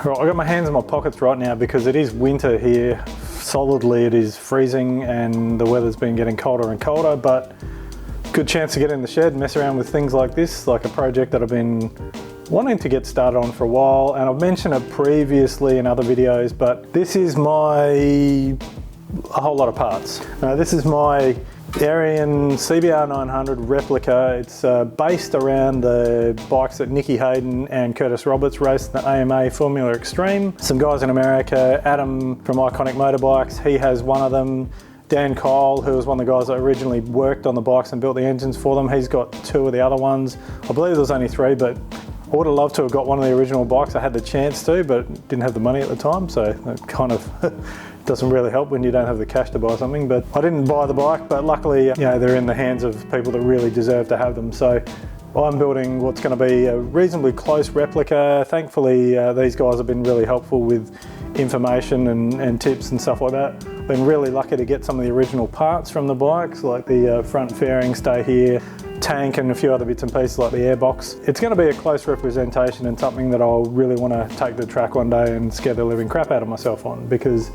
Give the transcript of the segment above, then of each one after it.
Right, I've got my hands in my pockets right now because it is winter here. Solidly it is freezing and the weather's been getting colder and colder, but good chance to get in the shed and mess around with things like this, like a project that I've been wanting to get started on for a while, and I've mentioned it previously in other videos, but this is a whole lot of parts. This is my Arian CBR 900 replica. It's based around the bikes that Nicky Hayden and Curtis Roberts raced in the AMA Formula Extreme. Some guys in America, Adam from Iconic Motorbikes, he has one of them. Dan Kyle, who was one of the guys that originally worked on the bikes and built the engines for them, he's got two of the other ones. I believe there was only three, but I would have loved to have got one of the original bikes. I had the chance to, but didn't have the money at the time, so that kind of doesn't really help when you don't have the cash to buy something. But I didn't buy the bike, but luckily, you know, they're in the hands of people that really deserve to have them. So I'm building what's going to be a reasonably close replica. Thankfully, these guys have been really helpful with information and tips and stuff like that. I've been really lucky to get some of the original parts from the bikes, like the front fairing stay here, tank, and a few other bits and pieces like the airbox. It's going to be a close representation and something that I'll really want to take to the track one day and scare the living crap out of myself on, because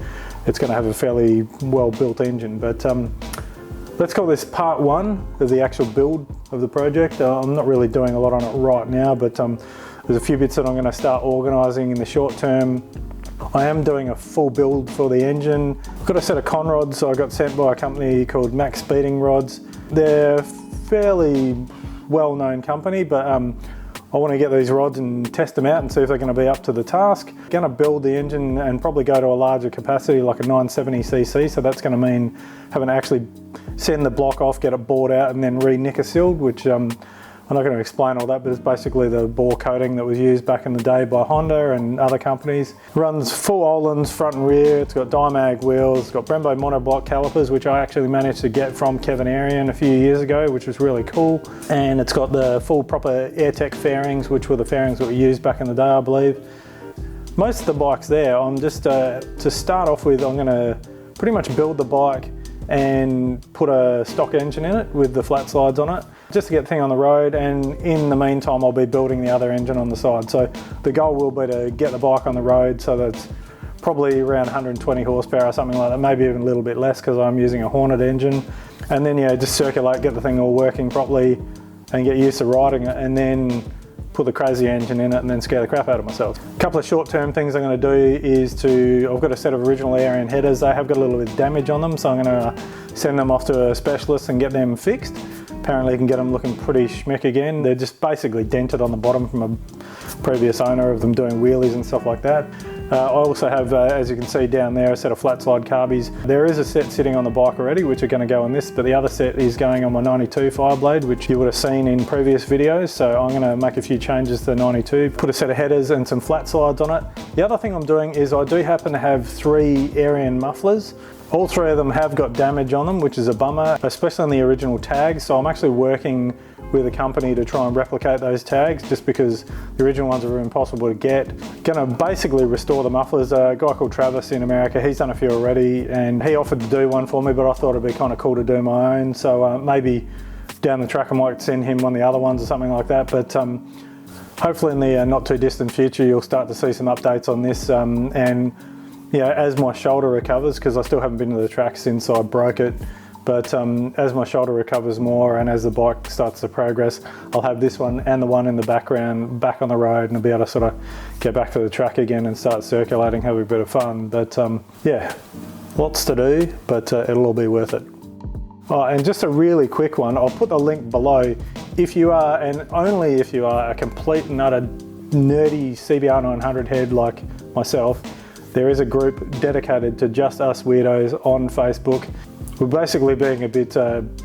it's going to have a fairly well built engine. But let's call this part one of the actual build of the project. I'm not really doing a lot on it right now, but there's a few bits that I'm going to start organising in the short term. I am doing a full build for the engine. I've got a set of con rods I got sent by a company called Max Speeding Rods. They're fairly well-known company, but I want to get these rods and test them out and see if they're going to be up to the task. Going to build the engine and probably go to a larger capacity, like a 970cc, so that's going to mean having to actually send the block off, get it bored out, and then re-nickel-sealed, which I'm not going to explain all that, but it's basically the bore coating that was used back in the day by Honda and other companies. Runs full Öhlins front and rear. It's got Dimag wheels. It's got Brembo monoblock calipers, which I actually managed to get from Kevin Arian a few years ago, which was really cool. And it's got the full proper AirTech fairings, which were the fairings that were used back in the day, I believe. Most of the bikes there, I'm just, to start off with, I'm going to pretty much build the bike and put a stock engine in it with the flat slides on it, just to get the thing on the road, and in the meantime I'll be building the other engine on the side. So the goal will be to get the bike on the road so that's probably around 120 horsepower or something like that, maybe even a little bit less because I'm using a Hornet engine, and then just circulate, get the thing all working properly and get used to riding it, and then put the crazy engine in it and then scare the crap out of myself. A couple of short-term things I'm going to do is I've got a set of original Arian headers. They have got a little bit of damage on them, so I'm going to send them off to a specialist and get them fixed. Apparently you can get them looking pretty schmick again. They're just basically dented on the bottom from a previous owner of them doing wheelies and stuff like that. I also have, as you can see down there, a set of flat slide carbies. There is a set sitting on the bike already, which are going to go on this, but the other set is going on my 92 Fireblade, which you would have seen in previous videos. So I'm going to make a few changes to the 92, put a set of headers and some flat slides on it. The other thing I'm doing is I do happen to have 3 Arian mufflers. All 3 of them have got damage on them, which is a bummer, especially on the original tags. So I'm actually working with a company to try and replicate those tags, just because the original ones are impossible to get. Gonna basically restore the mufflers. A guy called Travis in America, he's done a few already, and he offered to do one for me, but I thought it'd be kind of cool to do my own. So maybe down the track I might send him one of the other ones or something like that. But hopefully in the not too distant future you'll start to see some updates on this, and as my shoulder recovers, because I still haven't been to the track since I broke it, but as my shoulder recovers more and as the bike starts to progress, I'll have this one and the one in the background back on the road, and I'll be able to sort of get back to the track again and start circulating, have a bit of fun. But lots to do, but it'll all be worth it. Oh, and just a really quick one, I'll put the link below. If you are, and only if you are, a complete and utter nerdy CBR 900 head like myself, there is a group dedicated to just us weirdos on Facebook. We're basically being a bit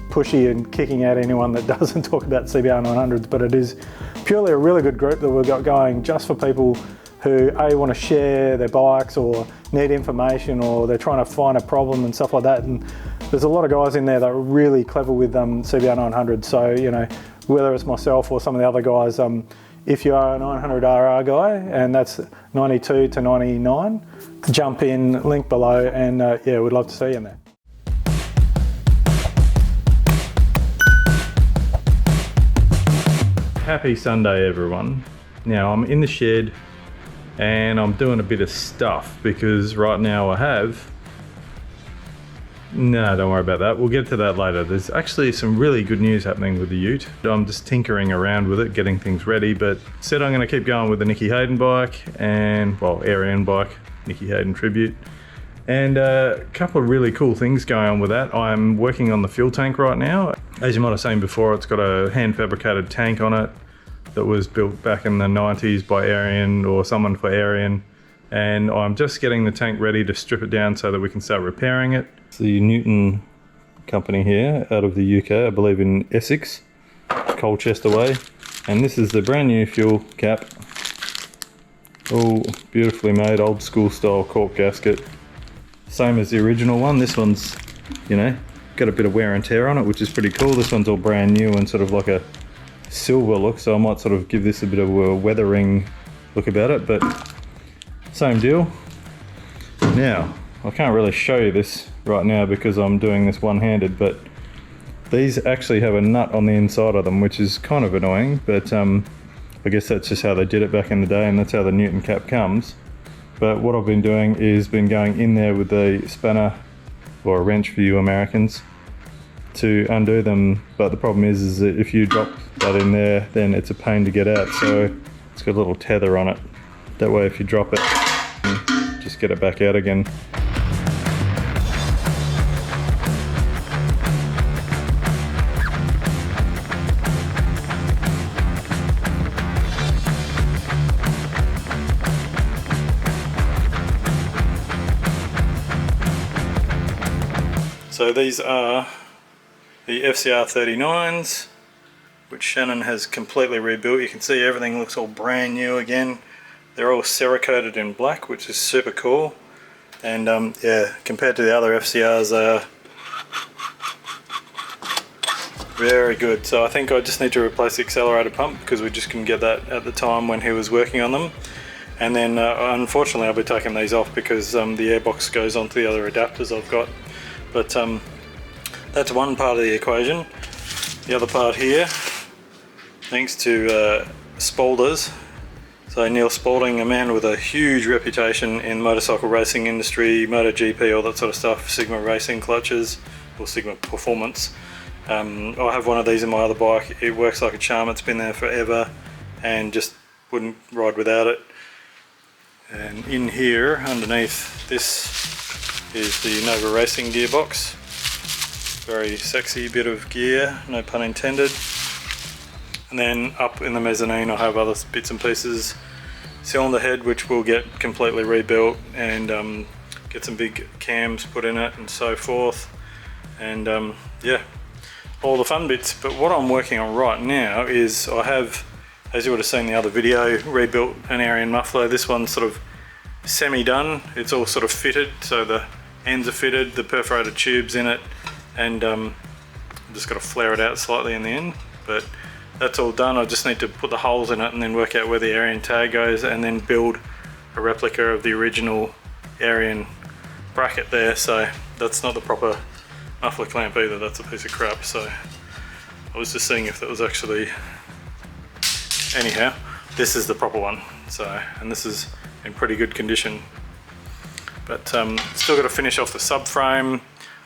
pushy and kicking out anyone that doesn't talk about CBR 900s, but it is purely a really good group that we've got going just for people who want to share their bikes or need information, or they're trying to find a problem and stuff like that. And there's a lot of guys in there that are really clever with CBR 900. So, whether it's myself or some of the other guys, if you are a 900RR guy, and that's 92 to 99, jump in, link below, and we'd love to see you in there. Happy Sunday, everyone. Now I'm in the shed and I'm doing a bit of stuff because right now I have... No, don't worry about that. We'll get to that later. There's actually some really good news happening with the ute. I'm just tinkering around with it, getting things ready, but said I'm going to keep going with the Nicky Hayden bike and, well, Arian bike, Nicky Hayden tribute. And a couple of really cool things going on with that. I'm working on the fuel tank right now. As you might have seen before, it's got a hand fabricated tank on it that was built back in the 90s by Arian or someone for Arian. And I'm just getting the tank ready to strip it down so that we can start repairing it. It's the Newton company here out of the UK, I believe in Essex, Colchester way. And this is the brand new fuel cap. All beautifully made, old school style cork gasket. Same as the original one. This one's, you know, got a bit of wear and tear on it, which is pretty cool. This one's all brand new and sort of like a silver look, so I might sort of give this a bit of a weathering look about it, but same deal. Now, I can't really show you this right now because I'm doing this one-handed, but these actually have a nut on the inside of them, which is kind of annoying, but I guess that's just how they did it back in the day, and that's how the Newton cap comes. But what I've been doing is been going in there with a spanner, or a wrench for you Americans, to undo them. But the problem is that if you drop that in there, then it's a pain to get out. So it's got a little tether on it. That way if you drop it, just get it back out again. So these are the FCR 39s, which Shannon has completely rebuilt. You can see everything looks all brand new again. They're all Cerakoted in black, which is super cool. And yeah, compared to the other FCRs, they are very good. So I think I just need to replace the accelerator pump because we just couldn't get that at the time when he was working on them. And then unfortunately I'll be taking these off because the airbox goes onto the other adapters I've got. But that's one part of the equation. The other part here, thanks to Spalders. So Neil Spalding, a man with a huge reputation in motorcycle racing industry, MotoGP, all that sort of stuff, Sigma racing clutches, or Sigma performance. I have one of these in my other bike. It works like a charm. It's been there forever and just wouldn't ride without it. And in here, underneath this, is the Nova Racing gearbox. Very sexy bit of gear, no pun intended. And then up in the mezzanine I have other bits and pieces. Cylinder head, which will get completely rebuilt, and get some big cams put in it and so forth. And yeah, all the fun bits. But what I'm working on right now is I have, as you would have seen in the other video, rebuilt an Arian muffler. This one's sort of semi-done. It's all sort of fitted, so the ends are fitted, the perforated tubes in it, and I'm just got to flare it out slightly in the end, but that's all done. I just need to put the holes in it and then work out where the Arian tag goes, and then build a replica of the original Arian bracket there. So that's not the proper muffler clamp either, that's a piece of crap. So I was just seeing if that was actually, anyhow, this is the proper one. So, and this is in pretty good condition. But still got to finish off the subframe.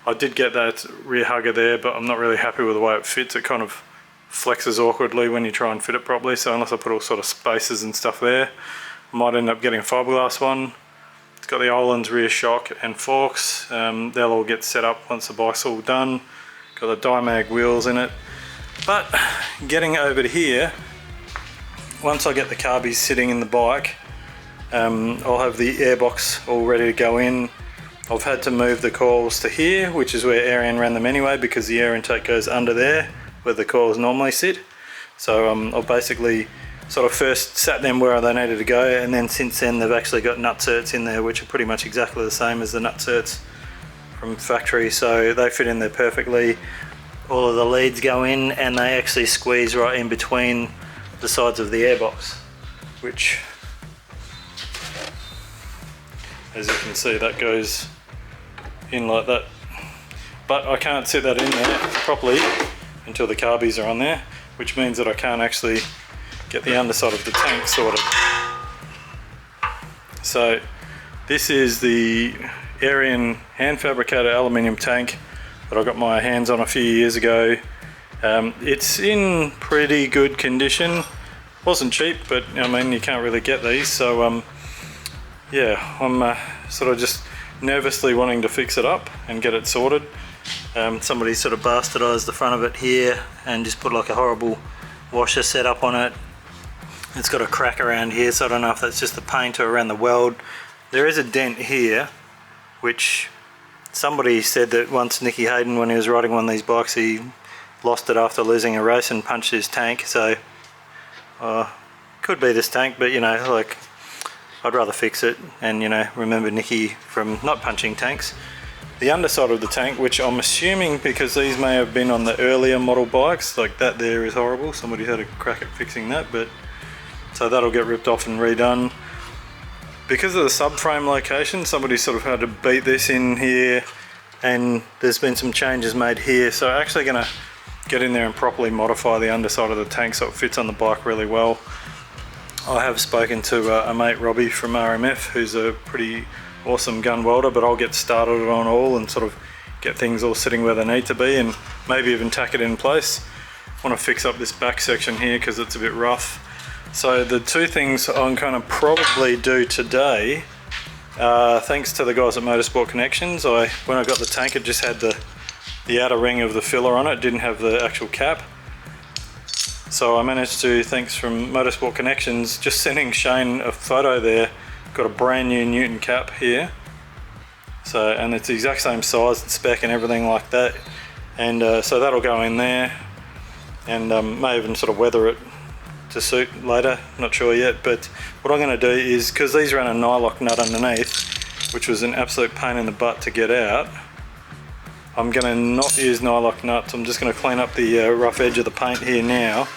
I did get that rear hugger there, but I'm not really happy with the way it fits. It kind of flexes awkwardly when you try and fit it properly, so unless I put all sort of spacers and stuff there, I might end up getting a fiberglass one. It's got the Öhlins rear shock and forks. They'll all get set up once the bike's all done. Got the Dimag wheels in it. But getting over to here, once I get the carbies sitting in the bike, I'll have the airbox all ready to go in. I've had to move the coils to here, which is where Arian ran them anyway, because the air intake goes under there where the coils normally sit. So I've basically sort of first sat them where they needed to go, and then since then they've actually got nutserts in there which are pretty much exactly the same as the nutserts from factory, so they fit in there perfectly. All of the leads go in and they actually squeeze right in between the sides of the airbox, which, as you can see, that goes in like that. But I can't set that in there properly until the carbies are on there, which means that I can't actually get the underside of the tank sorted. So this is the Arian hand fabricated aluminium tank that I got my hands on a few years ago. It's in pretty good condition. Wasn't cheap, but I mean, you can't really get these, so yeah, I'm sort of just nervously wanting to fix it up and get it sorted. Somebody sort of bastardized the front of it here and just put like a horrible washer setup on it. It's got a crack around here, so I don't know if that's just the paint or around the weld. There is a dent here, which somebody said that once Nicky Hayden, when he was riding one of these bikes, he lost it after losing a race and punched his tank. So could be this tank, but you know, like, I'd rather fix it and, you know, remember Nicky from not punching tanks. The underside of the tank, which I'm assuming, because these may have been on the earlier model bikes, like that there is horrible. Somebody had a crack at fixing that, but so that'll get ripped off and redone. Because of the subframe location, somebody sort of had to beat this in here, and there's been some changes made here. So I'm actually gonna get in there and properly modify the underside of the tank so it fits on the bike really well. I have spoken to a mate, Robbie from RMF, who's a pretty awesome gun welder, but I'll get started on all and sort of get things all sitting where they need to be and maybe even tack it in place. I want to fix up this back section here because it's a bit rough. So the two things I'm going to probably do today, thanks to the guys at Motorsport Connections, when I got the tank, it just had the outer ring of the filler on it, didn't have the actual cap. So I managed to, thanks from Motorsport Connections, just sending Shane a photo there. Got a brand new Newton cap here. So, and it's the exact same size and spec and everything like that. And so that'll go in there, and may even sort of weather it to suit later, not sure yet. But what I'm going to do is, because these ran a nylock nut underneath, which was an absolute pain in the butt to get out, I'm going to not use nylock nuts. I'm just going to clean up the rough edge of the paint here now,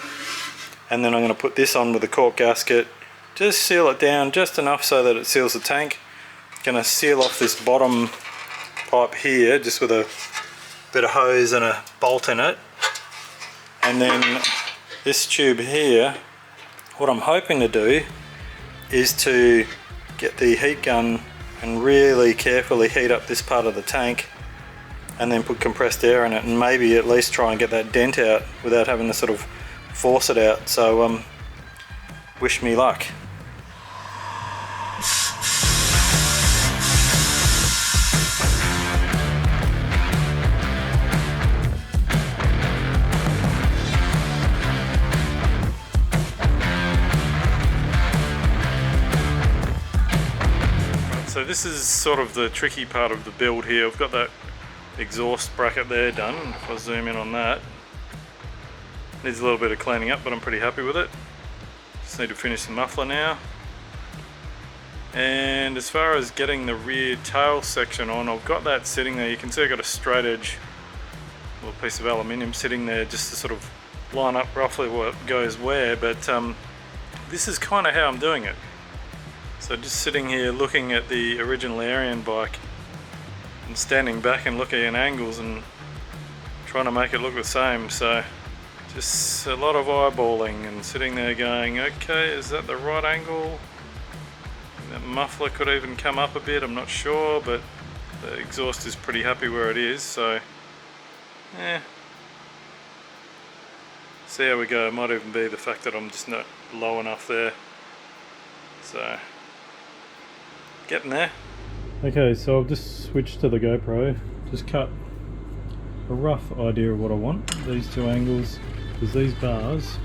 and then I'm going to put this on with a cork gasket, just seal it down just enough so that it seals the tank. Going to seal off this bottom pipe here just with a bit of hose and a bolt in it, and then this tube here, what I'm hoping to do is to get the heat gun and really carefully heat up this part of the tank, and then put compressed air in it, and maybe at least try and get that dent out without having to sort of force it out. So wish me luck. So this is sort of the tricky part of the build here. I've got that exhaust bracket there done. If I zoom in on that, needs a little bit of cleaning up, but I'm pretty happy with it. Just need to finish the muffler now. And as far as getting the rear tail section on, I've got that sitting there. You can see I've got a straight edge little piece of aluminium sitting there just to sort of line up roughly what goes where, but this is kind of how I'm doing it. So just sitting here looking at the original Arian bike and standing back and looking at angles and trying to make it look the same. So just a lot of eyeballing and sitting there going, okay, is that the right angle? That muffler could even come up a bit, I'm not sure, but the exhaust is pretty happy where it is, so see how we go. It might even be the fact that I'm just not low enough there. So getting there. Okay, so I've just switched to the GoPro, just cut a rough idea of what I want. These two angles, because these bars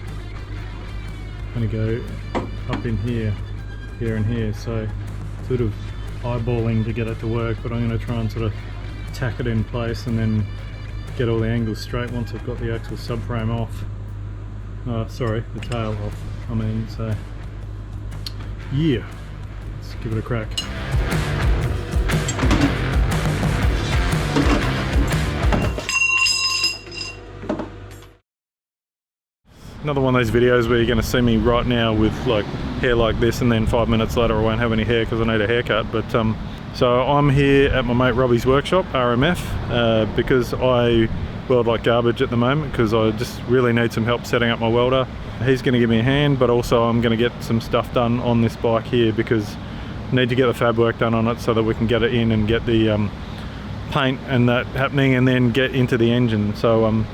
are going to go up in here, here and here, so sort of eyeballing to get it to work, but I'm going to try and sort of tack it in place and then get all the angles straight once I've got the actual subframe off. Sorry, the tail off, I mean, so yeah, let's give it a crack. Another one of those videos where you're going to see me right now with like hair like this, and then 5 minutes later I won't have any hair because I need a haircut. But so I'm here at my mate Robbie's workshop, RMF, because I weld like garbage at the moment because I just really need some help setting up my welder. He's going to give me a hand, but also I'm going to get some stuff done on this bike here because need to get the fab work done on it so that we can get it in and get the paint and that happening, and then get into the engine. So I'm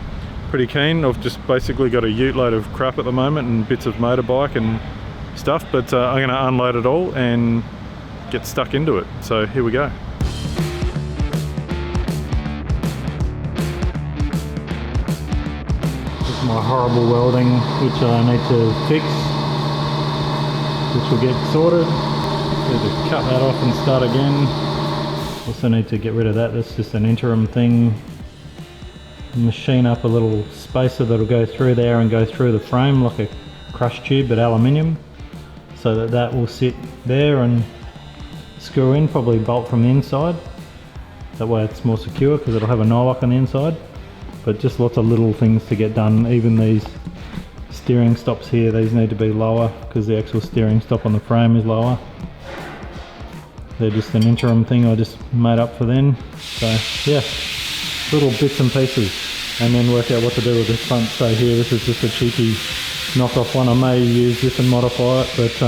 pretty keen. I've just basically got a ute load of crap at the moment and bits of motorbike and stuff, but I'm going to unload it all and get stuck into it. So here we go. My horrible welding, which I need to fix, which will get sorted. Need to cut that off and start again. Also need to get rid of that. That's just an interim thing. Machine up a little spacer that'll go through there and go through the frame like a crush tube, but aluminium, so that that will sit there and screw in, probably bolt from the inside. That way it's more secure because it'll have a nylock on the inside. But just lots of little things to get done. Even these steering stops here, these need to be lower because the actual steering stop on the frame is lower. They're just an interim thing I just made up for then. So yeah, little bits and pieces, and then work out what to do with this front. So here, this is just a cheeky knockoff one. I may use this and modify it, but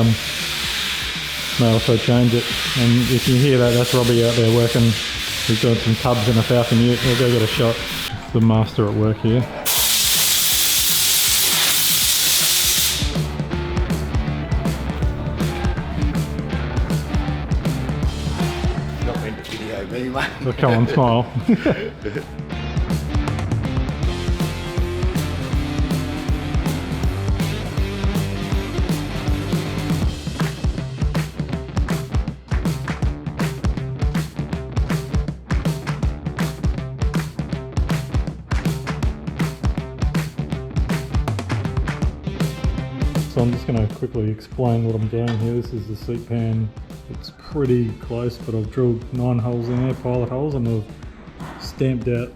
may also change it. And if you hear that, that's Robbie out there working. He's doing some tubs in a Falcon ute. We'll go get a shot. The master at work here. Not meant to video me, mate. So come on, smile. So I'm just going to quickly explain what I'm doing here. This is the seat pan. It's pretty close, but I've drilled 9 holes in there, pilot holes, and I've stamped out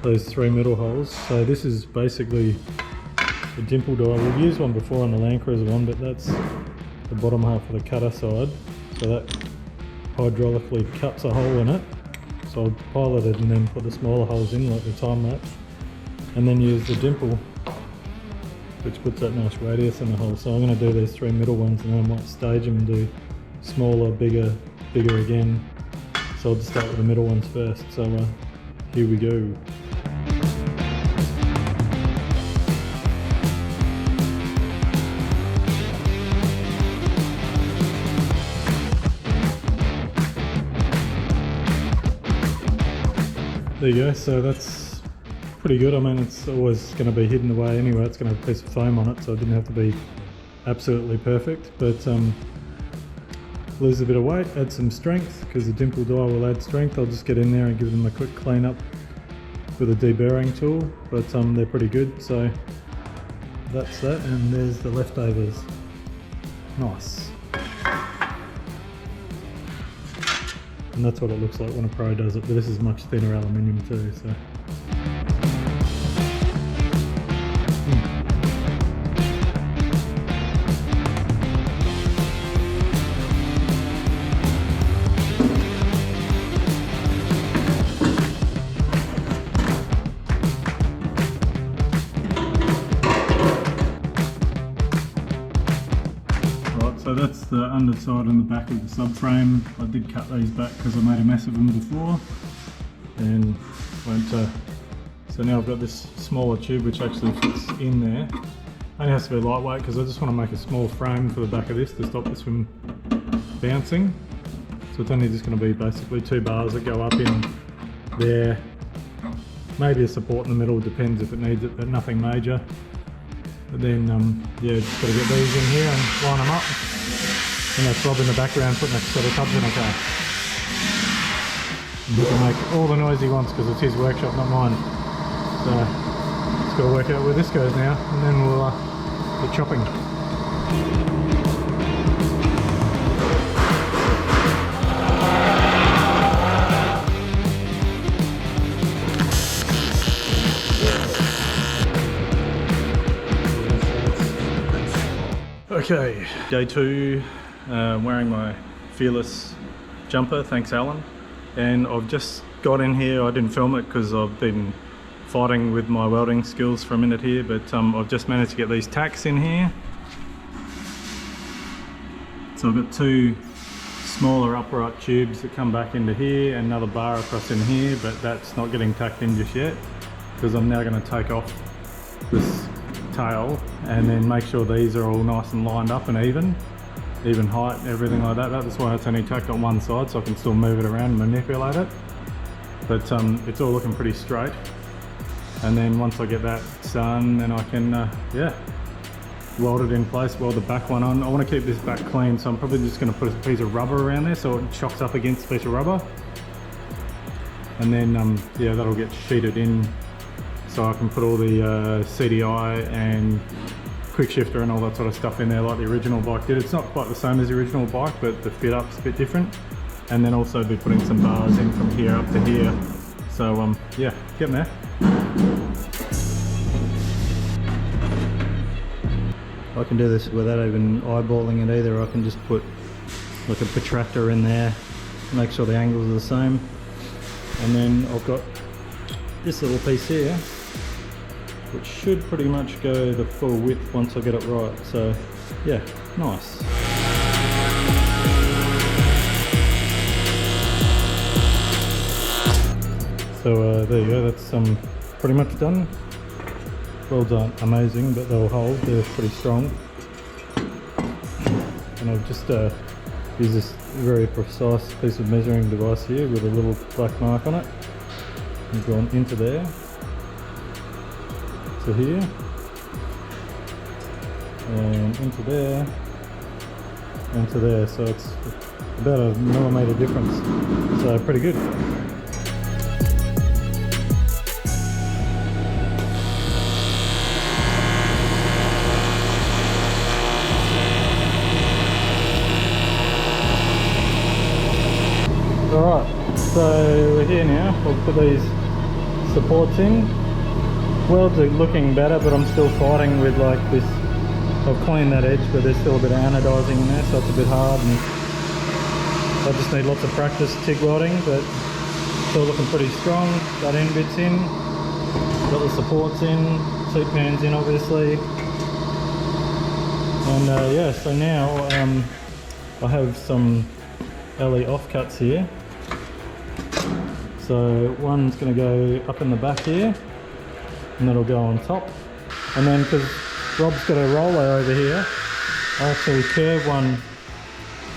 those 3 middle holes. So this is basically a dimple dial. We've used one before on the Land Cruiser one, but that's the bottom half of the cutter side. So that hydraulically cuts a hole in it. So I'll pilot it and then put the smaller holes in like the time lapse, and then use the dimple, which puts that nice radius in the hole. So I'm going to do these 3 middle ones, and then I might stage them and do smaller, bigger again. So I'll just start with the middle ones first. So here we go. There you go. So that's pretty good. I mean, it's always going to be hidden away anyway. It's going to have a piece of foam on it, so it didn't have to be absolutely perfect. But lose a bit of weight, add some strength, because the dimple die will add strength. I'll just get in there and give them a quick clean up with a deburring tool, but they're pretty good. So that's that, and there's the leftovers. Nice. And that's what it looks like when a pro does it, but this is much thinner aluminium too. So. So that's the underside and the back of the subframe. I did cut these back because I made a mess of them before and went to, so now I've got this smaller tube which actually fits in there. Only has to be lightweight because I just want to make a small frame for the back of this to stop this from bouncing. So it's only just going to be basically 2 bars that go up in there. Maybe a support in the middle, depends if it needs it, but nothing major. But then, yeah, just got to get these in here and line them up. And that's Rob in the background putting a set of tubs in a car. And he can make all the noise he wants because it's his workshop, not mine. So, just got to work out where this goes now, and then we'll get chopping. Okay, day 2, wearing my Fearless jumper, thanks Alan. And I've just got in here, I didn't film it because I've been fighting with my welding skills for a minute here, but I've just managed to get these tacks in here. So I've got 2 smaller upright tubes that come back into here, and another bar across in here, but that's not getting tucked in just yet because I'm now going to take off this tail and then make sure these are all nice and lined up and even height, everything like that. That's why it's only tucked on one side, so I can still move it around and manipulate it. But it's all looking pretty straight. And then once I get that done, then I can, yeah, weld it in place, weld the back one on. I want to keep this back clean, so I'm probably just going to put a piece of rubber around there so it chocks up against a piece of rubber. And then, yeah, that'll get sheeted in so I can put all the CDI and quick shifter and all that sort of stuff in there like the original bike did. It's not quite the same as the original bike, but the fit up's a bit different. And then also be putting some bars in from here up to here. So yeah, getting there. I can do this without even eyeballing it either. I can just put like a protractor in there, make sure the angles are the same. And then I've got this little piece here, which should pretty much go the full width once I get it right. So yeah, nice. So there you go, that's pretty much done. Welds aren't amazing, but they'll hold, they're pretty strong. And I've just used this very precise piece of measuring device here with a little black mark on it. And gone into there, to here, and into there, and to there. So it's about a millimetre difference, so pretty good. Alright, so we're here now. We'll put these supports in. Welds are looking better, but I'm still fighting with like this. I've cleaned that edge, but there's still a bit of anodizing in there, so it's a bit hard, and I just need lots of practice TIG welding, but still looking pretty strong. Got end bits in, got the supports in, seat pans in obviously. And yeah, so now I have some LE offcuts here. So one's going to go up in the back here, and that'll go on top. And then because Rob's got a roller over here, I actually curve one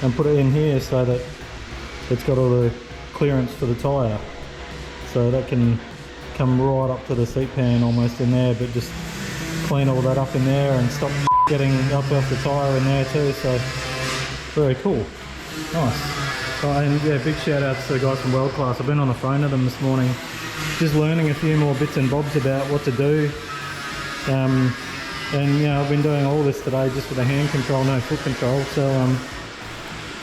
and put it in here so that it's got all the clearance for the tyre. So that can come right up to the seat pan almost in there, but just clean all that up in there and stop getting up off the tyre in there too. So very cool. Nice. Oh, and yeah, big shout out to the guys from World Class. I've been on the phone to them this morning, just learning a few more bits and bobs about what to do. And you know, I've been doing all this today just with a hand control, no foot control. So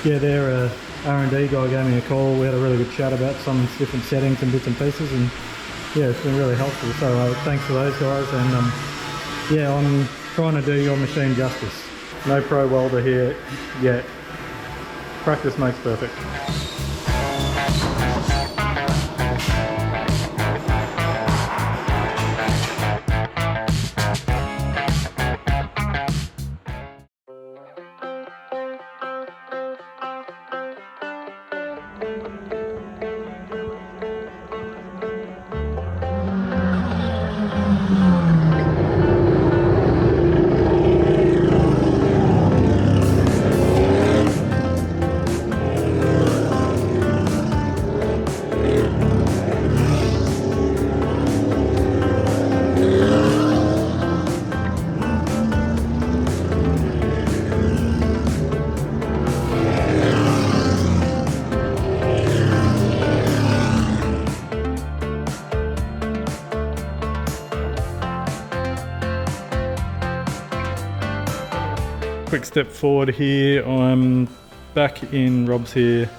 yeah, their R&D guy gave me a call. We had a really good chat about some different settings and bits and pieces, and yeah, it's been really helpful. So thanks to those guys. And yeah, I'm trying to do your machine justice. No pro welder here yet. Practice makes perfect. Quick step forward here. I'm back in Rob's here.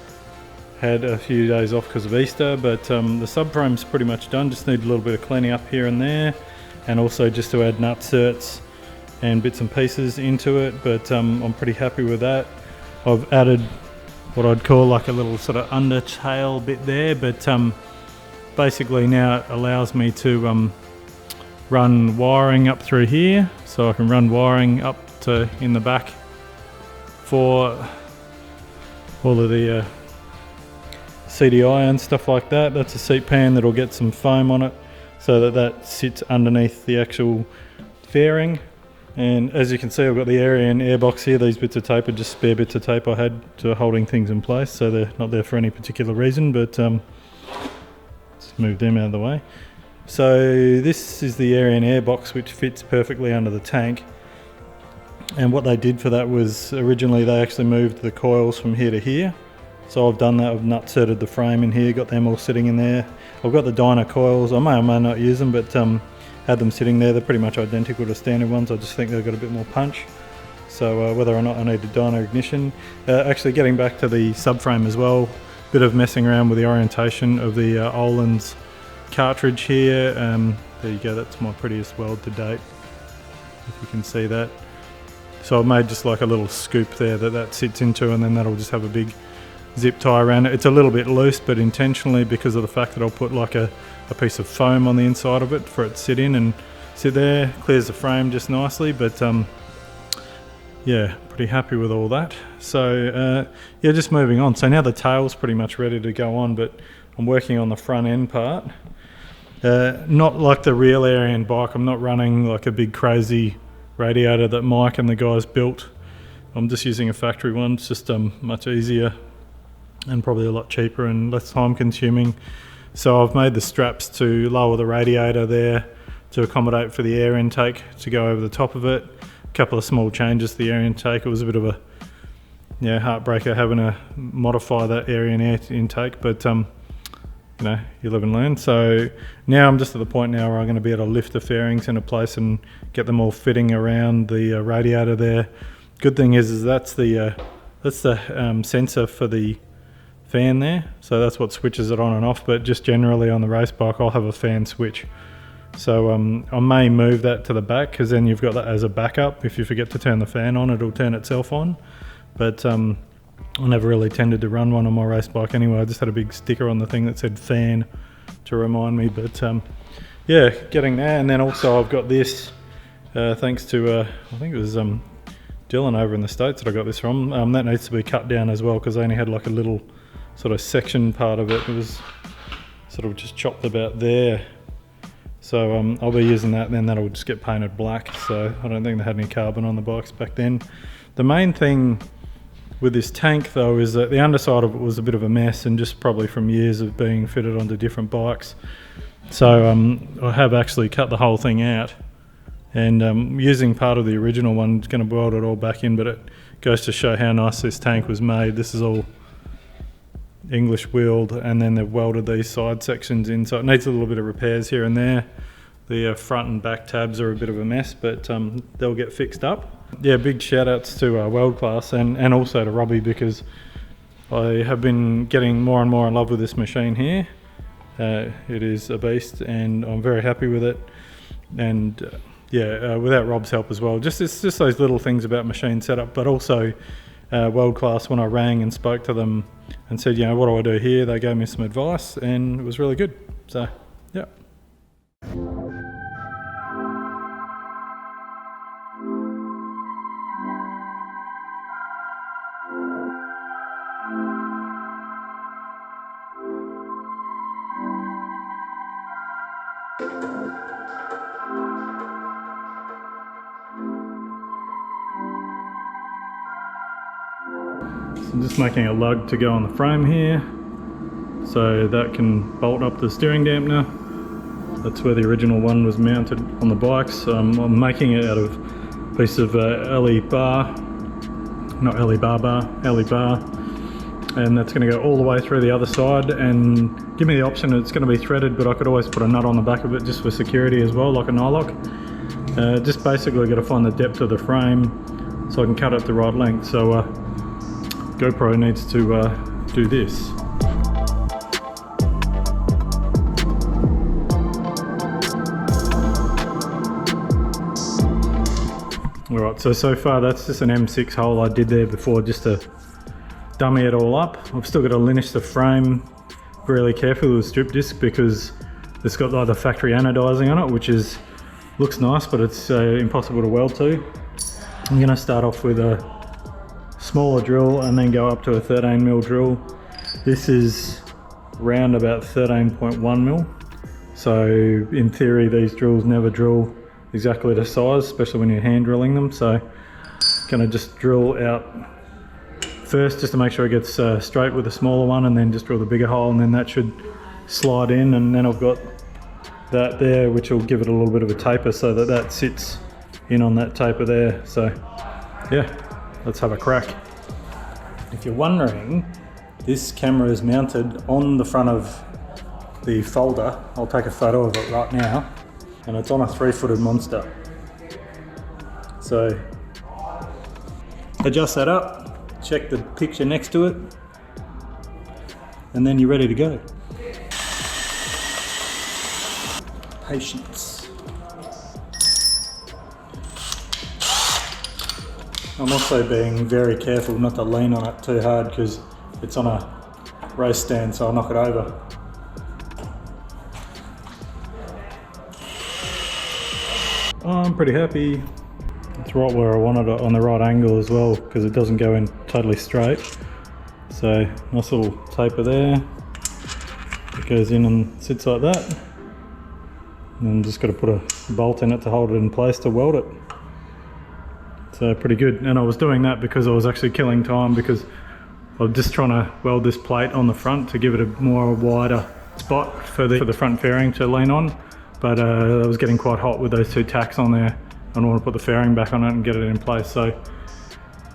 Had a few days off because of Easter, but the subframe's pretty much done. Just need a little bit of cleaning up here and there, and also just to add nutserts and bits and pieces into it, but I'm pretty happy with that. I've added what I'd call like a little sort of undertail bit there, but basically now it allows me to run wiring up through here, so I can run wiring up to in the back for all of the CDI and stuff like that. That's a seat pan that'll get some foam on it so that sits underneath the actual fairing. And as you can see, I've got the area and airbox here. These bits of tape are just spare bits of tape I had to holding things in place, so they're not there for any particular reason, but let's move them out of the way. So this is the area and airbox, which fits perfectly under the tank. And what they did for that was originally they actually moved the coils from here to here. So I've done that, I've nut-certed the frame in here, got them all sitting in there. I've got the Dyna coils, I may or may not use them, but had them sitting there. They're pretty much identical to standard ones. I just think they've got a bit more punch. So whether or not I need a dyno ignition. Actually getting back to the subframe as well, bit of messing around with the orientation of the Öhlins cartridge here. There you go, that's my prettiest weld to date, if you can see that. So I've made just like a little scoop there that sits into, and then that'll just have a big zip tie around it. It's a little bit loose, but intentionally, because of the fact that I'll put like a piece of foam on the inside of it for it to sit in and sit there. Clears the frame just nicely, but yeah, pretty happy with all that. So yeah, just moving on. So now the tail's pretty much ready to go on, but I'm working on the front end part. Not like the real area and bike. I'm not running like a big crazy radiator that Mike and the guys built. I'm just using a factory one. It's just much easier and probably a lot cheaper and less time consuming. So I've made the straps to lower the radiator there to accommodate for the air intake to go over the top of it. A couple of small changes to the air intake. It was a bit of a heartbreaker having to modify that area and air intake, but you know, you live and learn. So now I'm just at the point now where I'm going to be able to lift the fairings into place and get them all fitting around the radiator there. Good thing is that's the sensor for the fan there, so that's what switches it on and off. But just generally on the race bike, I'll have a fan switch. So I may move that to the back, because then you've got that as a backup. If you forget to turn the fan on, it'll turn itself on. But I never really tended to run one on my race bike anyway. I just had a big sticker on the thing that said fan to remind me. But yeah, getting there. And then also I've got this, thanks to I think it was Dylan over in the States that I got this from. That needs to be cut down as well, because I only had like a little sort of section part of it. It was sort of just chopped about there. So I'll be using that, and then that'll just get painted black. So I don't think they had any carbon on the bikes back then. The main thing with this tank though is that the underside of it was a bit of a mess, and just probably from years of being fitted onto different bikes. So I have actually cut the whole thing out, and using part of the original one, it's going to weld it all back in, but it goes to show how nice this tank was made. This is all English wheeled, and then they've welded these side sections in, so it needs a little bit of repairs here and there. The front and back tabs are a bit of a mess, but they'll get fixed up. Yeah, big shout outs to Weld Class and also to Robbie, because I have been getting more and more in love with this machine here. It is a beast, and I'm very happy with it. And yeah, without Rob's help as well. It's just those little things about machine setup, but also Weld Class, when I rang and spoke to them and said, you know, what do I do here? They gave me some advice, and it was really good. So, yeah. So I'm just making a lug to go on the frame here, so that can bolt up the steering dampener. That's where the original one was mounted on the bikes. I'm making it out of a piece of LE bar, not LE bar, and that's going to go all the way through the other side and give me the option. It's going to be threaded, but I could always put a nut on the back of it just for security as well, like a nylock. Just basically got to find the depth of the frame so I can cut it the right length. So GoPro needs to do this. Alright, so far that's just an M6 hole I did there before, just to dummy it all up. I've still got to linish the frame really carefully with a strip disc, because it's got like the factory anodizing on it, which looks nice, but it's impossible to weld to. I'm going to start off with smaller drill and then go up to a 13mm drill. This is round about 13.1mm. So in theory, these drills never drill exactly the size, especially when you're hand drilling them. So gonna just drill out first just to make sure it gets straight with the smaller one, and then just drill the bigger hole, and then that should slide in. And then I've got that there, which will give it a little bit of a taper so that that sits in on that taper there. So yeah, let's have a crack. If you're wondering, this camera is mounted on the front of the folder. I'll take a photo of it right now, and it's on a 3-footed monster. So adjust that up, check the picture next to it, and then you're ready to go. Patience. I'm also being very careful not to lean on it too hard because it's on a race stand, so I'll knock it over. I'm pretty happy. It's right where I wanted it, on the right angle as well, because it doesn't go in totally straight. So nice little taper there. It goes in and sits like that. And then just got to put a bolt in it to hold it in place to weld it. So pretty good. And I was doing that because I was actually killing time, because I was just trying to weld this plate on the front to give it a more wider spot for the front fairing to lean on. But I was getting quite hot with those two tacks on there. I want to put the fairing back on it and get it in place. So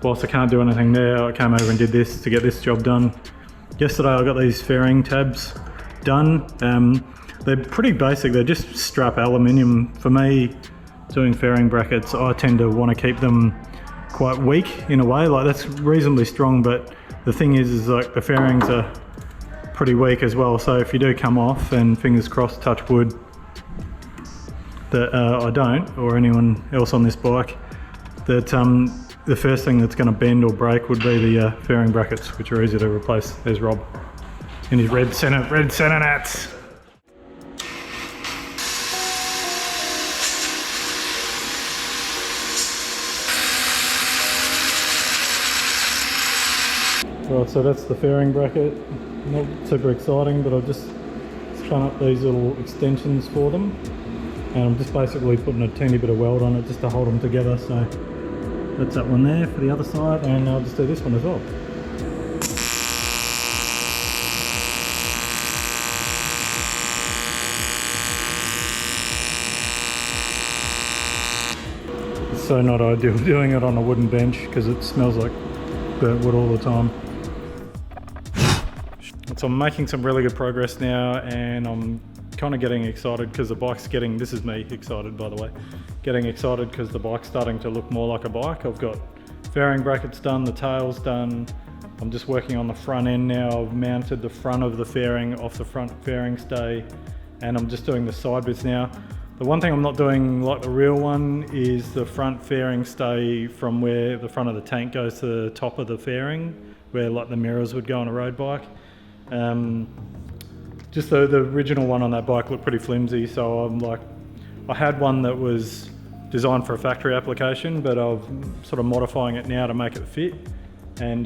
whilst I can't do anything there, I came over and did this to get this job done. Yesterday I got these fairing tabs done. They're pretty basic, they're just strap aluminium. For me, doing fairing brackets, I tend to want to keep them quite weak in a way. Like, that's reasonably strong, but the thing is like the fairings are pretty weak as well. So if you do come off, and fingers crossed, touch wood, that I don't, or anyone else on this bike, that the first thing that's going to bend or break would be the fairing brackets, which are easy to replace. There's Rob in his red centre nats. Right, so that's the fairing bracket. Not super exciting, but I've just strung up these little extensions for them. And I'm just basically putting a teeny bit of weld on it just to hold them together. So that's that one there for the other side, and I'll just do this one as well. It's so not ideal doing it on a wooden bench because it smells like burnt wood all the time. So I'm making some really good progress now, and I'm kind of getting excited because the bike's getting, this is me excited by the way, getting excited because the bike's starting to look more like a bike. I've got fairing brackets done, the tail's done. I'm just working on the front end now. I've mounted the front of the fairing off the front fairing stay, and I'm just doing the side bits now. The one thing I'm not doing like the real one is the front fairing stay from where the front of the tank goes to the top of the fairing, where like the mirrors would go on a road bike. Just the original one on that bike looked pretty flimsy, so I'm like, I had one that was designed for a factory application, but I'm sort of modifying it now to make it fit. And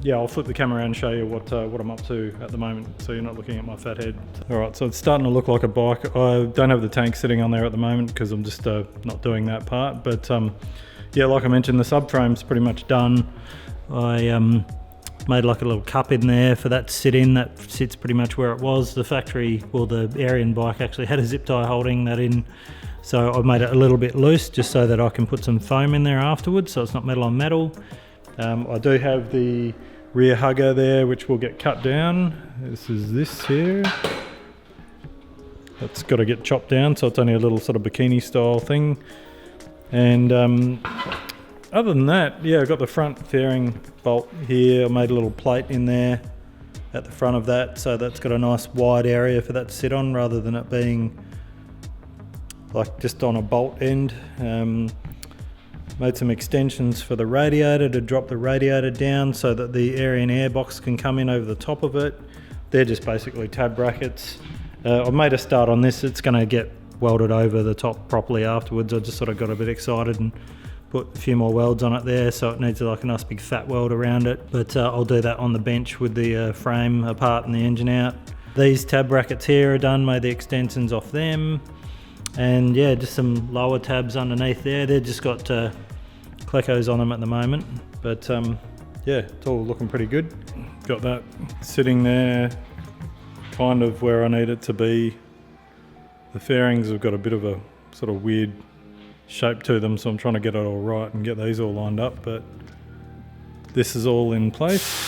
yeah, I'll flip the camera around and show you what I'm up to at the moment, so you're not looking at my fat head. All right, so it's starting to look like a bike. I don't have the tank sitting on there at the moment because I'm just not doing that part. But yeah, like I mentioned, the subframe's pretty much done. I made like a little cup in there for that to sit in. That sits pretty much where it was. The factory, well, the Arian bike actually had a zip tie holding that in, so I've made it a little bit loose just so that I can put some foam in there afterwards, so it's not metal on metal. I do have the rear hugger there, which will get cut down. This is this here. That's got to get chopped down, so it's only a little sort of bikini style thing. And other than that, yeah, I've got the front fairing bolt here. I made a little plate in there at the front of that, so that's got a nice wide area for that to sit on rather than it being like just on a bolt end. Made some extensions for the radiator to drop the radiator down so that the Arian airbox can come in over the top of it. They're just basically tab brackets. I've made a start on this. It's going to get welded over the top properly afterwards. I just sort of got a bit excited and put a few more welds on it there, so it needs like a nice big fat weld around it, but I'll do that on the bench with the frame apart and the engine out. These tab brackets here are done, made the extensions off them, and yeah, just some lower tabs underneath there. They've just got Clecos on them at the moment, but yeah, it's all looking pretty good. Got that sitting there kind of where I need it to be. The fairings have got a bit of a sort of weird shape to them, so I'm trying to get it all right and get these all lined up, but this is all in place.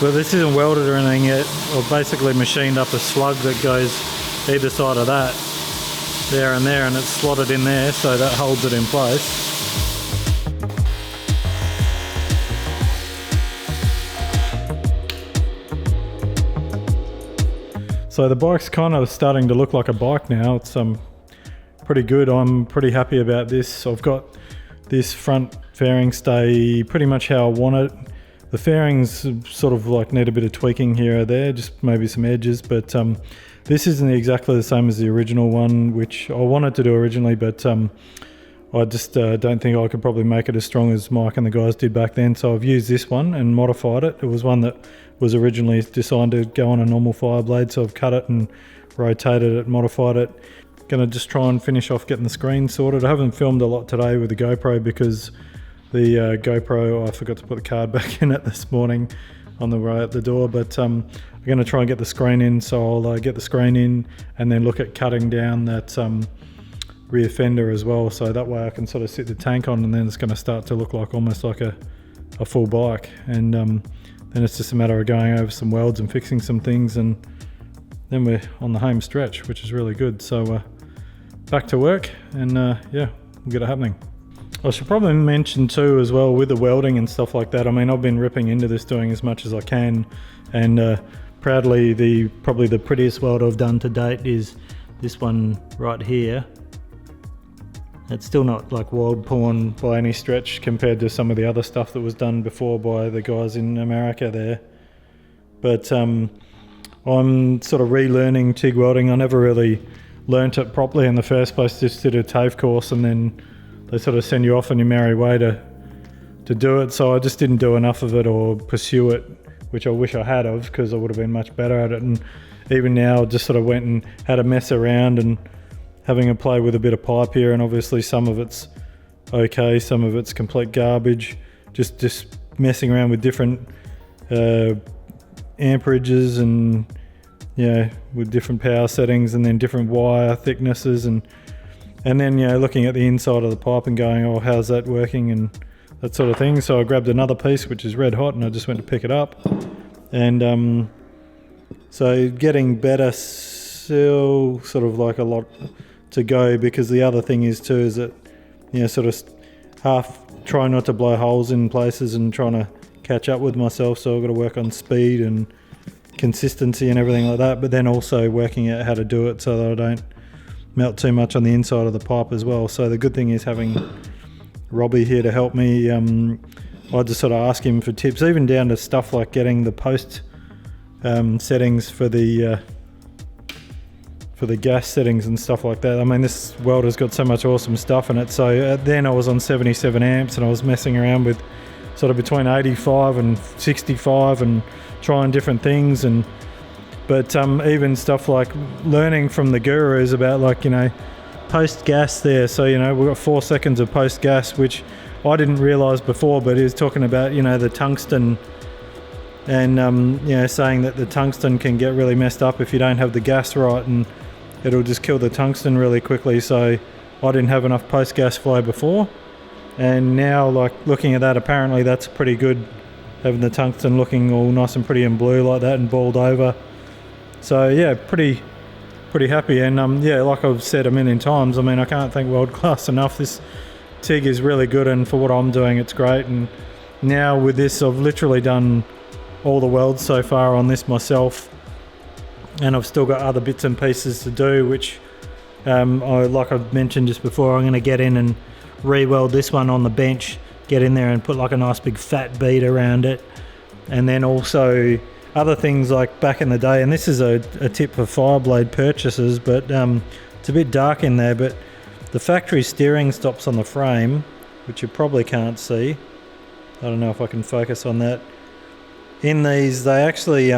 Well, this isn't welded or anything yet. I've basically machined up a slug that goes either side of that, there and there, and it's slotted in there, so that holds it in place. So the bike's kind of starting to look like a bike now. It's pretty good. I'm pretty happy about this. I've got this front fairing stay pretty much how I want it. The fairings sort of like need a bit of tweaking here or there, just maybe some edges, but this isn't exactly the same as the original one, which I wanted to do originally, but I just don't think I could probably make it as strong as Mike and the guys did back then. So I've used this one and modified it. It was one that was originally designed to go on a normal Fireblade, so I've cut it and rotated it, modified it. Gonna just try and finish off getting the screen sorted. I haven't filmed a lot today with the GoPro because the GoPro, I forgot to put the card back in it this morning on the way out the door, but I'm going to try and get the screen in, so I'll get the screen in and then look at cutting down that rear fender as well, so that way I can sort of sit the tank on, and then it's going to start to look like almost like a full bike, and then it's just a matter of going over some welds and fixing some things, and then we're on the home stretch, which is really good. So back to work, and yeah, we'll get it happening. I should probably mention too as well with the welding and stuff like that, I mean, I've been ripping into this, doing as much as I can, and proudly probably the prettiest weld I've done to date is this one right here. It's still not like weld porn by any stretch compared to some of the other stuff that was done before by the guys in America there, but I'm sort of relearning TIG welding. I never really learnt it properly in the first place, just did a TAFE course, and then they sort of send you off on your merry way to do it, so I just didn't do enough of it or pursue it, which I wish I had of, because I would have been much better at it. And even now I just sort of went and had a mess around and having a play with a bit of pipe here, and obviously some of it's okay, some of it's complete garbage, just messing around with different amperages and yeah, with different power settings, and then different wire thicknesses, and then, you know, looking at the inside of the pipe and going, oh, how's that working, and that sort of thing. So I grabbed another piece which is red hot, and I just went to pick it up, and so getting better, still sort of like a lot to go, because the other thing is too is that, you know, sort of half trying not to blow holes in places and trying to catch up with myself, so I've got to work on speed and consistency and everything like that, but then also working out how to do it so that I don't melt too much on the inside of the pipe as well. So the good thing is having Robbie here to help me. I just sort of ask him for tips, even down to stuff like getting the post settings for the gas settings and stuff like that. I mean, this welder's got so much awesome stuff in it. So then I was on 77 amps and I was messing around with sort of between 85 and 65 and trying different things, but even stuff like learning from the gurus about, like, you know, post gas there. So, you know, we've got 4 seconds of post gas, which I didn't realize before, but he was talking about, you know, the tungsten, and you know, saying that the tungsten can get really messed up if you don't have the gas right, and it'll just kill the tungsten really quickly. So I didn't have enough post gas flow before, and now, like, looking at that, apparently that's pretty good, having the tungsten looking all nice and pretty and blue like that and balled over. So yeah, pretty happy. And yeah, like I've said a million times, I mean, I can't thank World Class enough. This TIG is really good, and for what I'm doing, it's great. And now with this, I've literally done all the welds so far on this myself, and I've still got other bits and pieces to do, which like I've mentioned just before, I'm going to get in and re-weld this one on the bench, get in there and put like a nice big fat bead around it. And then also other things like back in the day, and this is a tip for Fireblade purchasers, but it's a bit dark in there, but The factory steering stops on the frame, which you probably can't see. I don't know if I can focus on that. In these, they actually,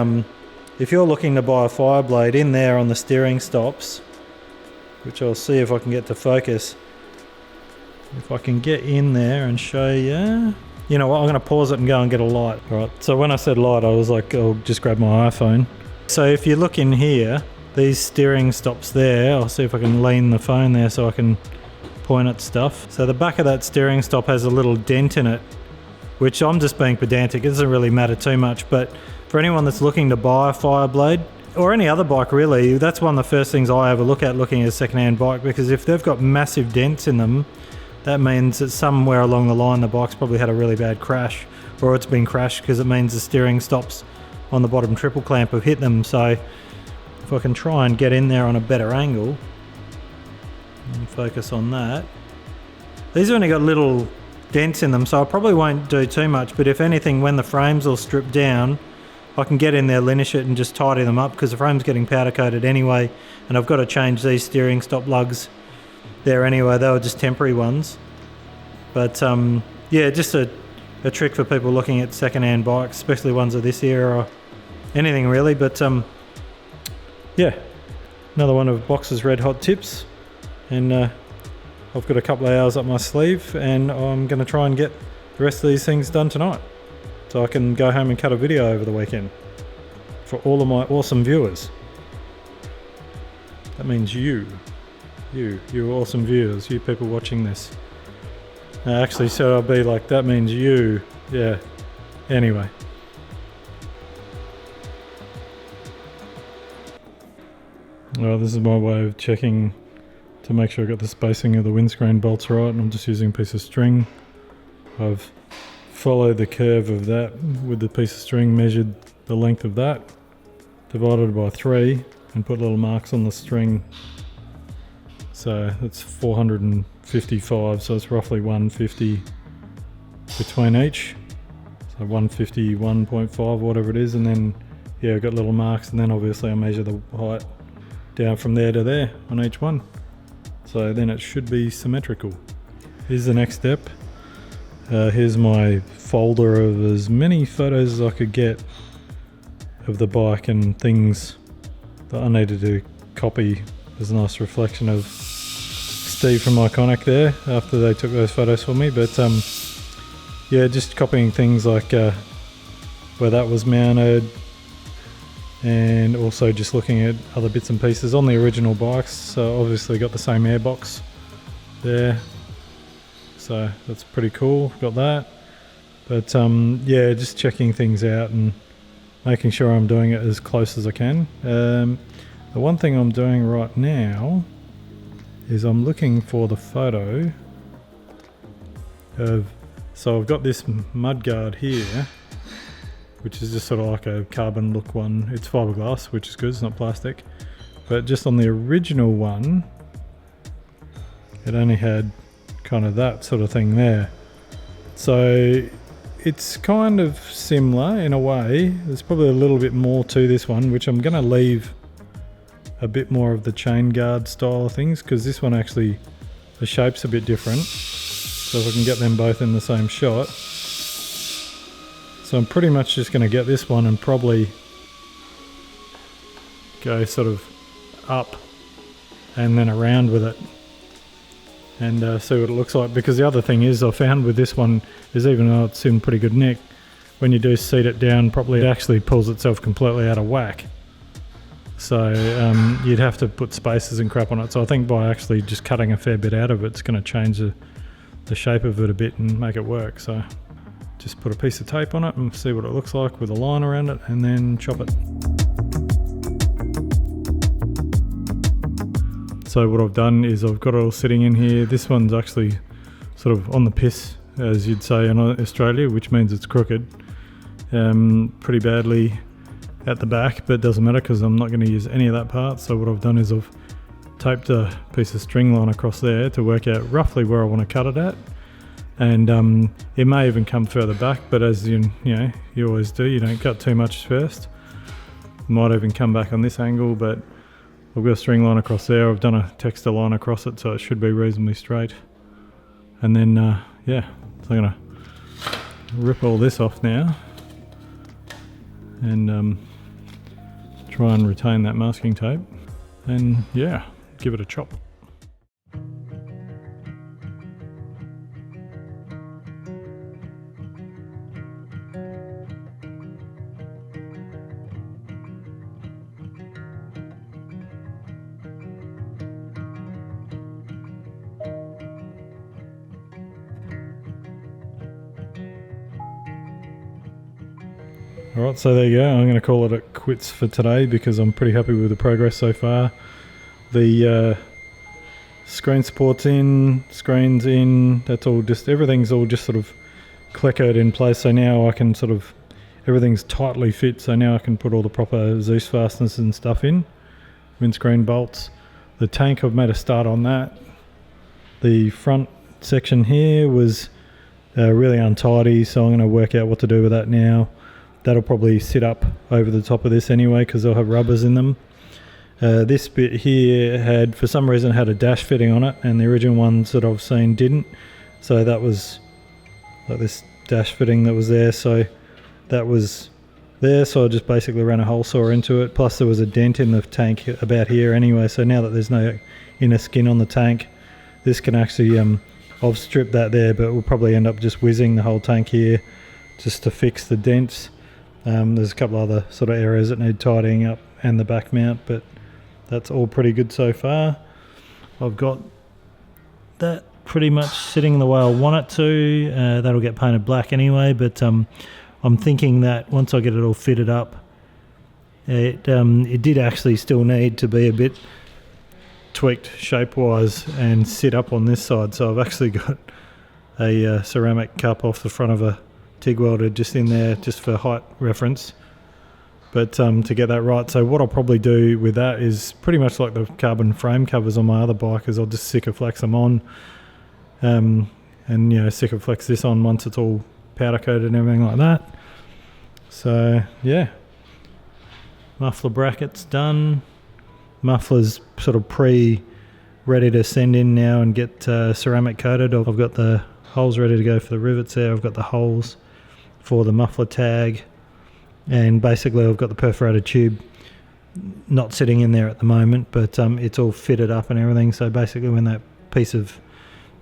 if you're looking to buy a Fireblade, in there on the steering stops, which I'll see if I can get to focus. If I can get in there and show you. You know what, I'm going to pause it and go and get a light. Alright, so when I said light, I was like, I'll just grab my iPhone. So if you look in here, these steering stops there, I'll see if I can lean the phone there so I can point at stuff. So the back of that steering stop has a little dent in it, which I'm just being pedantic, it doesn't really matter too much, but for anyone that's looking to buy a Fireblade, or any other bike really, that's one of the first things I ever look at looking at a second-hand bike, because if they've got massive dents in them, that means that somewhere along the line the bike's probably had a really bad crash, or it's been crashed, because it means the steering stops on the bottom triple clamp have hit them. So if I can try and get in there on a better angle and focus on that. These have only got little dents in them, so I probably won't do too much, but if anything, when the frame's all stripped down, I can get in there, linish it and just tidy them up, because the frame's getting powder coated anyway, and I've got to change these steering stop lugs there anyway. They were just temporary ones, but yeah, just a trick for people looking at second-hand bikes, especially ones of this era or anything really. But yeah, another one of Box's red hot tips, and I've got a couple of hours up my sleeve, and I'm going to try and get the rest of these things done tonight, so I can go home and cut a video over the weekend for all of my awesome viewers. That means you awesome viewers, you people watching this. Actually, so I'll be like, that means you, yeah. Anyway. Well, this is my way of checking to make sure I got the spacing of the windscreen bolts right, and I'm just using a piece of string. I've followed the curve of that with the piece of string, measured the length of that, divided by 3, and put little marks on the string. So that's 455, so it's roughly 150 between each. So 150, 1.5, whatever it is, and then yeah, I've got little marks, and then obviously I measure the height down from there to there on each one. So then it should be symmetrical. Here's the next step. Here's my folder of as many photos as I could get of the bike and things that I needed to copy. There's a nice reflection of Steve from Iconic there after they took those photos for me, but yeah, just copying things like where that was mounted, and also just looking at other bits and pieces on the original bikes. So obviously got the same airbox there, so that's pretty cool, got that. But yeah, just checking things out and making sure I'm doing it as close as I can. The one thing I'm doing right now is I'm looking for the photo of, so I've got this mudguard here, which is just sort of like a carbon look one. It's fiberglass, which is good, it's not plastic. But just on the original one, it only had kind of that sort of thing there. So it's kind of similar in a way. There's probably a little bit more to this one, which I'm going to leave a bit more of the chain guard style of things, because this one actually, the shape's a bit different. So if I can get them both in the same shot. So I'm pretty much just going to get this one and probably go sort of up and then around with it, and see what it looks like. Because the other thing is, I found with this one is, even though it's in pretty good nick, when you do seat it down properly, it actually pulls itself completely out of whack. So you'd have to put spacers and crap on it. So I think by actually just cutting a fair bit out of it, it's going to change the shape of it a bit and make it work. So just put a piece of tape on it and see what it looks like with a line around it, and then chop it. So what I've done is I've got it all sitting in here. This one's actually sort of on the piss, as you'd say in Australia, which means it's crooked pretty badly at the back, but it doesn't matter because I'm not going to use any of that part. So what I've done is I've taped a piece of string line across there to work out roughly where I want to cut it at, and it may even come further back, but as you know you always do, you don't cut too much first. Might even come back on this angle, but I've got a string line across there. I've done a texture line across it, so it should be reasonably straight. And then, yeah, so I'm gonna rip all this off now and try and retain that masking tape. And yeah, give it a chop. Alright, so there you go. I'm going to call it at quits for today because I'm pretty happy with the progress so far. The screen support's in, screen's in, that's all just, everything's all just sort of clickered in place, so now I can sort of, everything's tightly fit, so now I can put all the proper Zeus fasteners and stuff in, windscreen bolts. The tank, I've made a start on that. The front section here was really untidy, so I'm going to work out what to do with that now. That'll probably sit up over the top of this anyway because they'll have rubbers in them. This bit here had, for some reason, had a dash fitting on it, and the original ones that I've seen didn't. So that was like this dash fitting that was there. So that was there. So I just basically ran a hole saw into it. Plus there was a dent in the tank about here anyway. So now that there's no inner skin on the tank, this can actually, I've stripped that there, but we'll probably end up just whizzing the whole tank here just to fix the dents. There's a couple other sort of areas that need tidying up and the back mount, but that's all pretty good so far. I've got that pretty much sitting the way I want it to. That'll get painted black anyway, but I'm thinking that once I get it all fitted up, it did actually still need to be a bit tweaked shape-wise and sit up on this side. So I've actually got a ceramic cup off the front of a TIG welder just in there just for height reference, but to get that right. So what I'll probably do with that is pretty much like the carbon frame covers on my other bike, is I'll just Sikaflex them on, and you know, Sikaflex this on once it's all powder coated and everything like that. So yeah, muffler brackets done, mufflers sort of ready to send in now and get ceramic coated. I've got the holes ready to go for the rivets there. I've got the holes for the muffler tag, and basically I've got the perforated tube not sitting in there at the moment, but it's all fitted up and everything. So basically when that piece of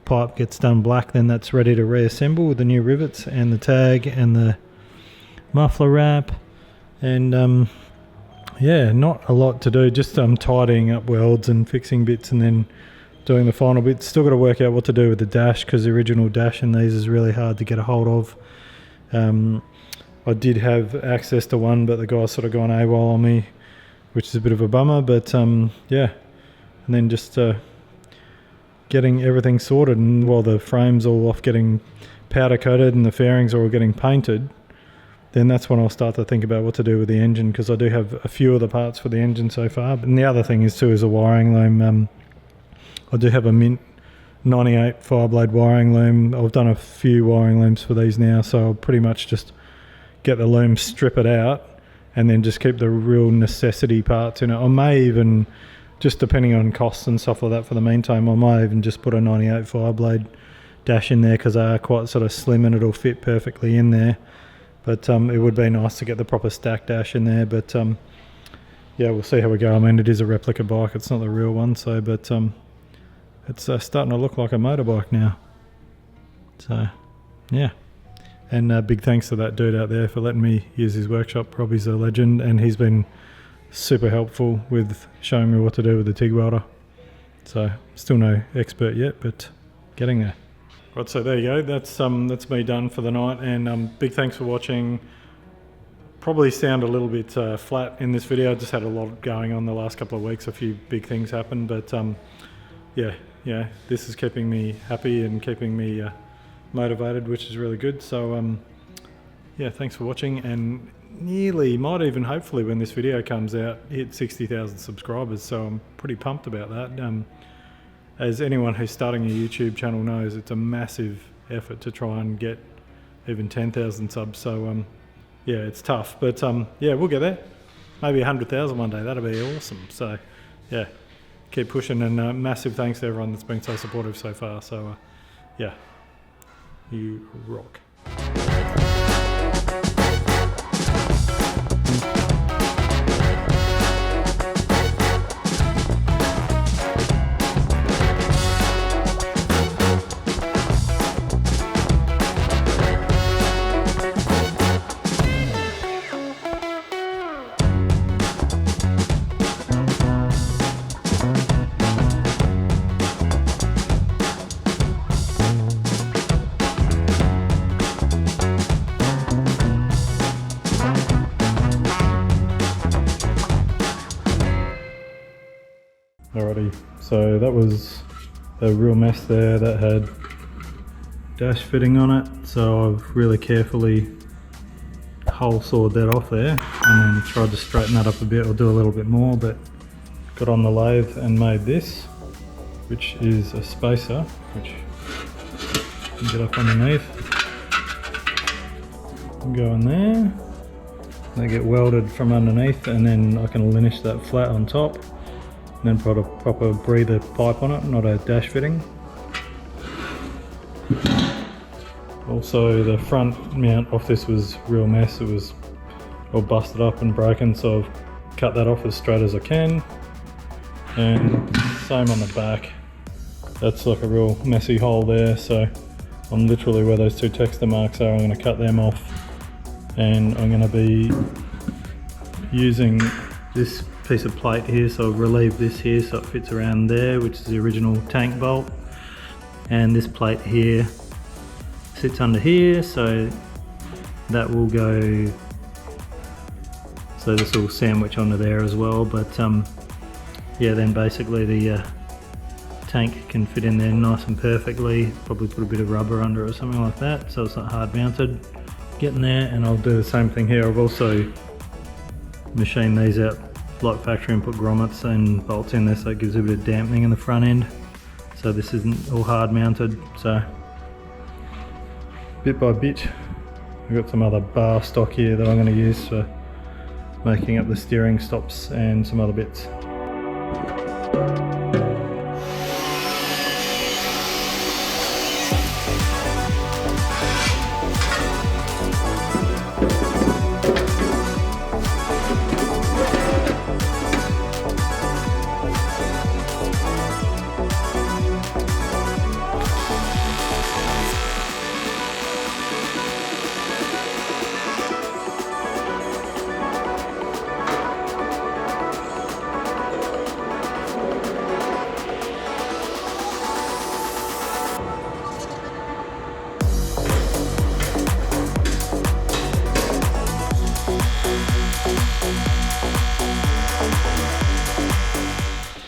pipe gets done black, then that's ready to reassemble with the new rivets and the tag and the muffler wrap. And yeah, not a lot to do, just tidying up welds and fixing bits and then doing the final bits. Still got to work out what to do with the dash, because the original dash in these is really hard to get a hold of. I did have access to one, but the guy's sort of gone AWOL on me, which is a bit of a bummer. But yeah, and then just getting everything sorted, and while the frame's all off getting powder coated and the fairings are all getting painted, then that's when I'll start to think about what to do with the engine, because I do have a few of the parts for the engine so far. And the other thing is too is a wiring loom. I do have a Mint 98 Fireblade wiring loom. I've done a few wiring looms for these now, so I'll pretty much just get the loom, strip it out, and then just keep the real necessity parts in it. I may even, just depending on costs and stuff like that for the meantime, I might even just put a 98 Fireblade dash in there, because they are quite sort of slim and it'll fit perfectly in there. But it would be nice to get the proper stack dash in there. But yeah, we'll see how we go. I mean, it is a replica bike, it's not the real one, so but it's starting to look like a motorbike now. So yeah, and big thanks to that dude out there for letting me use his workshop. Robbie's a legend, and he's been super helpful with showing me what to do with the TIG welder. So still no expert yet, but getting there. Right, so there you go, that's me done for the night, and big thanks for watching. Probably sound a little bit flat in this video. I just had a lot going on the last couple of weeks, a few big things happened, but yeah, this is keeping me happy and keeping me motivated, which is really good. So yeah, thanks for watching, and nearly, might even hopefully when this video comes out, hit 60,000 subscribers, so I'm pretty pumped about that. As anyone who's starting a YouTube channel knows, it's a massive effort to try and get even 10,000 subs, so yeah, it's tough, but yeah, we'll get there. Maybe 100,000 one day, that'll be awesome. So yeah, keep pushing, and massive thanks to everyone that's been so supportive so far. So yeah, you rock. Alrighty, so that was a real mess there. That had dash fitting on it, so I've really carefully hole sawed that off there and then tried to straighten that up a bit or do a little bit more, but got on the lathe and made this, which is a spacer, which you can get up underneath and go in there. They get welded from underneath, and then I can linish that flat on top. And then put a proper breather pipe on it, not a dash fitting. Also, the front mount off this was a real mess. It was all busted up and broken, so I've cut that off as straight as I can. And same on the back. That's like a real messy hole there, so I'm literally where those two texture marks are, I'm going to cut them off. And I'm going to be using this piece of plate here, so I've relieved this here so it fits around there, which is the original tank bolt, and this plate here sits under here, so that will go, so this will sandwich onto there as well. But yeah, then basically the tank can fit in there nice and perfectly. Probably put a bit of rubber under it or something like that, so it's not hard mounted. Getting there, and I'll do the same thing here. I've also machined these out like factory and put grommets and bolts in there, so it gives a bit of dampening in the front end, so this isn't all hard mounted. So bit by bit, I've got some other bar stock here that I'm going to use for making up the steering stops and some other bits.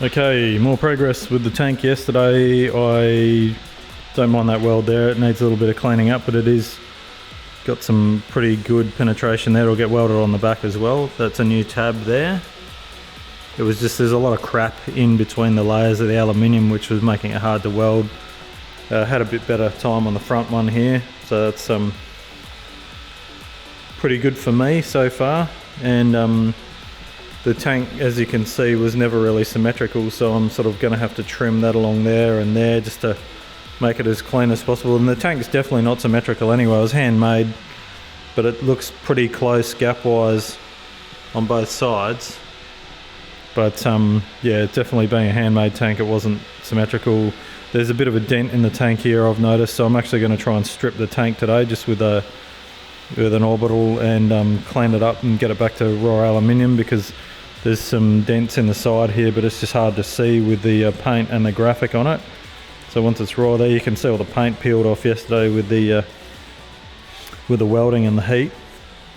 Okay, more progress with the tank yesterday. I don't mind that weld there, it needs a little bit of cleaning up, but it is got some pretty good penetration there. It'll get welded on the back as well. That's a new tab there. It was just, there's a lot of crap in between the layers of the aluminium, which was making it hard to weld. Had a bit better time on the front one here, so that's pretty good for me so far. And the tank, as you can see, was never really symmetrical, so I'm sort of going to have to trim that along there and there just to make it as clean as possible. And the tank's definitely not symmetrical anyway. It was handmade, but it looks pretty close gap-wise on both sides. But yeah, definitely being a handmade tank, it wasn't symmetrical. There's a bit of a dent in the tank here, I've noticed, so I'm actually going to try and strip the tank today just with an orbital and clean it up and get it back to raw aluminium, because there's some dents in the side here, but it's just hard to see with the paint and the graphic on it. So once it's raw there, you can see all the paint peeled off yesterday with the welding and the heat.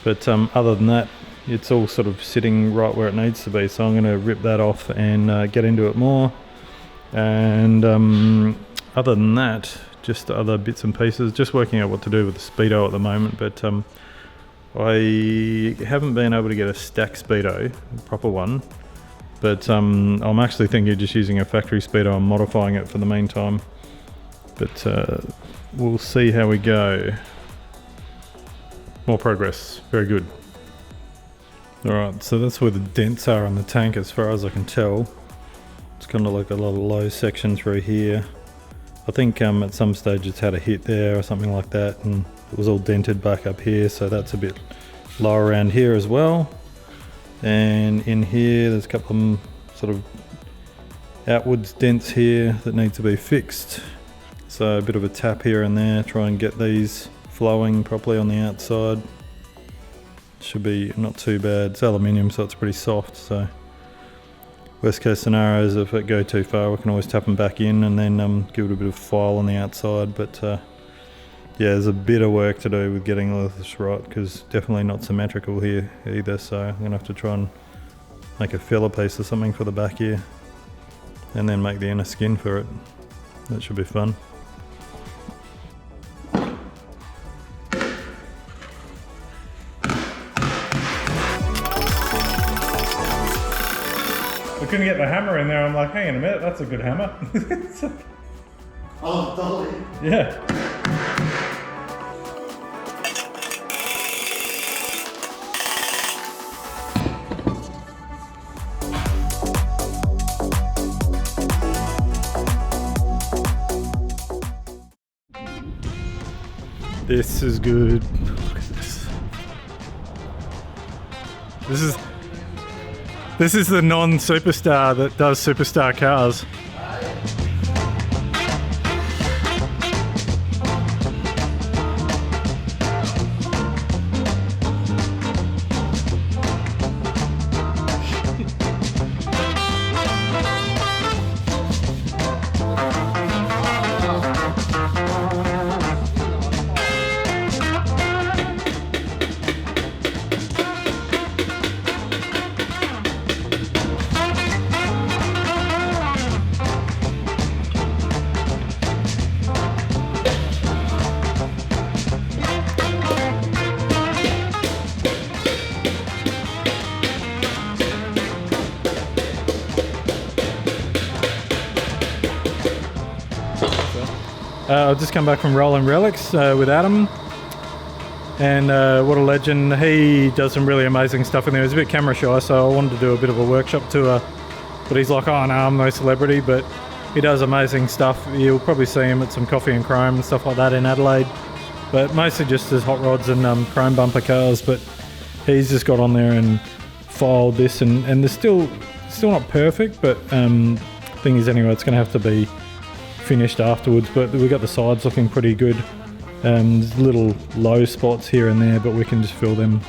But other than that, it's all sort of sitting right where it needs to be. So I'm going to rip that off and get into it more. And other than that, just other bits and pieces, just working out what to do with the speedo at the moment. But I haven't been able to get a stack speedo, a proper one, but I'm actually thinking of just using a factory speedo and modifying it for the meantime. But we'll see how we go. More progress, very good. Alright, so that's where the dents are on the tank as far as I can tell. kind of like a lot of low section through here. I think at some stage it's had a hit there or something like that, and it was all dented back up here, so that's a bit lower around here as well. And in here there's a couple of sort of outwards dents here that need to be fixed. So a bit of a tap here and there, try and get these flowing properly on the outside. Should be not too bad. It's aluminium, so it's pretty soft, so worst case scenario is if it go too far, we can always tap them back in and then give it a bit of file on the outside. But yeah, there's a bit of work to do with getting all this right, because definitely not symmetrical here either, so I'm gonna have to try and make a filler piece or something for the back here and then make the inner skin for it. That should be fun. We couldn't get the hammer in there. I'm like, hang on a minute, that's a good hammer. Oh, totally. Yeah. This is good. Look at this. This is the non-superstar that does superstar cars. I've just come back from Rolling Relics with Adam, and what a legend. He does some really amazing stuff in there. He's a bit camera shy, so I wanted to do a bit of a workshop tour, but he's like, oh no, I'm no celebrity, but he does amazing stuff. You'll probably see him at some Coffee and Chrome and stuff like that in Adelaide, but mostly just as hot rods and chrome bumper cars. But he's just got on there and filed this, and they're still not perfect, but thing is anyway, it's going to have to be finished afterwards. But we've got the sides looking pretty good. There's little low spots here and there, but we can just fill them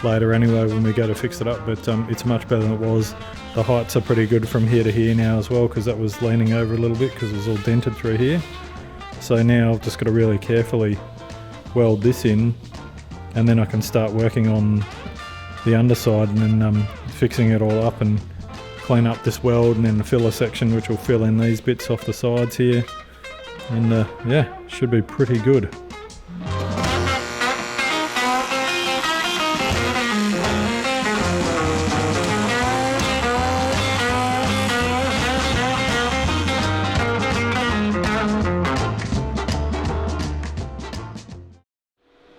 later anyway when we go to fix it up. But it's much better than it was. The heights are pretty good from here to here now as well, because that was leaning over a little bit because it was all dented through here. So now I've just got to really carefully weld this in, and then I can start working on the underside and then fixing it all up and clean up this weld, and then the filler section which will fill in these bits off the sides here, and yeah, should be pretty good.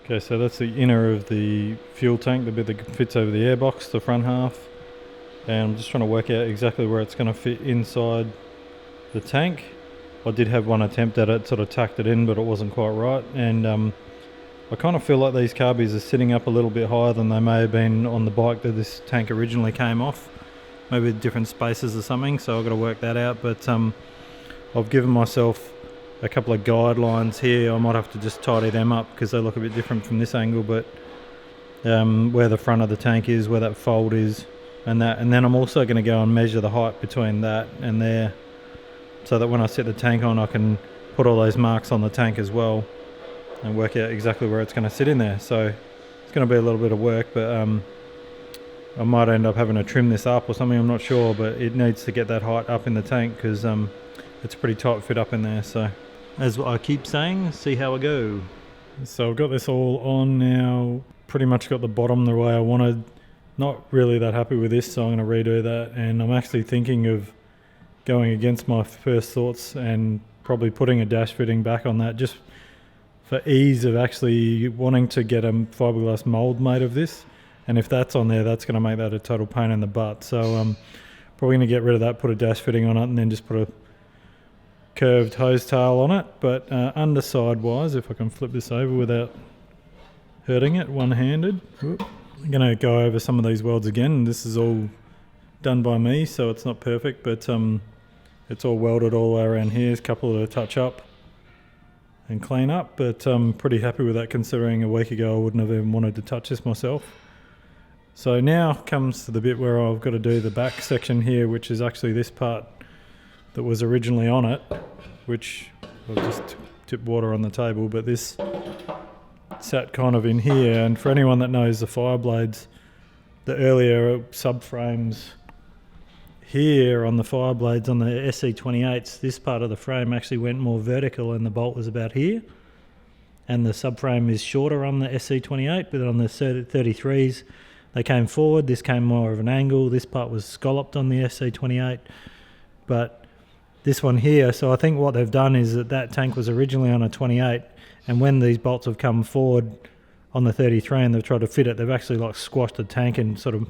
Okay, so that's the inner of the fuel tank, the bit that fits over the airbox, the front half. And I'm just trying to work out exactly where it's going to fit inside the tank. I did have one attempt at it, sort of tacked it in, but it wasn't quite right. And I kind of feel like these carbies are sitting up a little bit higher than they may have been on the bike that this tank originally came off. Maybe different spaces or something, so I've got to work that out. But I've given myself a couple of guidelines here. I might have to just tidy them up because they look a bit different from this angle, but where the front of the tank is, where that fold is, and then I'm also going to go and measure the height between that and there, so that when I set the tank on I can put all those marks on the tank as well and work out exactly where it's going to sit in there. So it's going to be a little bit of work, but I might end up having to trim this up or something, I'm not sure, but it needs to get that height up in the tank because it's pretty tight fit up in there. So as I keep saying, see how I go. So I've got this all on now, pretty much got the bottom the way I wanted. Not really that happy with this, so I'm going to redo that, and I'm actually thinking of going against my first thoughts and probably putting a dash fitting back on that, just for ease of actually wanting to get a fiberglass mould made of this. And if that's on there, that's going to make that a total pain in the butt. So Probably going to get rid of that, put a dash fitting on it, and then just put a curved hose tail on it. But underside wise, if I can flip this over without hurting it one-handed, I'm going to go over some of these welds again. This is all done by me, so it's not perfect, but it's all welded all the way around here. There's a couple to touch up and clean up, but I'm pretty happy with that, considering a week ago I wouldn't have even wanted to touch this myself. So now comes to the bit where I've got to do the back section here, which is actually this part that was originally on it, which I'll just tip water on the table, but this sat kind of in here. And for anyone that knows the Fireblades, the earlier subframes here on the Fireblades on the SC28s, this part of the frame actually went more vertical and the bolt was about here. And the subframe is shorter on the SC28, but on the 33s, they came forward. This came more of an angle. This part was scalloped on the SC28, but this one here, so I think what they've done is that tank was originally on a 28, and when these bolts have come forward on the 33 and they've tried to fit it, they've actually like squashed the tank and sort of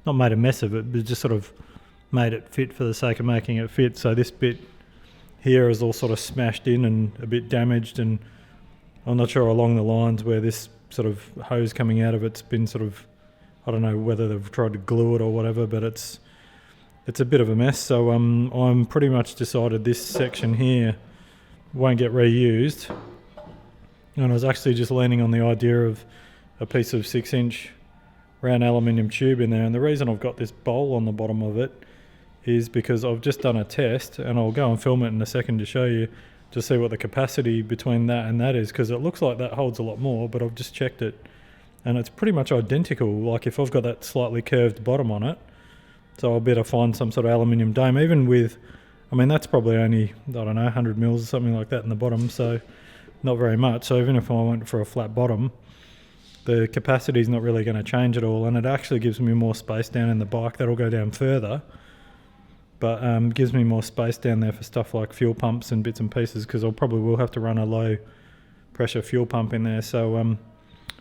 not made a mess of it, but just sort of made it fit for the sake of making it fit. So this bit here is all sort of smashed in and a bit damaged, and I'm not sure along the lines where this sort of hose coming out of it's been sort of, I don't know whether they've tried to glue it or whatever, but it's a bit of a mess. So I'm pretty much decided this section here won't get reused, and I was actually just leaning on the idea of a piece of 6-inch round aluminium tube in there. And the reason I've got this bowl on the bottom of it is because I've just done a test, and I'll go and film it in a second to show you, to see what the capacity between that and that is, because it looks like that holds a lot more, but I've just checked it and it's pretty much identical. Like if I've got that slightly curved bottom on it, so I'll better find some sort of aluminium dome, even with, I mean, that's probably only, I don't know, 100 mils or something like that in the bottom, so not very much. So even if I went for a flat bottom, the capacity is not really going to change at all, and it actually gives me more space down in the bike. That'll go down further, but gives me more space down there for stuff like fuel pumps and bits and pieces, because I'll probably will have to run a low pressure fuel pump in there. So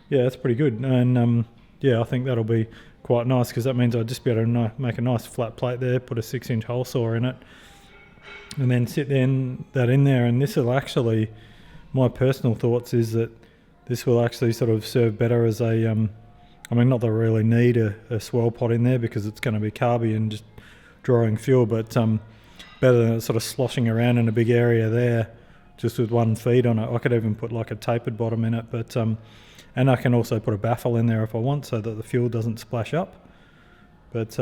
yeah, that's pretty good. And yeah, I think that'll be quite nice, because that means I'll just be able to make a nice flat plate there, put a 6-inch hole saw in it, and then sit that in there. And this will actually, my personal thoughts is that this will actually sort of serve better as a, I mean, not that I really need a swell pot in there because it's going to be carby and just drawing fuel, but better than it sort of sloshing around in a big area there just with one feed on it. I could even put like a tapered bottom in it, but and I can also put a baffle in there if I want, so that the fuel doesn't splash up. But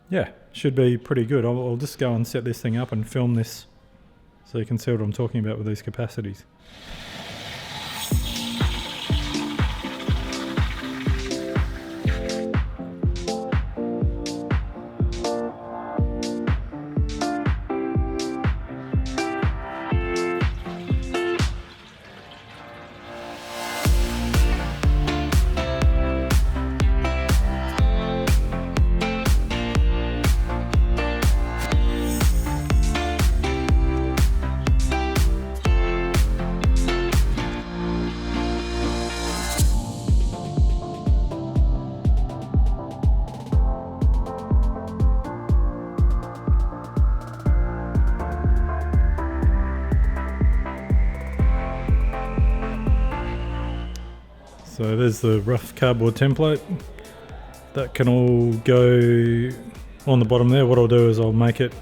yeah, should be pretty good. I'll just go and set this thing up and film this so you can see what I'm talking about with these capacities. So there's the rough cardboard template. That can all go on the bottom there. What I'll do is I'll make it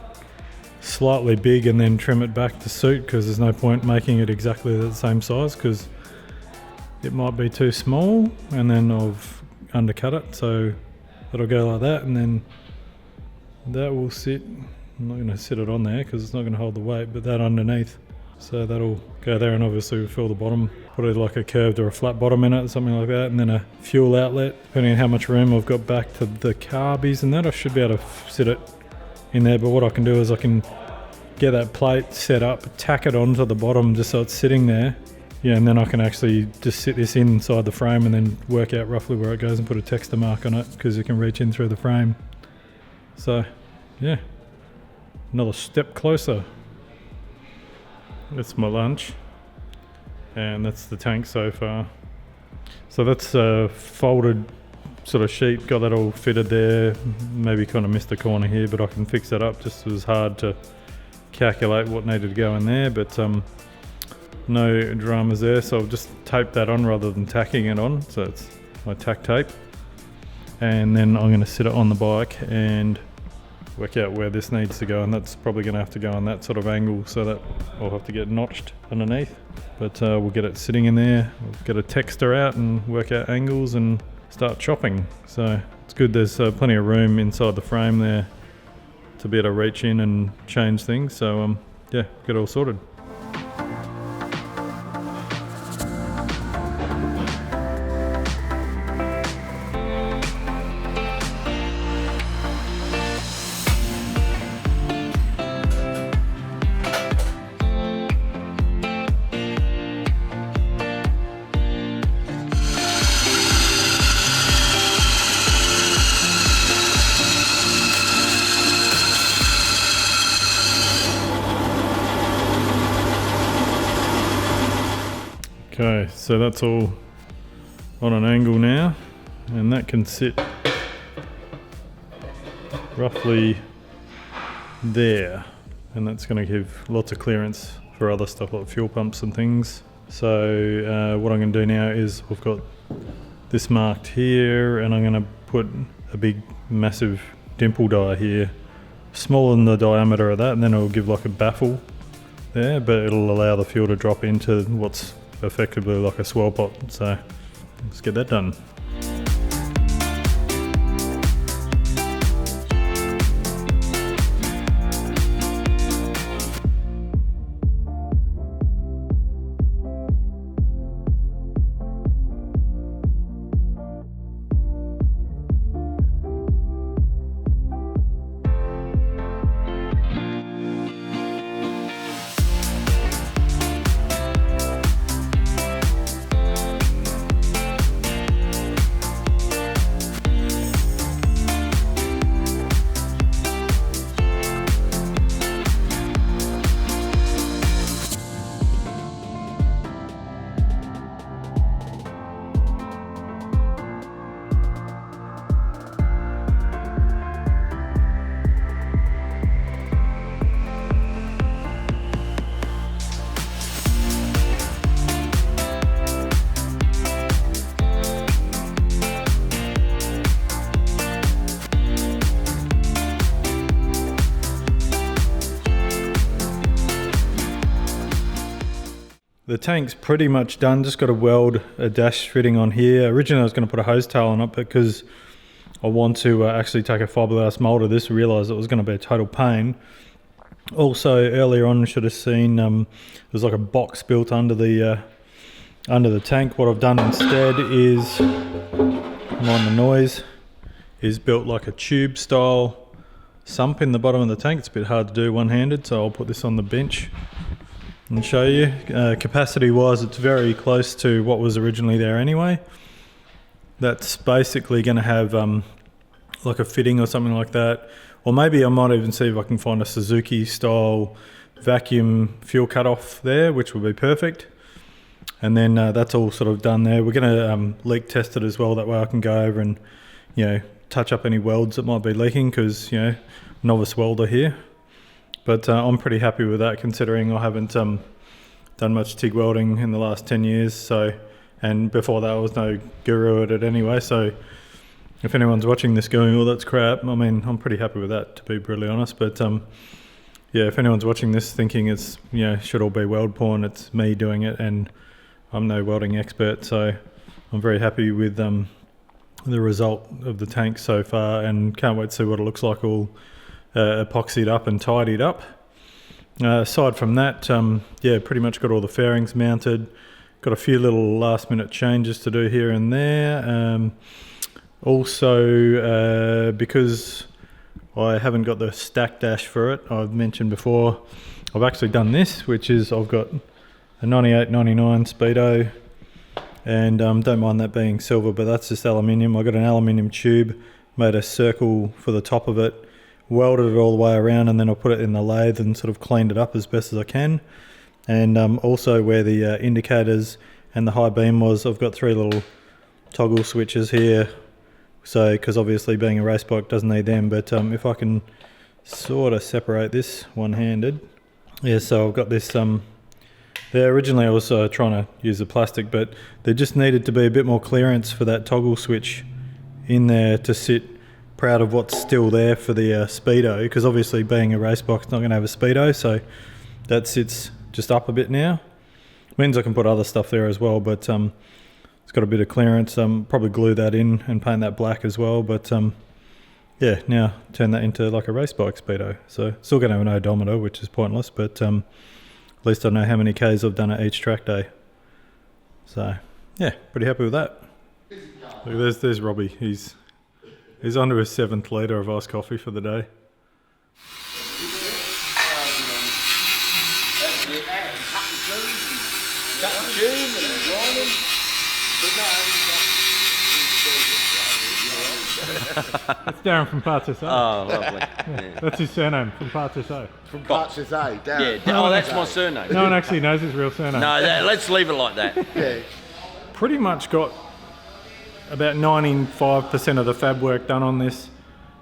slightly big and then trim it back to suit, because there's no point making it exactly the same size because it might be too small, and then I've undercut it. So it'll go like that, and then that will sit, I'm not going to sit it on there because it's not going to hold the weight, but that underneath. So that'll go there, and obviously we'll fill the bottom, put it like a curved or a flat bottom in it, something like that, and then a fuel outlet. Depending on how much room I've got back to the carbies and that, I should be able to sit it in there. But what I can do is I can get that plate set up, tack it onto the bottom just so it's sitting there. Yeah, and then I can actually just sit this inside the frame and then work out roughly where it goes and put a texture mark on it, because you can reach in through the frame. So yeah, another step closer. That's my lunch, and that's the tank so far. So that's folded sort of sheet, got that all fitted there. Maybe kind of missed the corner here, but I can fix that up. Just was hard to calculate what needed to go in there, but no dramas there, so I've just taped that on rather than tacking it on. So it's my tack tape, and then I'm going to sit it on the bike and work out where this needs to go, and that's probably going to have to go on that sort of angle, so that I'll have to get notched underneath. But we'll get it sitting in there, we'll get a texter out and work out angles and start chopping. So it's good, there's plenty of room inside the frame there to be able to reach in and change things. So yeah, get it all sorted. Okay, so that's all on an angle now, and that can sit roughly there, and that's going to give lots of clearance for other stuff like fuel pumps and things. So what I'm going to do now is we've got this marked here, and I'm going to put a big massive dimple die here, smaller than the diameter of that, and then it'll give like a baffle there, but it'll allow the fuel to drop into what's effectively like a swell pot. So let's get that done. The tank's pretty much done, just got to weld a dash fitting on here. Originally I was going to put a hose tail on it, but because I want to actually take a fiberglass mold of this, realised it was going to be a total pain. Also earlier on you should have seen there's like a box built under the tank. What I've done instead is, mind the noise, is built like a tube style sump in the bottom of the tank. It's a bit hard to do one-handed, so I'll put this on the bench and show you. Capacity wise, it's very close to what was originally there anyway. That's basically going to have like a fitting or something like that, or maybe I might even see if I can find a Suzuki style vacuum fuel cutoff there, which would be perfect. And then that's all sort of done there. We're going to leak test it as well, that way I can go over and, you know, touch up any welds that might be leaking, because, you know, novice welder here. But I'm pretty happy with that, considering I haven't done much TIG welding in the last 10 years. So, and before that I was no guru at it anyway. So if anyone's watching this going, oh, that's crap, I mean, I'm pretty happy with that, to be brutally honest. But yeah, if anyone's watching this thinking it's, you know, should all be weld porn, it's me doing it, and I'm no welding expert. So I'm very happy with the result of the tank so far, and can't wait to see what it looks like all epoxied up and tidied up. Aside from that, yeah, pretty much got all the fairings mounted. Got a few little last minute changes to do here and there. Also, because I haven't got the stack dash for it, I've mentioned before, I've actually done this, which is I've got a 9899 Speedo, and don't mind that being silver, but that's just aluminium. I got an aluminium tube, made a circle for the top of it, welded it all the way around, and then I put it in the lathe and sort of cleaned it up as best as I can. And also where the indicators and the high beam was, I've got 3 little toggle switches here, So, because obviously being a race bike doesn't need them, but if I can sort of separate this one-handed. Yeah, so I've got this, originally I was trying to use the plastic, but there just needed to be a bit more clearance for that toggle switch in there to sit proud of what's still there for the speedo, because obviously being a race bike, it's not going to have a speedo, so that sits just up a bit now. Means I can put other stuff there as well, but it's got a bit of clearance. Probably glue that in and paint that black as well, but yeah, now turn that into like a race bike speedo. So still going to have an odometer, which is pointless, but at least I know how many Ks I've done at each track day. So yeah, pretty happy with that. Look, there's Robbie. He's under his 7th litre of iced coffee for the day. That's Darren from Parts SA. Oh, lovely. Yeah. That's his surname, from Parts SA. From Parts SA, Darren. Yeah, oh, that's my surname. No one actually knows his real surname. No, let's leave it like that. Yeah. Pretty much got about 95% of the fab work done on this.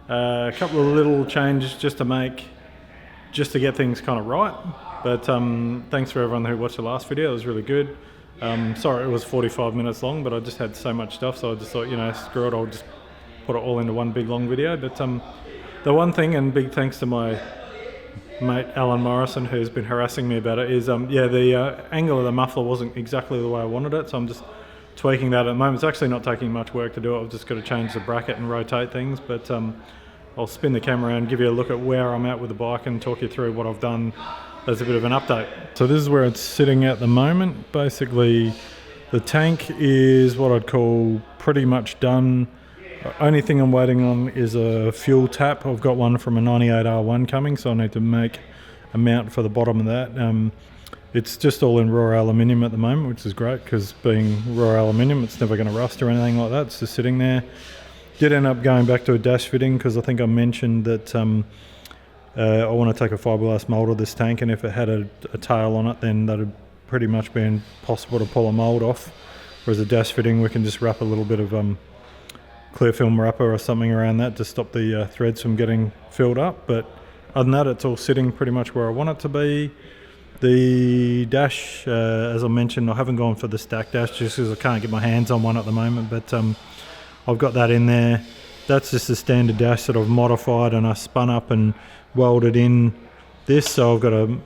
A couple of little changes just to get things kind of right. But thanks for everyone who watched the last video. It was really good. Sorry it was 45 minutes long, but I just had so much stuff, so I just thought, screw it, I'll just put it all into one big long video. But the one thing, and big thanks to my mate Alan Morrison, who's been harassing me about it, is the angle of the muffler wasn't exactly the way I wanted it, so I'm just tweaking that at the moment. It's actually not taking much work to do it. I've just got to change the bracket and rotate things, but I'll spin the camera around, give you a look at where I'm at with the bike and talk you through what I've done as a bit of an update. So this is where it's sitting at the moment. Basically the tank is what I'd call pretty much done. Only thing I'm waiting on is a fuel tap. I've got one from a 98R1 coming, so I need to make a mount for the bottom of that. It's just all in raw aluminium at the moment, which is great, because being raw aluminium, it's never going to rust or anything like that. It's just sitting there. Did end up going back to a dash fitting, because I think I mentioned that I want to take a fiberglass mould of this tank, and if it had a tail on it, then that'd pretty much be impossible to pull a mould off. Whereas a dash fitting, we can just wrap a little bit of clear film wrapper or something around that to stop the threads from getting filled up. But other than that, it's all sitting pretty much where I want it to be. The dash, as I mentioned, I haven't gone for the stack dash just because I can't get my hands on one at the moment, but I've got that in there. That's just a standard dash that I've modified, and I spun up and welded in this, so I've got a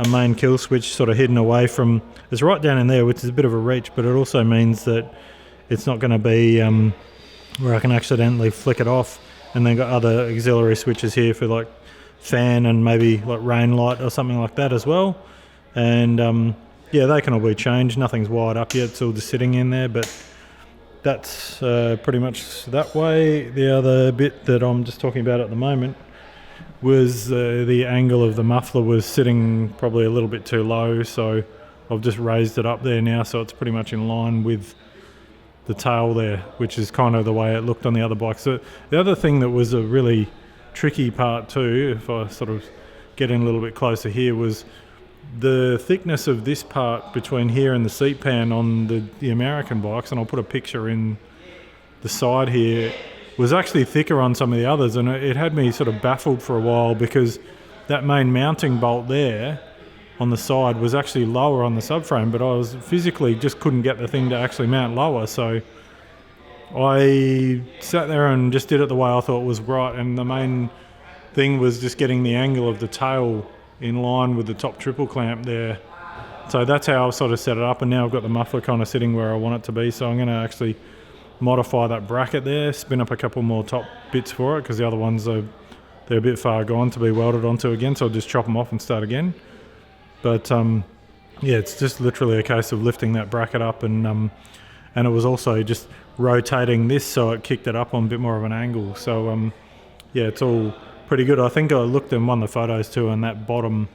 main kill switch sort of hidden away from, it's right down in there, which is a bit of a reach, but it also means that it's not going to be where I can accidentally flick it off. And then got other auxiliary switches here for like fan and maybe like rain light or something like that as well. And yeah, they can all be changed. Nothing's wired up yet, it's all just sitting in there, but that's pretty much that way. The other bit that I'm just talking about at the moment was the angle of the muffler was sitting probably a little bit too low, so I've just raised it up there now, so it's pretty much in line with the tail there, which is kind of the way it looked on the other bike. So the other thing that was a really tricky part too, if I sort of get in a little bit closer here, was the thickness of this part between here and the seat pan on the American bikes, and I'll put a picture in the side here, was actually thicker on some of the others, and it had me sort of baffled for a while, because that main mounting bolt there on the side was actually lower on the subframe, but I was physically just couldn't get the thing to actually mount lower, so I sat there and just did it the way I thought was right, and the main thing was just getting the angle of the tail in line with the top triple clamp there. So that's how I sort of set it up, and now I've got the muffler kind of sitting where I want it to be, so I'm going to actually modify that bracket there, spin up a couple more top bits for it, because the other ones they're a bit far gone to be welded onto again, so I'll just chop them off and start again. But yeah, it's just literally a case of lifting that bracket up, and it was also just rotating this so it kicked it up on a bit more of an angle. So yeah, it's all pretty good. I think I looked in one of the photos too, and that bottom,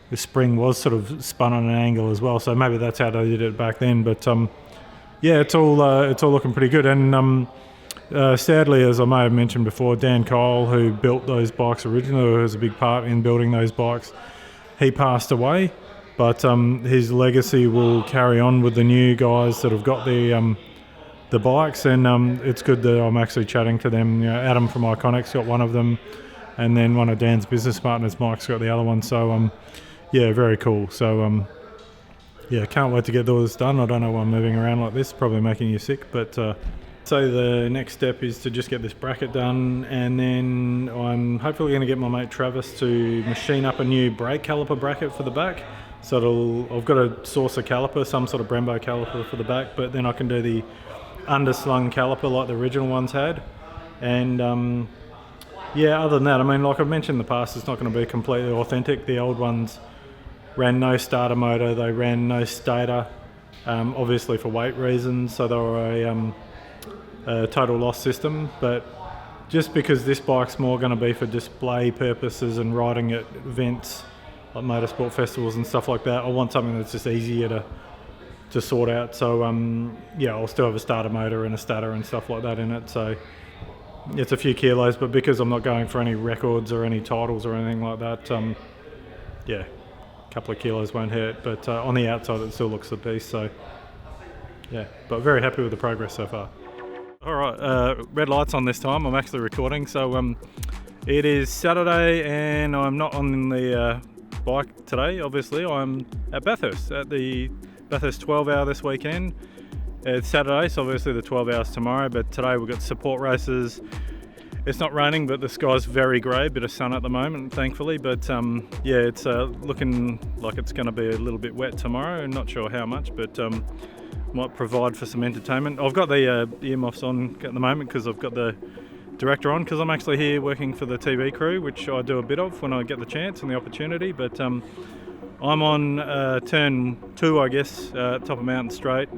the spring was sort of spun on an angle as well, so maybe that's how they did it back then. But yeah, it's all looking pretty good. And sadly, as I may have mentioned before, Dan Kyle, who built those bikes originally, who was a big part in building those bikes, he passed away, but his legacy will carry on with the new guys that have got the the bikes, and it's good that I'm actually chatting to them. You know, Adam from Iconic's got one of them, and then one of Dan's business partners, Mike's got the other one. So yeah, very cool. So yeah, can't wait to get all this done. I don't know why I'm moving around like this, probably making you sick, but so the next step is to just get this bracket done, and then I'm hopefully going to get my mate Travis to machine up a new brake caliper bracket for the back. So I've got to source a caliper, some sort of Brembo caliper for the back, but then I can do the underslung caliper like the original ones had. And yeah, other than that, I mean, like I've mentioned in the past, it's not going to be completely authentic. The old ones ran no starter motor, they ran no stator, obviously for weight reasons, so they were a total loss system. But just because this bike's more going to be for display purposes and riding at events like motorsport festivals and stuff like that, I want something that's just easier to sort out. So yeah, I'll still have a starter motor and a stator and stuff like that in it, so it's a few kilos, but because I'm not going for any records or any titles or anything like that, yeah, a couple of kilos won't hurt. But on the outside it still looks a piece, so yeah, but very happy with the progress so far. Alright, red lights on this time. I'm actually recording, so it is Saturday and I'm not on the bike today, obviously. I'm at Bathurst, at the Bathurst 12 hour this weekend. It's Saturday, so obviously the 12 hours tomorrow, but today we've got support races. It's not raining, but the sky's very grey, bit of sun at the moment, thankfully, but yeah, it's looking like it's going to be a little bit wet tomorrow. I'm not sure how much, but might provide for some entertainment. I've got the earmuffs on at the moment because I've got the director on, because I'm actually here working for the TV crew, which I do a bit of when I get the chance and the opportunity, but I'm on turn 2, I guess, top of Mountain Straight,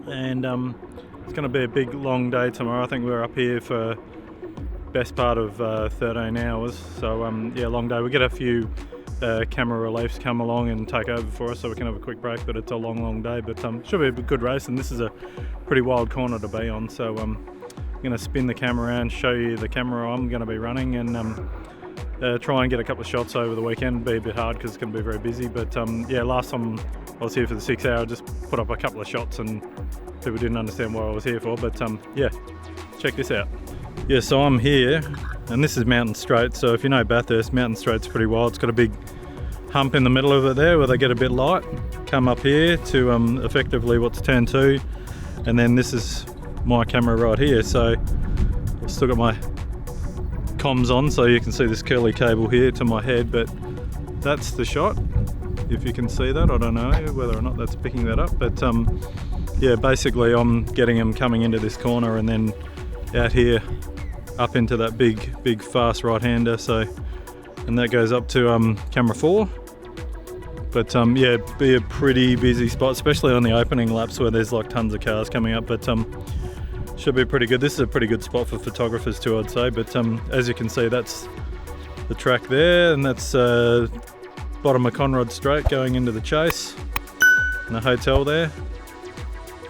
and it's going to be a big long day tomorrow. I think we're up here for best part of 13 hours, so yeah, long day. We get a few camera reliefs come along and take over for us, so we can have a quick break, but it's a long day, but should be a good race, and this is a pretty wild corner to be on, so I'm going to spin the camera around, show you the camera I'm going to be running, and try and get a couple of shots over the weekend. Be a bit hard because it's going to be very busy, but yeah, last time I was here for the 6 hour, just put up a couple of shots and people didn't understand what I was here for, but yeah, check this out. Yeah, so I'm here, and this is Mountain Straight. So if you know Bathurst, Mountain Straight's pretty wild. It's got a big hump in the middle of it there where they get a bit light. Come up here to effectively what's turn 2, and then this is my camera right here. So I've still got my comms on, so you can see this curly cable here to my head, but that's the shot. If you can see that, I don't know whether or not that's picking that up, but yeah, basically I'm getting them coming into this corner and then out here up into that big fast right-hander, so, and that goes up to camera 4. But yeah, be a pretty busy spot, especially on the opening laps where there's like tons of cars coming up, but should be pretty good. This is a pretty good spot for photographers too, I'd say, but as you can see, that's the track there, and that's bottom of Conrod Straight going into the Chase and the hotel there.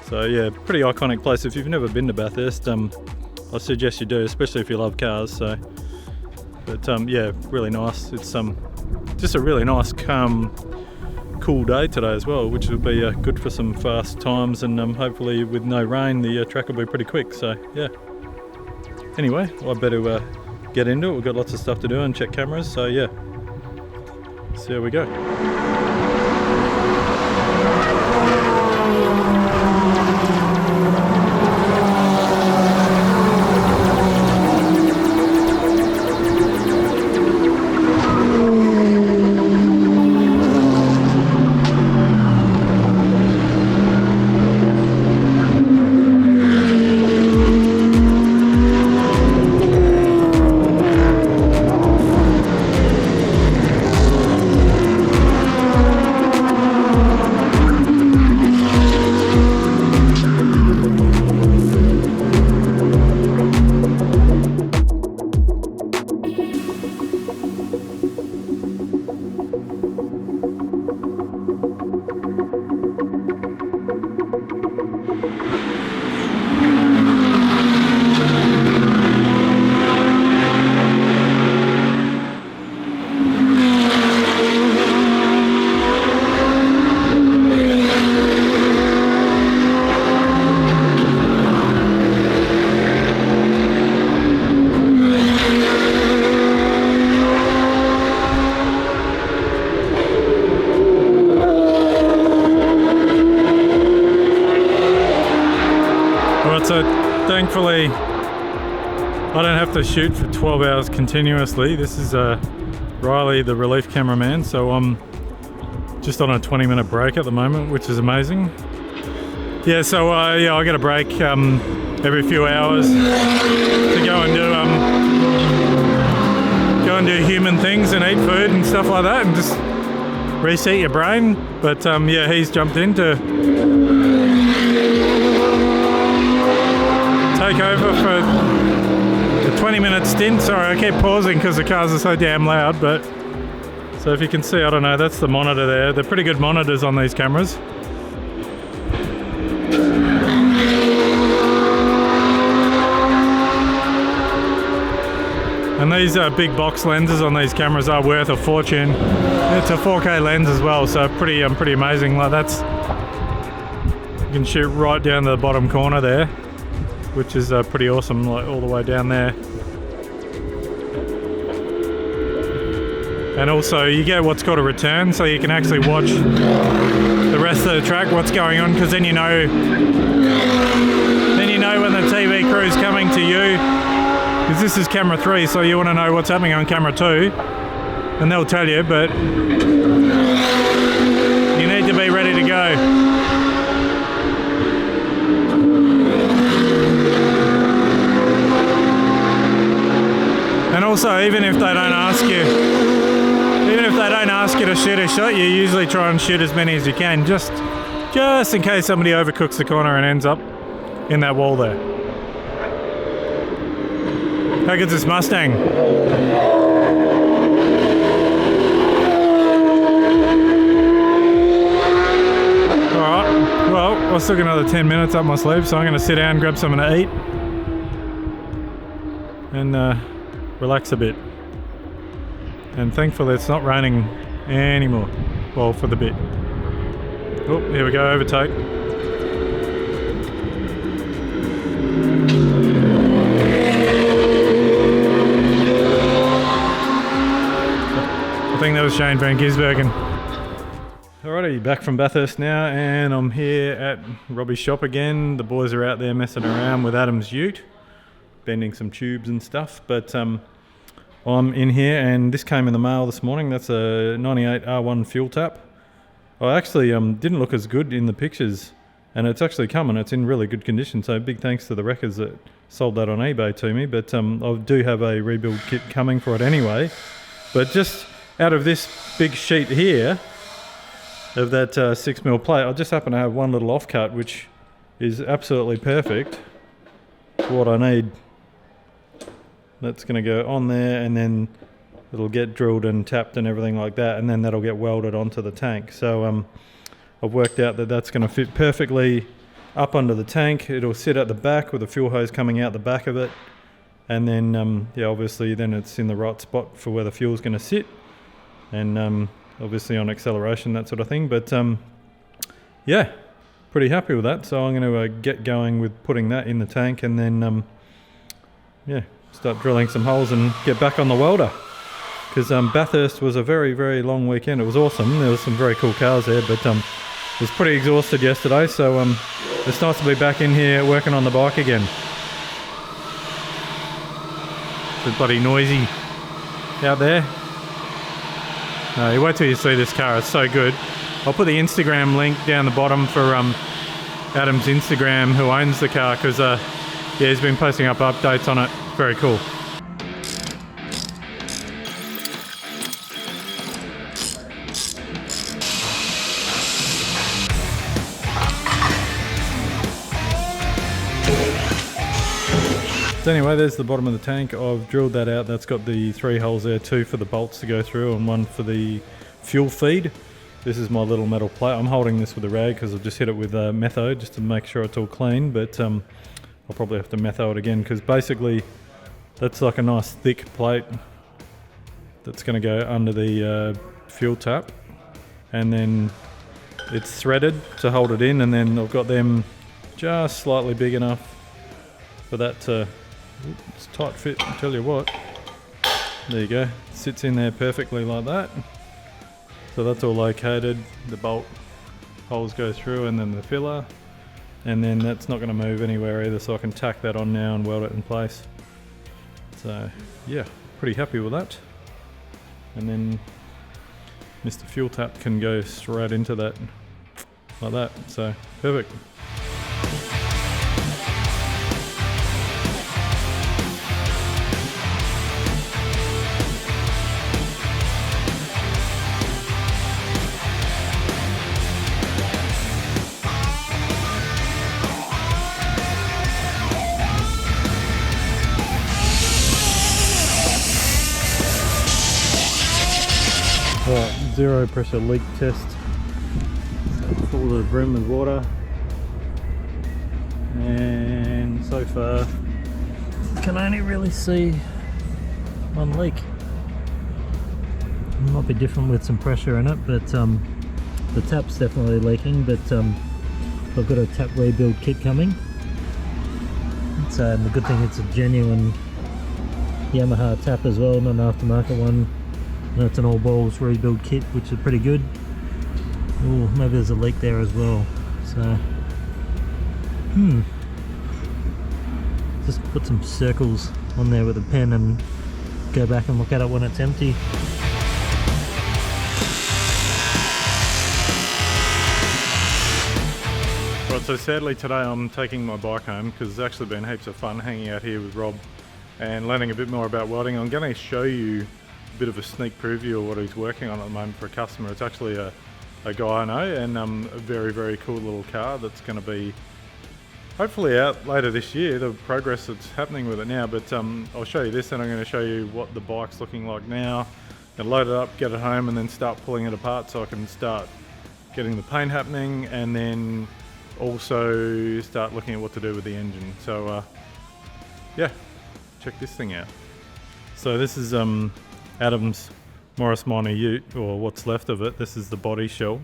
So yeah, pretty iconic place. If you've never been to Bathurst, I suggest you do, especially if you love cars. So, but yeah, really nice. It's just a really nice, calm, cool day today as well, which will be good for some fast times, and hopefully with no rain, the track will be pretty quick. So yeah. Anyway, I better get into it. We've got lots of stuff to do and check cameras. So yeah, see how we go. thankfully I don't have to shoot for 12 hours continuously. This is Riley, the relief cameraman, so I'm just on a 20-minute break at the moment, which is amazing. Yeah, so yeah, I get a break every few hours to go and do human things and eat food and stuff like that, and just reset your brain. But yeah, he's jumped in to take over for a 20-minute stint. Sorry, I keep pausing because the cars are so damn loud, but so if you can see, I don't know, that's the monitor there. They're pretty good monitors on these cameras. And these big box lenses on these cameras are worth a fortune. It's a 4K lens as well, so pretty amazing. Like that's, you can shoot right down to the bottom corner there, which is pretty awesome, like all the way down there. And also you get what's called a return, so you can actually watch the rest of the track, what's going on, because then you know when the TV crew is coming to you. Because this is camera 3, so you want to know what's happening on camera 2, and they'll tell you, but you need to be ready to go. And also, even if they don't ask you to shoot a shot, you usually try and shoot as many as you can, just in case somebody overcooks the corner and ends up in that wall there. How good's this Mustang? Alright, well, I've still got another 10 minutes up my sleeve, so I'm going to sit down, grab something to eat, and relax a bit. And thankfully it's not raining anymore. Well, for the bit. Oh, here we go, overtake. I think that was Shane Van Gisbergen. Alrighty, back from Bathurst now, and I'm here at Robbie's shop again. The boys are out there messing around with Adam's ute, bending some tubes and stuff, but I'm in here, and this came in the mail this morning. That's a 98 R1 fuel tap. I actually didn't look as good in the pictures, and it's actually come and it's in really good condition, so big thanks to the wreckers that sold that on eBay to me. But I do have a rebuild kit coming for it anyway. But just out of this big sheet here of that 6mm plate, I just happen to have one little offcut, which is absolutely perfect for what I need. That's going to go on there, and then it'll get drilled and tapped and everything like that, and then that'll get welded onto the tank. So I've worked out that that's going to fit perfectly up under the tank. It'll sit at the back with a fuel hose coming out the back of it, and then yeah, obviously then it's in the right spot for where the fuel's going to sit, and obviously on acceleration, that sort of thing. But yeah, pretty happy with that. So I'm going to get going with putting that in the tank, and then yeah, start drilling some holes and get back on the welder. Because Bathurst was a very long weekend. It was awesome. There was some very cool cars there, but was pretty exhausted yesterday, so it's nice to be back in here working on the bike again. It's bloody noisy out there. No, you wait till you see this car, it's so good. I'll put the Instagram link down the bottom for Adam's Instagram, who owns the car, because yeah, he's been posting up updates on it. Very cool. So anyway, there's the bottom of the tank. I've drilled that out. That's got the 3 holes there, 2 for the bolts to go through and 1 for the fuel feed. This is my little metal plate. I'm holding this with a rag because I've just hit it with metho just to make sure it's all clean, but I'll probably have to metho it again, because basically that's like a nice thick plate that's going to go under the fuel tap, and then it's threaded to hold it in, and then I've got them just slightly big enough for that to, it's tight fit, I'll tell you what. There you go, sits in there perfectly like that. So that's all located, the bolt holes go through, and then the filler, and then that's not going to move anywhere either, so I can tack that on now and weld it in place. So yeah, pretty happy with that. And then Mr. Fuel Tap can go straight into that like that, so perfect. Alright, zero pressure leak test. So full to the brim with water. And so far, can only really see one leak. It might be different with some pressure in it, but the tap's definitely leaking, but I've got a tap rebuild kit coming. So the good thing, it's a genuine Yamaha tap as well, not an aftermarket one. And it's an all balls rebuild kit, which is pretty good. Oh, maybe there's a leak there as well. So, just put some circles on there with a pen and go back and look at it when it's empty. Right, so sadly today I'm taking my bike home because it's actually been heaps of fun hanging out here with Rob and learning a bit more about welding. I'm going to show you a bit of a sneak preview of what he's working on at the moment for a customer. It's actually a guy I know, and a very, very cool little car that's going to be hopefully out later this year, the progress that's happening with it now. But I'll show you this, and I'm going to show you what the bike's looking like now, and load it up, get it home, and then start pulling it apart so I can start getting the paint happening, and then also start looking at what to do with the engine. So yeah, check this thing out. So this is Adam's Morris Minor Ute, or what's left of it. This is the body shell,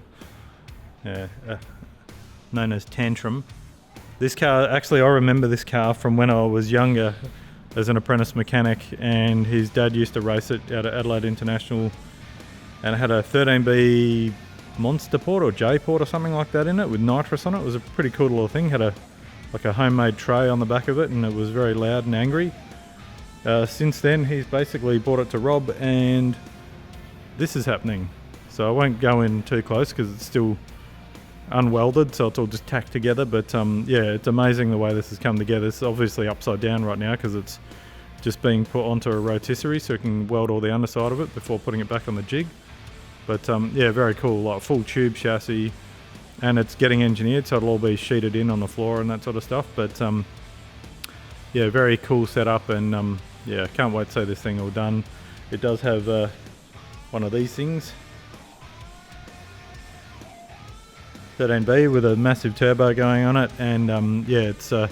known as Tantrum. This car, actually I remember this car from when I was younger as an apprentice mechanic, and his dad used to race it out at Adelaide International, and it had a 13B Monster port or J port or something like that in it with nitrous on it. It was a pretty cool little thing, had like a homemade tray on the back of it, and it was very loud and angry. Since then he's basically brought it to Rob, and this is happening. So I won't go in too close because it's still unwelded, so it's all just tacked together, but yeah, it's amazing the way this has come together. It's obviously upside down right now because it's just being put onto a rotisserie so it can weld all the underside of it before putting it back on the jig. But yeah, very cool, like full tube chassis, and it's getting engineered, so it'll all be sheeted in on the floor and that sort of stuff. But yeah, very cool setup, and yeah, can't wait to see this thing all done. It does have one of these things, 13B with a massive turbo going on it, and yeah, it's you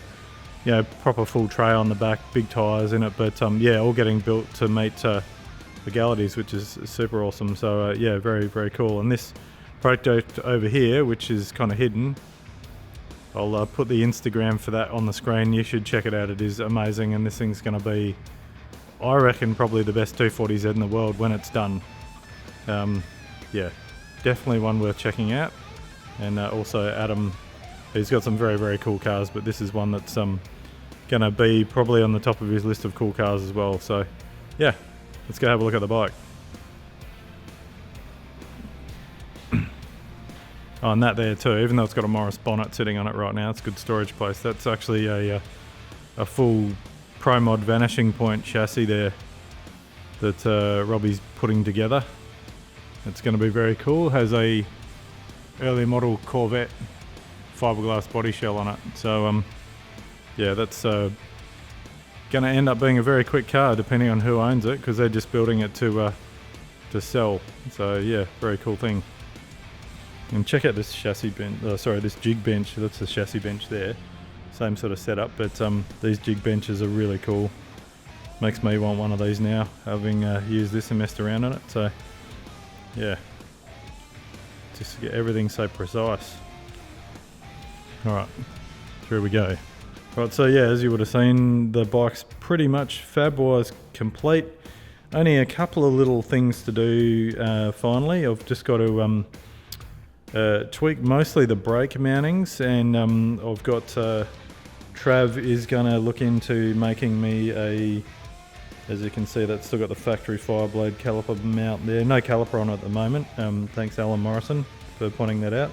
know, proper full tray on the back, big tyres in it, but yeah, all getting built to meet legalities, which is super awesome. So yeah, very, very cool. And this project over here, which is kind of hidden, I'll put the Instagram for that on the screen. You should check it out. It is amazing, and this thing's going to be, I reckon, probably the best 240Z in the world when it's done. Yeah, definitely one worth checking out. And also Adam, he's got some very, very cool cars, but this is one that's going to be probably on the top of his list of cool cars as well. So yeah, let's go have a look at the bike. Oh, and that there too, even though it's got a Morris bonnet sitting on it right now, it's a good storage place. That's actually a full Pro Mod Vanishing Point chassis there that Robbie's putting together. It's going to be very cool. Has a early model Corvette fiberglass body shell on it. So yeah, that's going to end up being a very quick car depending on who owns it, because they're just building it to sell. So yeah, very cool thing. And check out this chassis bench, sorry, this jig bench. That's the chassis bench there. Same sort of setup, but these jig benches are really cool. Makes me want one of these now, having used this and messed around on it. So yeah, just to get everything so precise. Alright, here we go. Right, so yeah, as you would have seen, the bike's pretty much fab-wise complete. Only a couple of little things to do finally. I've just got to tweak mostly the brake mountings, and I've got Trav is going to look into making me a, as you can see, that's still got the factory Fireblade caliper mount there. No caliper on it at the moment. Thanks Alan Morrison for pointing that out.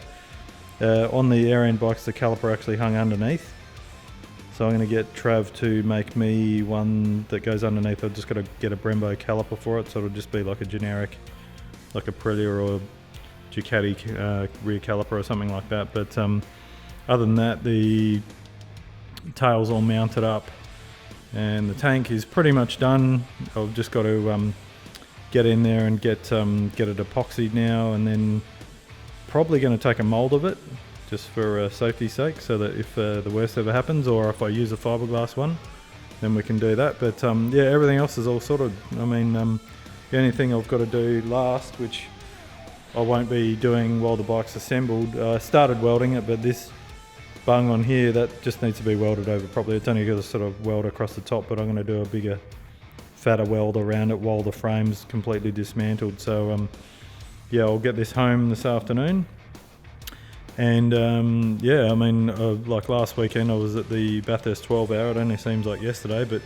On the air end bikes, the caliper actually hung underneath. So I'm going to get Trav to make me one that goes underneath. I've just got to get a Brembo caliper for it, so it'll just be like a generic, like a Aprilia or Ducati rear caliper or something like that. But other than that, the tail's all mounted up and the tank is pretty much done. I've just got to get in there and get it epoxied now, and then probably going to take a mould of it just for safety's sake, so that if the worst ever happens, or if I use a fiberglass one, then we can do that. But yeah, everything else is all sorted. I mean, the only thing I've got to do last, which I won't be doing while the bike's assembled, I started welding it, but this bung on here, that just needs to be welded over properly. It's only got a sort of weld across the top, but I'm going to do a bigger, fatter weld around it while the frame's completely dismantled. So yeah, I'll get this home this afternoon. And yeah, I mean, like last weekend I was at the Bathurst 12 hour. It only seems like yesterday, but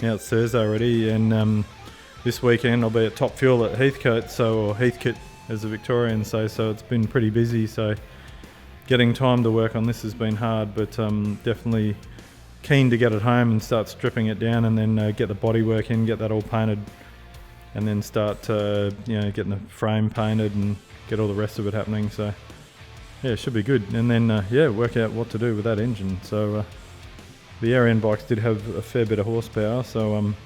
now it's Thursday already. And this weekend I'll be at Top Fuel at Heathcote, or Heathcote as the Victorians say. So it's been pretty busy. So getting time to work on this has been hard, but definitely keen to get it home and start stripping it down, and then get the bodywork in, get that all painted, and then start getting the frame painted and get all the rest of it happening. So yeah, it should be good. And then yeah, work out what to do with that engine. So the air end bikes did have a fair bit of horsepower, so I'm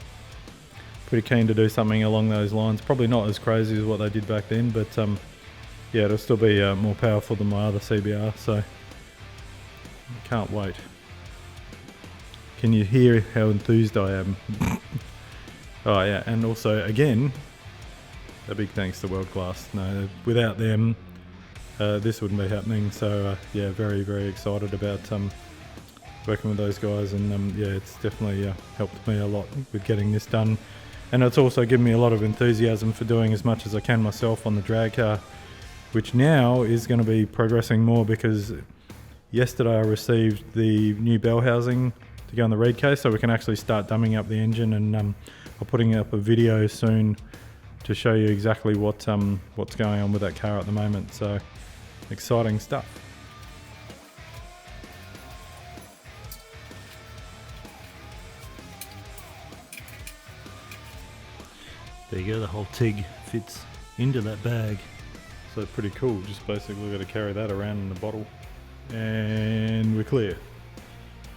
pretty keen to do something along those lines. Probably not as crazy as what they did back then, but yeah, it'll still be more powerful than my other CBR, so can't wait. Can you hear how enthused I am? Oh yeah, and also again, a big thanks to World Class. No, without them, this wouldn't be happening. So yeah, very, very excited about working with those guys, and yeah, it's definitely helped me a lot with getting this done. And it's also given me a lot of enthusiasm for doing as much as I can myself on the drag car, which now is going to be progressing more, because yesterday I received the new bell housing to go on the reed case, so we can actually start dumbing up the engine, and I'm putting up a video soon to show you exactly what's going on with that car at the moment. So exciting stuff. There you go, the whole TIG fits into that bag. So pretty cool. Just basically got to carry that around in the bottle, and we're clear.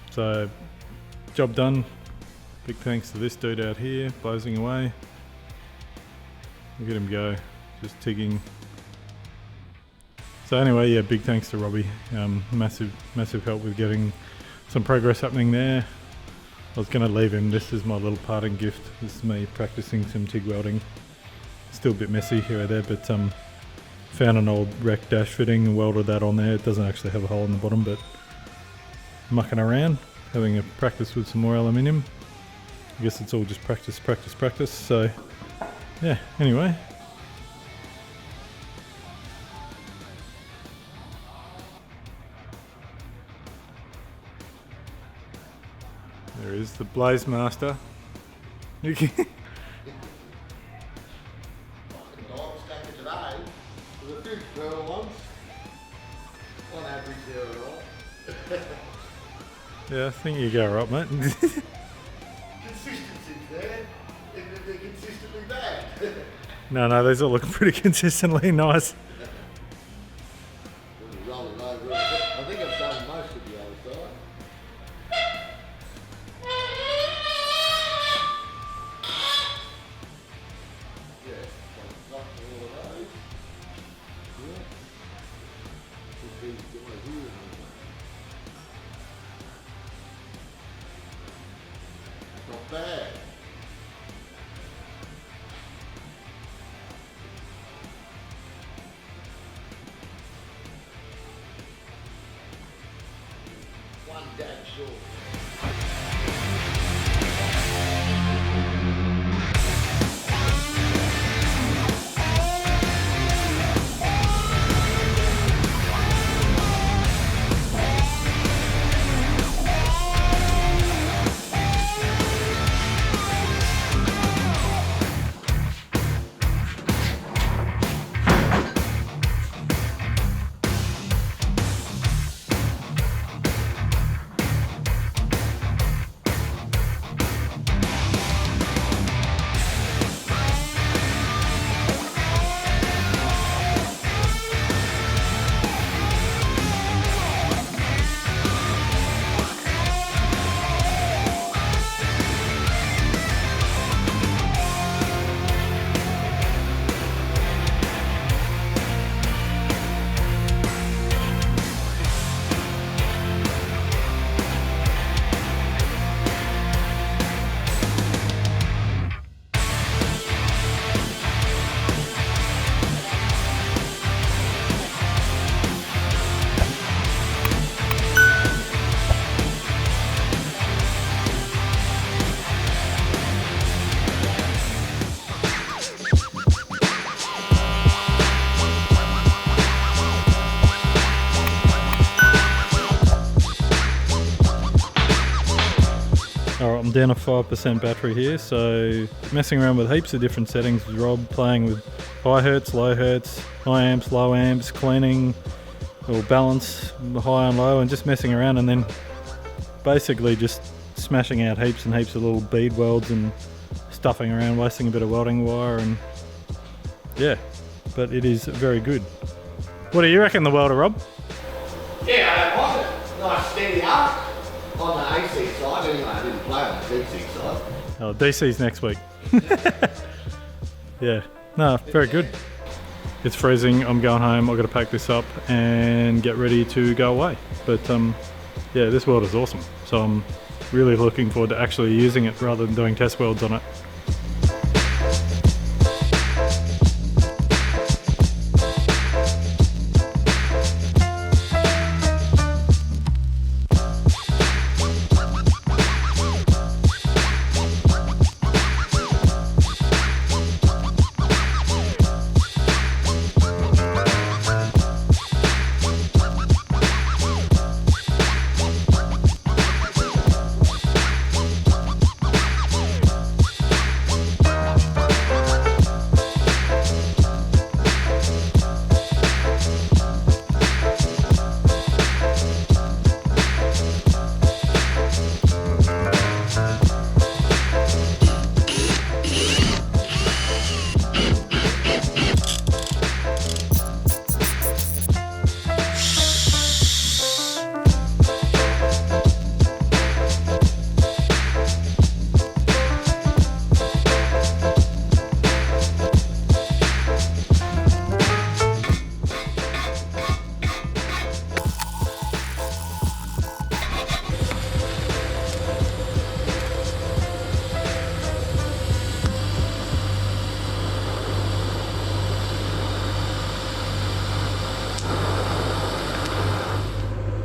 So job done. Big thanks to this dude out here, blazing away. Look at him go, just tigging. So anyway, yeah, big thanks to Robbie. Massive help with getting some progress happening there. I was going to leave him. This is my little parting gift. This is me practicing some TIG welding. Still a bit messy here or there, but found an old wrecked dash fitting and welded that on there. It doesn't actually have a hole in the bottom, but mucking around, having a practice with some more aluminium. I guess it's all just practice. So yeah, anyway. There is the Blaze Master. You can There's a few pearl ones. On average, they're all. Yeah, I think you go right, mate. Consistency's there, even if they're consistently bad. No, these all look pretty consistently nice. Rolling over it. I think I've done most of the other side. Yeah, so knock all of those. Yeah. Put these guys here. Not bad. One dad short. down a 5% battery here, so messing around with heaps of different settings with Rob, playing with high hertz, low hertz, high amps, low amps, cleaning or balance, high and low, and just messing around, and then basically just smashing out heaps and heaps of little bead welds and stuffing around, wasting a bit of welding wire, and yeah, but it is very good. What do you reckon, the welder, Rob? Yeah, I don't mind it. Nice steady arc on the AC side. Anyway, I didn't play on the DC side. Oh, DC's next week. Yeah, no, very good. It's freezing, I'm going home, I've got to pack this up and get ready to go away. But yeah, this weld is awesome. So I'm really looking forward to actually using it rather than doing test welds on it.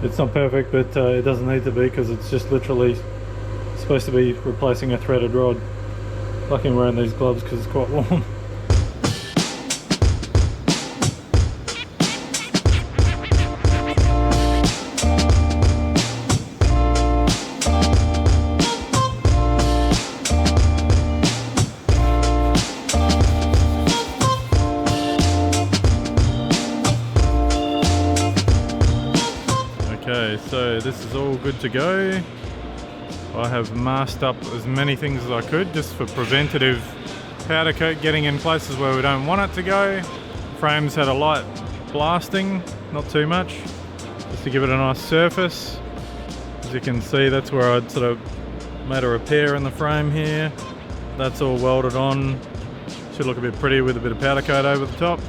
It's not perfect, but it doesn't need to be because it's just literally supposed to be replacing a threaded rod. Lucky I'm wearing these gloves because it's quite warm. Okay, so this is all good to go. I have masked up as many things as I could just for preventative powder coat getting in places where we don't want it to go. Frames had a light blasting, not too much, just to give it a nice surface. As you can see, that's where I'd sort of made a repair in the frame here. That's all welded on. Should look a bit pretty with a bit of powder coat over the top.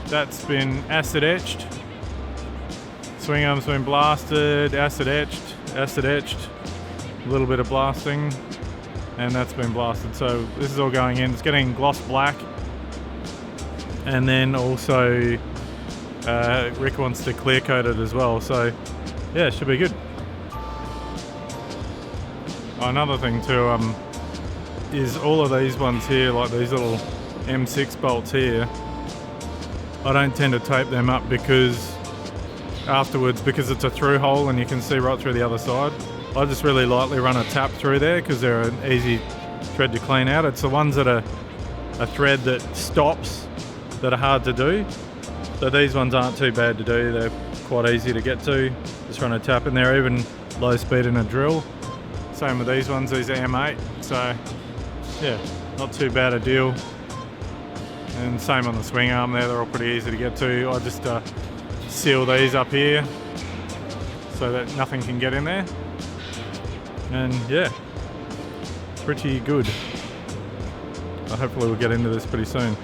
That's been acid etched. Swing arm's been blasted, acid etched, a little bit of blasting, and that's been blasted. So this is all going in. It's getting gloss black, and then also Rick wants to clear coat it as well. So yeah, it should be good. Another thing too is all of these ones here, like these little M6 bolts here, I don't tend to tape them up because it's a through hole and you can see right through the other side. I just really lightly run a tap through there because they're an easy thread to clean out. It's the ones that are a thread that stops that are hard to do. So these ones aren't too bad to do, they're quite easy to get to. Just run a tap in there, even low speed in a drill. Same with these ones, these are M8, so yeah, not too bad a deal. And same on the swing arm there, they're all pretty easy to get to. I just seal these up here so that nothing can get in there, and yeah, pretty good. Hopefully we'll get into this pretty soon.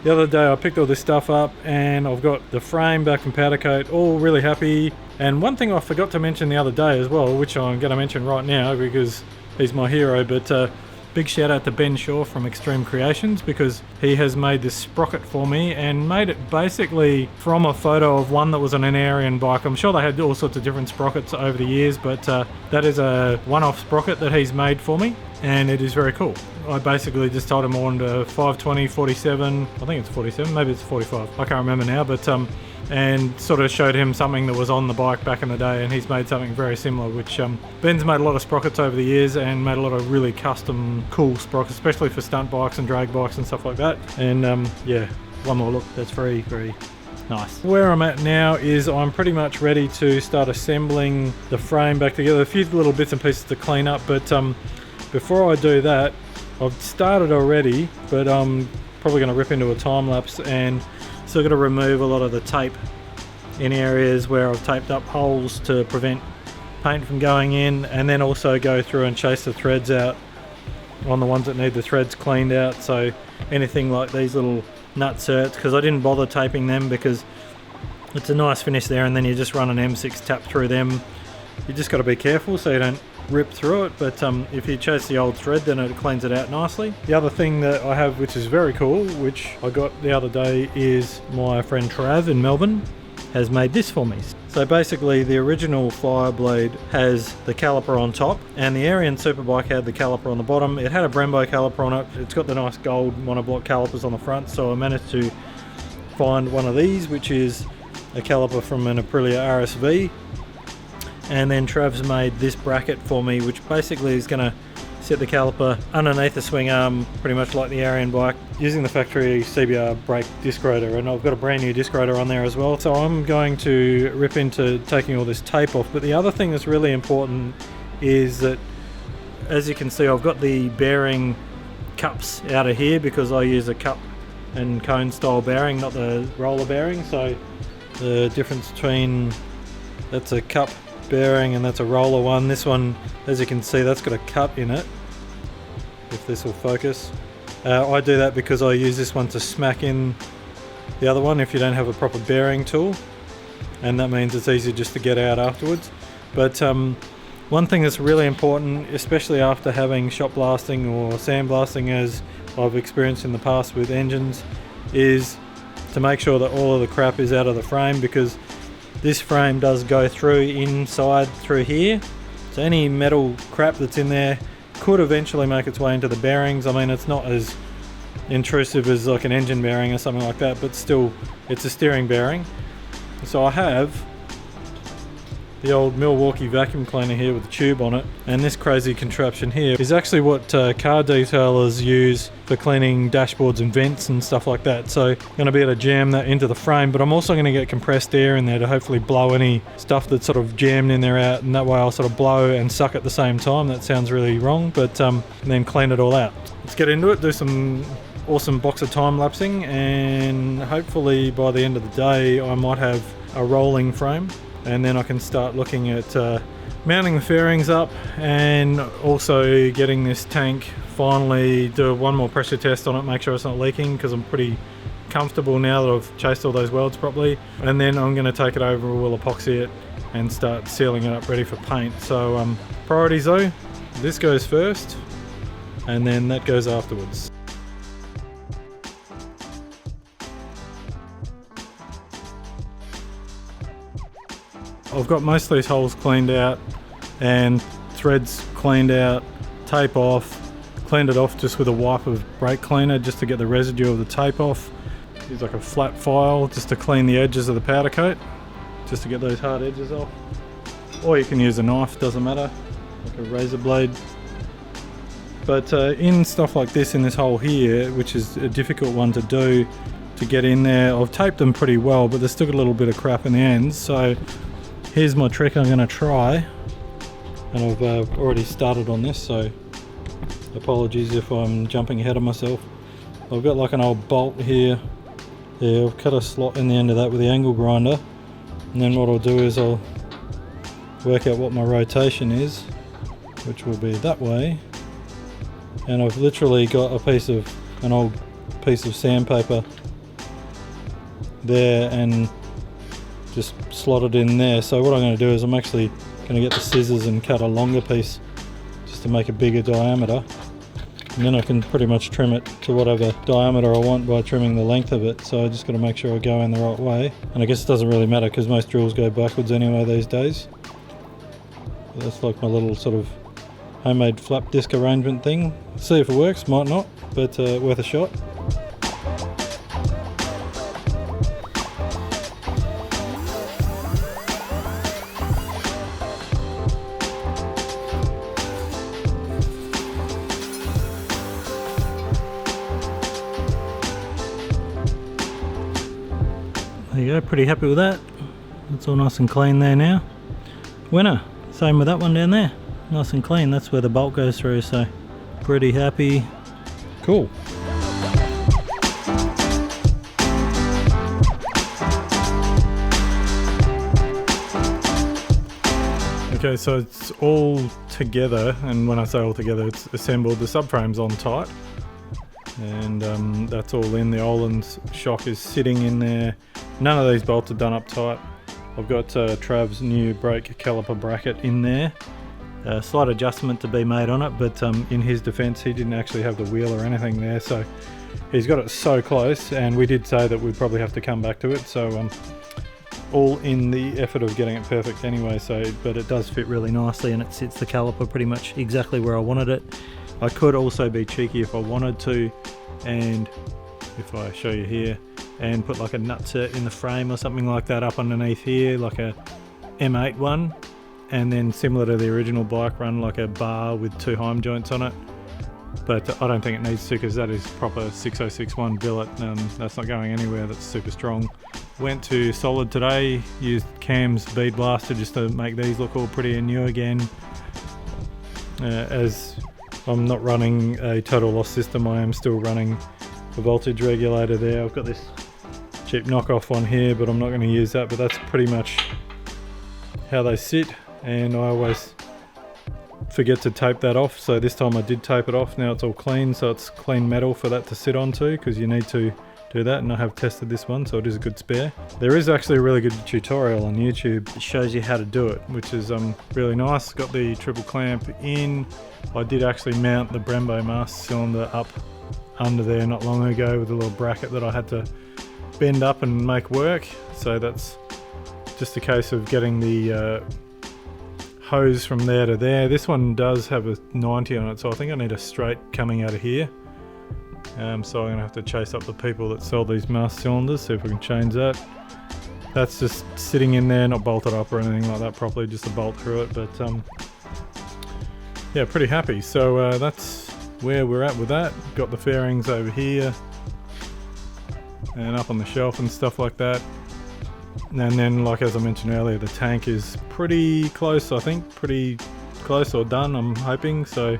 The other day I picked all this stuff up and I've got the frame back from powder coat, all really happy. And one thing I forgot to mention the other day as well, which I'm going to mention right now because he's my hero, but Big shout out to Ben Shaw from Extreme Creations, because he has made this sprocket for me and made it basically from a photo of one that was on an Arian bike. I'm sure they had all sorts of different sprockets over the years, but that is a one-off sprocket that he's made for me, and it is very cool. I basically just told him I wanted a 520, 47, I think it's 47, maybe it's 45, I can't remember now, but and sort of showed him something that was on the bike back in the day, and he's made something very similar, which Ben's made a lot of sprockets over the years and made a lot of really custom cool sprockets, especially for stunt bikes and drag bikes and stuff like that. And yeah, one more look, that's very, very nice. Where I'm at now is I'm pretty much ready to start assembling the frame back together. A few little bits and pieces to clean up, but before I do that, I've started already, but I'm probably going to rip into a time lapse, and still got to remove a lot of the tape in areas where I've taped up holes to prevent paint from going in, and then also go through and chase the threads out on the ones that need the threads cleaned out. So anything like these little nut certs, because I didn't bother taping them because it's a nice finish there, and then you just run an M6 tap through them. You just got to be careful so you don't rip through it, but if you chase the old thread, then it cleans it out nicely. The other thing that I have, which is very cool, which I got the other day, is my friend Trav in Melbourne has made this for me. So basically the original Fireblade has the caliper on top, and the Arian Superbike had the caliper on the bottom. It had a Brembo caliper on it. It's got the nice gold monoblock calipers on the front, so I managed to find one of these, which is a caliper from an Aprilia RSV. And then Trav's made this bracket for me, which basically is going to set the caliper underneath the swing arm, pretty much like the Arian bike, using the factory CBR brake disc rotor. And I've got a brand new disc rotor on there as well. So I'm going to rip into taking all this tape off. But the other thing that's really important is that, as you can see, I've got the bearing cups out of here because I use a cup and cone style bearing, not the roller bearing. So the difference between, that's a cup bearing and that's a roller one. This one, as you can see, that's got a cut in it, if this will focus. I do that because I use this one to smack in the other one if you don't have a proper bearing tool, and that means it's easy just to get out afterwards. But one thing that's really important, especially after having shot blasting or sandblasting, as I've experienced in the past with engines, is to make sure that all of the crap is out of the frame, because this frame does go through inside through here, so any metal crap that's in there could eventually make its way into the bearings. I mean, it's not as intrusive as like an engine bearing or something like that, but still it's a steering bearing. So I have the old Milwaukee vacuum cleaner here with the tube on it, and this crazy contraption here is actually what car detailers use for cleaning dashboards and vents and stuff like that. So I'm going to be able to jam that into the frame, but I'm also going to get compressed air in there to hopefully blow any stuff that's sort of jammed in there out, and that way I'll sort of blow and suck at the same time. That sounds really wrong, but then clean it all out. Let's get into it, do some awesome boxer time lapsing, and hopefully by the end of the day I might have a rolling frame, and then I can start looking at mounting the fairings up, and also getting this tank, finally do one more pressure test on it, make sure it's not leaking, because I'm pretty comfortable now that I've chased all those welds properly. And then I'm going to take it over, we'll epoxy it and start sealing it up ready for paint. So priorities though, this goes first and then that goes afterwards. I've got most of these holes cleaned out and threads cleaned out, tape off, cleaned it off just with a wipe of brake cleaner just to get the residue of the tape off. Use like a flat file just to clean the edges of the powder coat, just to get those hard edges off. Or you can use a knife, doesn't matter, like a razor blade. But in stuff like this, in this hole here, which is a difficult one to do, to get in there, I've taped them pretty well, but there's still got a little bit of crap in the ends. So here's my trick I'm going to try, and I've already started on this, so apologies if I'm jumping ahead of myself. I've got like an old bolt here. Yeah, I've cut a slot in the end of that with the angle grinder, and then what I'll do is I'll work out what my rotation is, which will be that way, and I've literally got an old piece of sandpaper there and just slot it in there. So what I'm going to do is I'm actually going to get the scissors and cut a longer piece just to make a bigger diameter, And then I can pretty much trim it to whatever diameter I want by trimming the length of it. So I just got to make sure I go in the right way. And I guess it doesn't really matter because most drills go backwards anyway these days. But that's like my little sort of homemade flap disc arrangement thing. See if it works, might not, but worth a shot. There you go, pretty happy with that. It's all nice and clean there now. Winner, same with that one down there. Nice and clean, that's where the bolt goes through, so pretty happy. Cool. Okay, so it's all together, and when I say all together, it's assembled. The subframe's on tight, and that's all in. The Olin's shock is sitting in there. None of these bolts are done up tight. I've got Trav's new brake caliper bracket in there. A slight adjustment to be made on it, but in his defense, he didn't actually have the wheel or anything there, so he's got it so close, and we did say that we'd probably have to come back to it, so all in the effort of getting it perfect anyway. So, but it does fit really nicely, and it sits the caliper pretty much exactly where I wanted it. I could also be cheeky if I wanted to, and if I show you here, and put like a nutset in the frame or something like that up underneath here, like a M8 one, and then similar to the original bike run, like a bar with 2 heim joints on it. But I don't think it needs to, because that is proper 6061 billet. That's not going anywhere, that's super strong. Went to solid today, used Cam's bead blaster just to make these look all pretty and new again. As I'm not running a total loss system, I am still running a voltage regulator there. I've got this cheap knockoff one here, but I'm not going to use that, but that's pretty much how they sit, and I always forget to tape that off, so this time I did tape it off. Now it's all clean, so it's clean metal for that to sit onto, because you need to do that, and I have tested this one, so it is a good spare. There is actually a really good tutorial on YouTube. It shows you how to do it, which is really nice. Got the triple clamp in. I did actually mount the Brembo master cylinder up under there not long ago with a little bracket that I had to bend up and make work, so that's just a case of getting the hose from there to there. This one does have a 90 on it, so I think I need a straight coming out of here. So I'm going to have to chase up the people that sell these master cylinders, see if we can change that. That's just sitting in there, not bolted up or anything like that properly, just a bolt through it, but yeah, pretty happy. So that's where we're at with that. Got the fairings over here and up on the shelf and stuff like that. And then, like as I mentioned earlier, the tank is pretty close, I think, pretty close or done, I'm hoping. So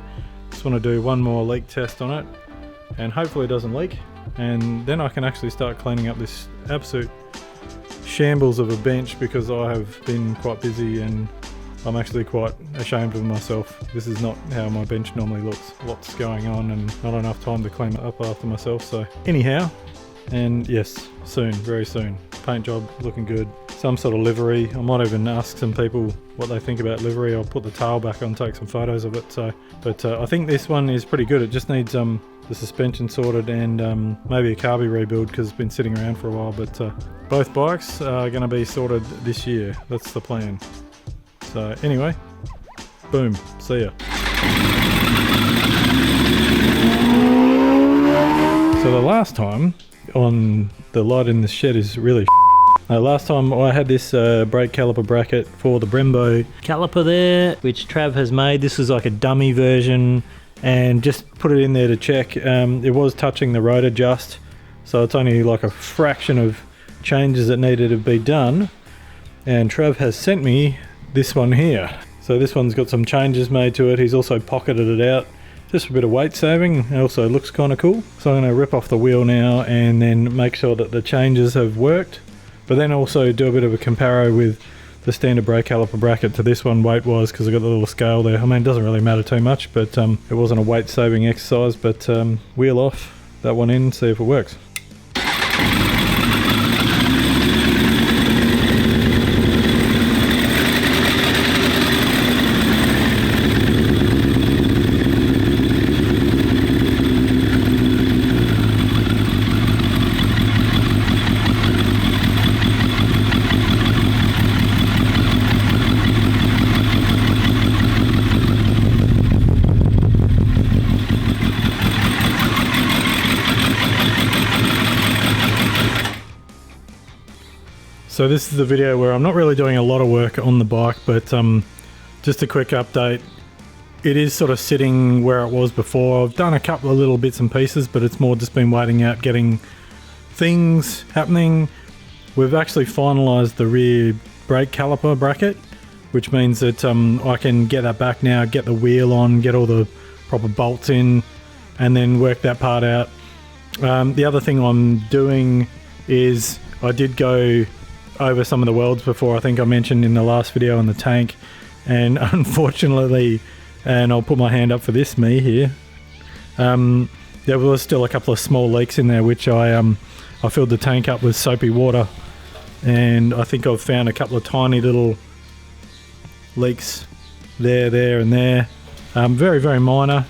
just want to do one more leak test on it, and hopefully it doesn't leak, and then I can actually start cleaning up this absolute shambles of a bench, because I have been quite busy and I'm actually quite ashamed of myself. This is not how my bench normally looks. Lots going on and not enough time to clean it up after myself. So anyhow, and yes, soon, very soon. Paint job looking good. Some sort of livery. I might even ask some people what they think about livery. I'll put the tail back on, take some photos of it. So, but I think this one is pretty good. It just needs the suspension sorted and maybe a carby rebuild, because it's been sitting around for a while. But both bikes are going to be sorted this year. That's the plan. So anyway, boom, see ya. So the last time on the light in the shed is really last time I had this brake caliper bracket for the Brembo caliper there, which Trav has made. This is like a dummy version, and just put it in there to check. It was touching the rotor just, so it's only like a fraction of changes that needed to be done. And Trav has sent me this one here. So this one's got some changes made to it. He's also pocketed it out, just a bit of weight saving. It also looks kind of cool. So I'm going to rip off the wheel now and then make sure that the changes have worked, but then also do a bit of a comparo with the standard brake caliper bracket to this one weight wise, because I've got the little scale there. I mean, it doesn't really matter too much, but it wasn't a weight saving exercise. But wheel off that one in, see if it works. So this is the video where I'm not really doing a lot of work on the bike, but just a quick update. It is sort of sitting where it was before. I've done a couple of little bits and pieces, but it's more just been waiting out, getting things happening. We've actually finalised the rear brake caliper bracket, which means that I can get that back now, get the wheel on, get all the proper bolts in, and then work that part out. The other thing I'm doing is I did go over some of the welds before. I think I mentioned in the last video on the tank, and unfortunately, and I'll put my hand up for this, me here, there was still a couple of small leaks in there, which I filled the tank up with soapy water, and I think I've found a couple of tiny little leaks there and there. Very, very minor.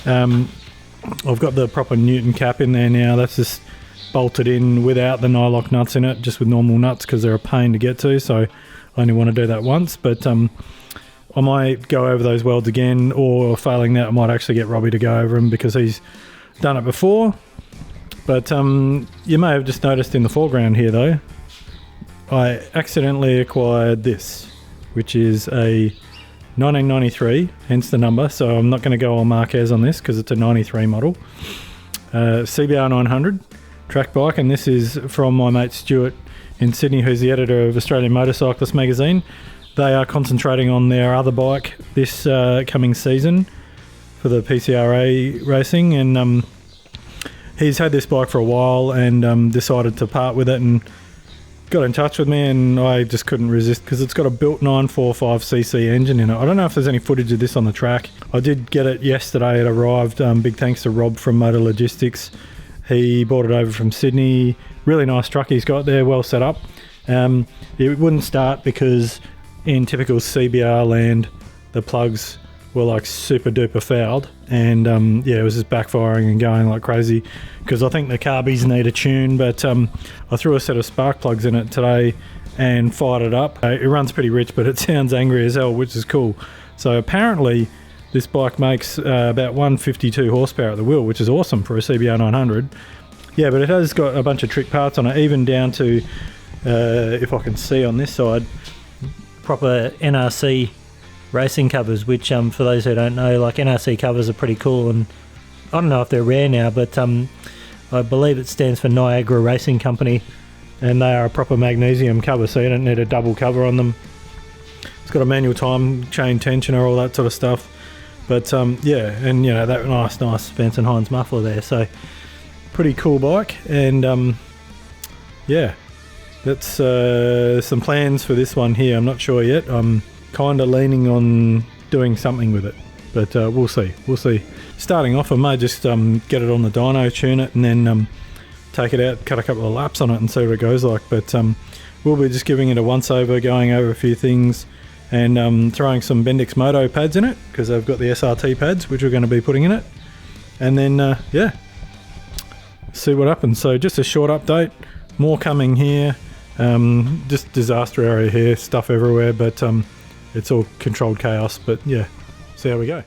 I've got the proper Newton cap in there now. That's just bolted in without the nylock nuts in it, just with normal nuts, because they're a pain to get to, so I only want to do that once. But I might go over those welds again, or failing that I might actually get Robbie to go over them because he's done it before. But you may have just noticed in the foreground here though, I accidentally acquired this, which is a 1993, hence the number, so I'm not going to go on Marquez on this because it's a 93 model. CBR 900 track bike, and this is from my mate Stuart in Sydney, who's the editor of Australian Motorcyclist magazine. They are concentrating on their other bike this coming season for the PCRA racing, and he's had this bike for a while and decided to part with it and got in touch with me, and I just couldn't resist because it's got a built 945cc engine in it. I don't know if there's any footage of this on the track. I did get it yesterday. It arrived. Big thanks to Rob from Motor Logistics. He brought it over from Sydney. Really nice truck he's got there, well set up. It wouldn't start because in typical CBR land, the plugs were like super duper fouled, and yeah, it was just backfiring and going like crazy because I think the carbies need a tune. But I threw a set of spark plugs in it today and fired it up. It runs pretty rich, but it sounds angry as hell, which is cool. So apparently this bike makes about 152 horsepower at the wheel, which is awesome for a CBR 900. Yeah, but it has got a bunch of trick parts on it, even down to if I can see on this side, proper NRC racing covers, which for those who don't know, like, NRC covers are pretty cool, and I don't know if they're rare now, but I believe it stands for Niagara Racing Company, and they are a proper magnesium cover, so you don't need a double cover on them. It's got a manual time chain tensioner, all that sort of stuff. But yeah, and you know, that nice Vance & Hines muffler there, so pretty cool bike. And yeah, that's some plans for this one here. I'm not sure yet. I'm kind of leaning on doing something with it, but we'll see. Starting off, I may just get it on the dyno, tune it, and then take it out, cut a couple of laps on it and see what it goes like. But we'll be just giving it a once over, going over a few things, and throwing some Bendix Moto pads in it, because I've got the SRT pads which we're going to be putting in it, and then yeah, see what happens. So just a short update, more coming here. Just disaster area here, stuff everywhere, but it's all controlled chaos. But yeah, see how we go.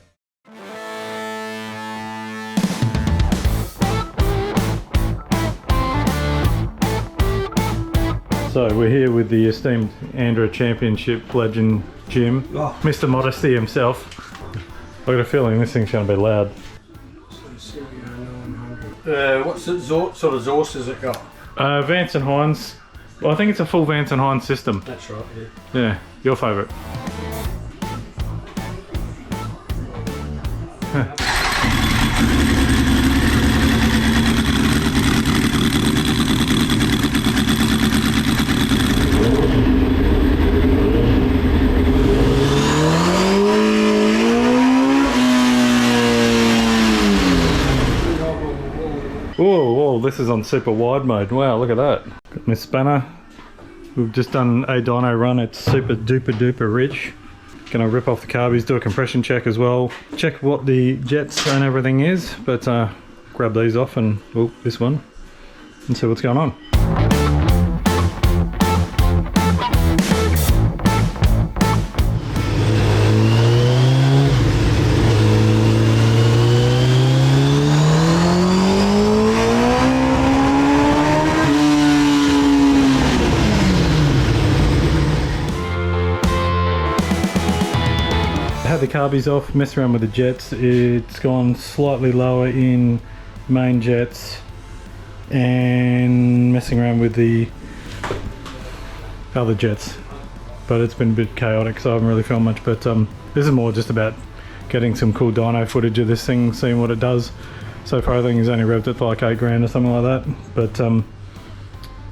So we're here with the esteemed Andra Championship legend Jim, Mr. Modesty himself. I've got a feeling this thing's going to be loud. What's the sort of exhaust has it got? Vance & Hines. Well, I think it's a full Vance & Hines system. That's right, yeah. Yeah, your favourite. Whoa, this is on super wide mode. Wow, look at that. Got my spanner. We've just done a dyno run. It's super duper rich. Gonna rip off the carbies, do a compression check as well. Check what the jets and everything is, but grab these off and, oh, this one, and see what's going on. had the carbies off, messed around with the jets. It's gone slightly lower in main jets, and messing around with the other jets. But it's been a bit chaotic, so I haven't really filmed much. But this is more just about getting some cool dyno footage of this thing, seeing what it does. So far I think he's only revved it for like 8 grand or something like that. But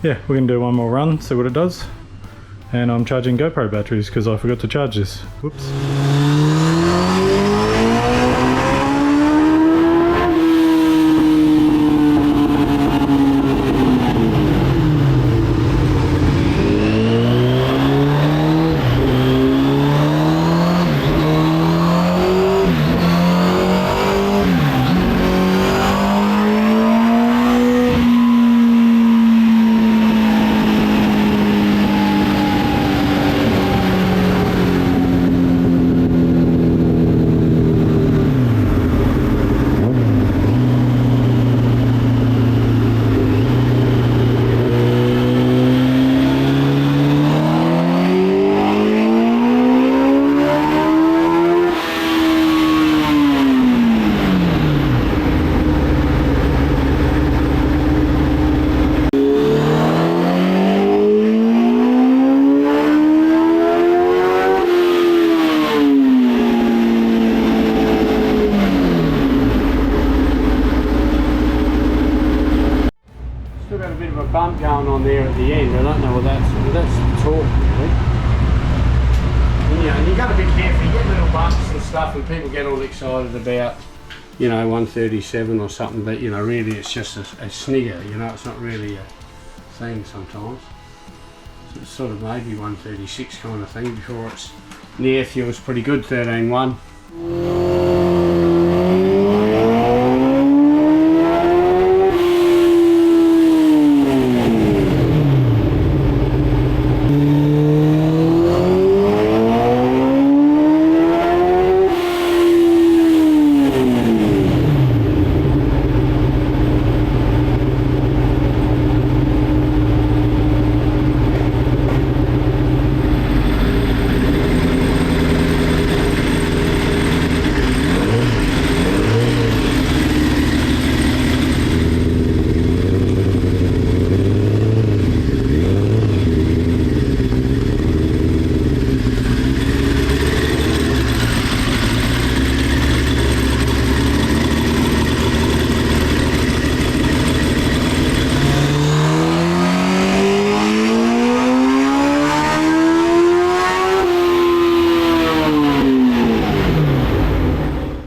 yeah, we're gonna do one more run, see what it does. And I'm charging GoPro batteries because I forgot to charge this. Whoops. Bump going on there at the end. I don't know what that's talk really. And you got to be careful. You get little bumps and stuff, and people get all excited about, 137 or something. But really, it's just a snigger. It's not really a thing sometimes. So it's sort of maybe 136 kind of thing before it's near feels pretty good. 13.1.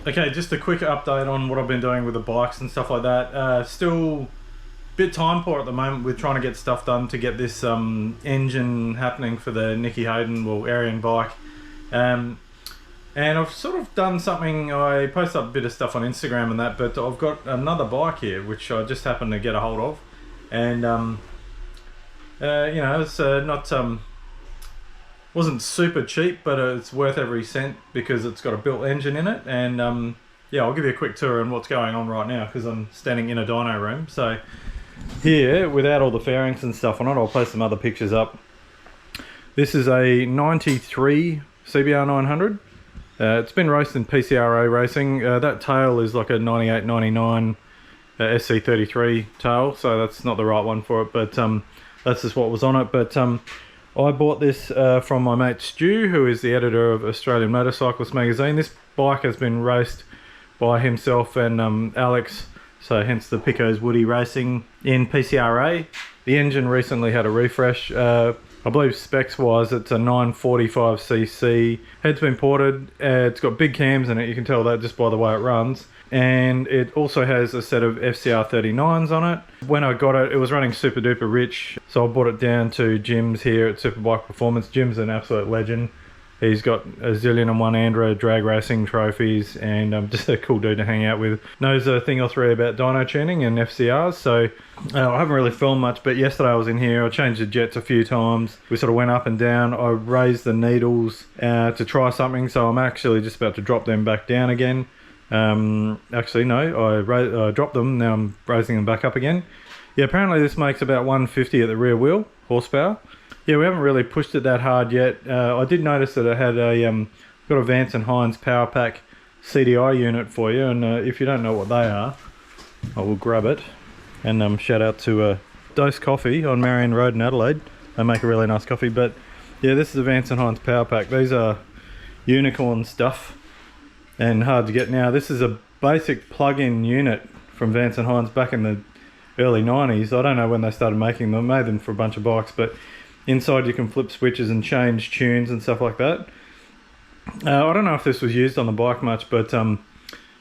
Okay, just a quick update on what I've been doing with the bikes and stuff like that. Still a bit time poor at the moment with trying to get stuff done to get this engine happening for the Nicky Hayden, Arian bike. And I've sort of done something, I posted up a bit of stuff on Instagram and that, but I've got another bike here which I just happened to get a hold of. And it's not wasn't super cheap, but it's worth every cent because it's got a built engine in it. And yeah, I'll give you a quick tour on what's going on right now because I'm standing in a dyno room. So here, without all the fairings and stuff on it, I'll post some other pictures up. This is a 93 CBR 900. It's been raced in PCRA racing. That tail is like a 98-99 SC33 tail, so that's not the right one for it, but that's just what was on it. But I bought this from my mate Stu, who is the editor of Australian Motorcyclist magazine. This bike has been raced by himself and Alex, so hence the Picos Woody Racing in PCRA. The engine recently had a refresh. I believe specs wise it's a 945cc. Head's been ported. It's got big cams in it, you can tell that just by the way it runs. And it also has a set of FCR 39s on it. When I got it, it was running super duper rich, so I brought it down to Jim's here at Superbike Performance. Jim's an absolute legend. He's got a zillion and one Andra drag racing trophies, and just a cool dude to hang out with. Knows a thing or three about dyno tuning and FCRs, so I haven't really filmed much, but yesterday I was in here. I changed the jets a few times. We sort of went up and down. I raised the needles to try something, so I'm actually just about to drop them back down again. Actually no, I dropped them, now I'm raising them back up again. Yeah, apparently this makes about 150 at the rear wheel horsepower. Yeah, we haven't really pushed it that hard yet. I did notice that it had a got a Vance and Hines Power Pack CDI unit for you, and if you don't know what they are, I will grab it. And shout out to Dose Coffee on Marion Road in Adelaide. They make a really nice coffee. But yeah, this is a Vance and Hines Power Pack. These are unicorn stuff and hard to get now. This is a basic plug-in unit from Vance and Hines back in the early 90s. I don't know when they started making them. Made them for a bunch of bikes, but inside you can flip switches and change tunes and stuff like that. I don't know if this was used on the bike much, but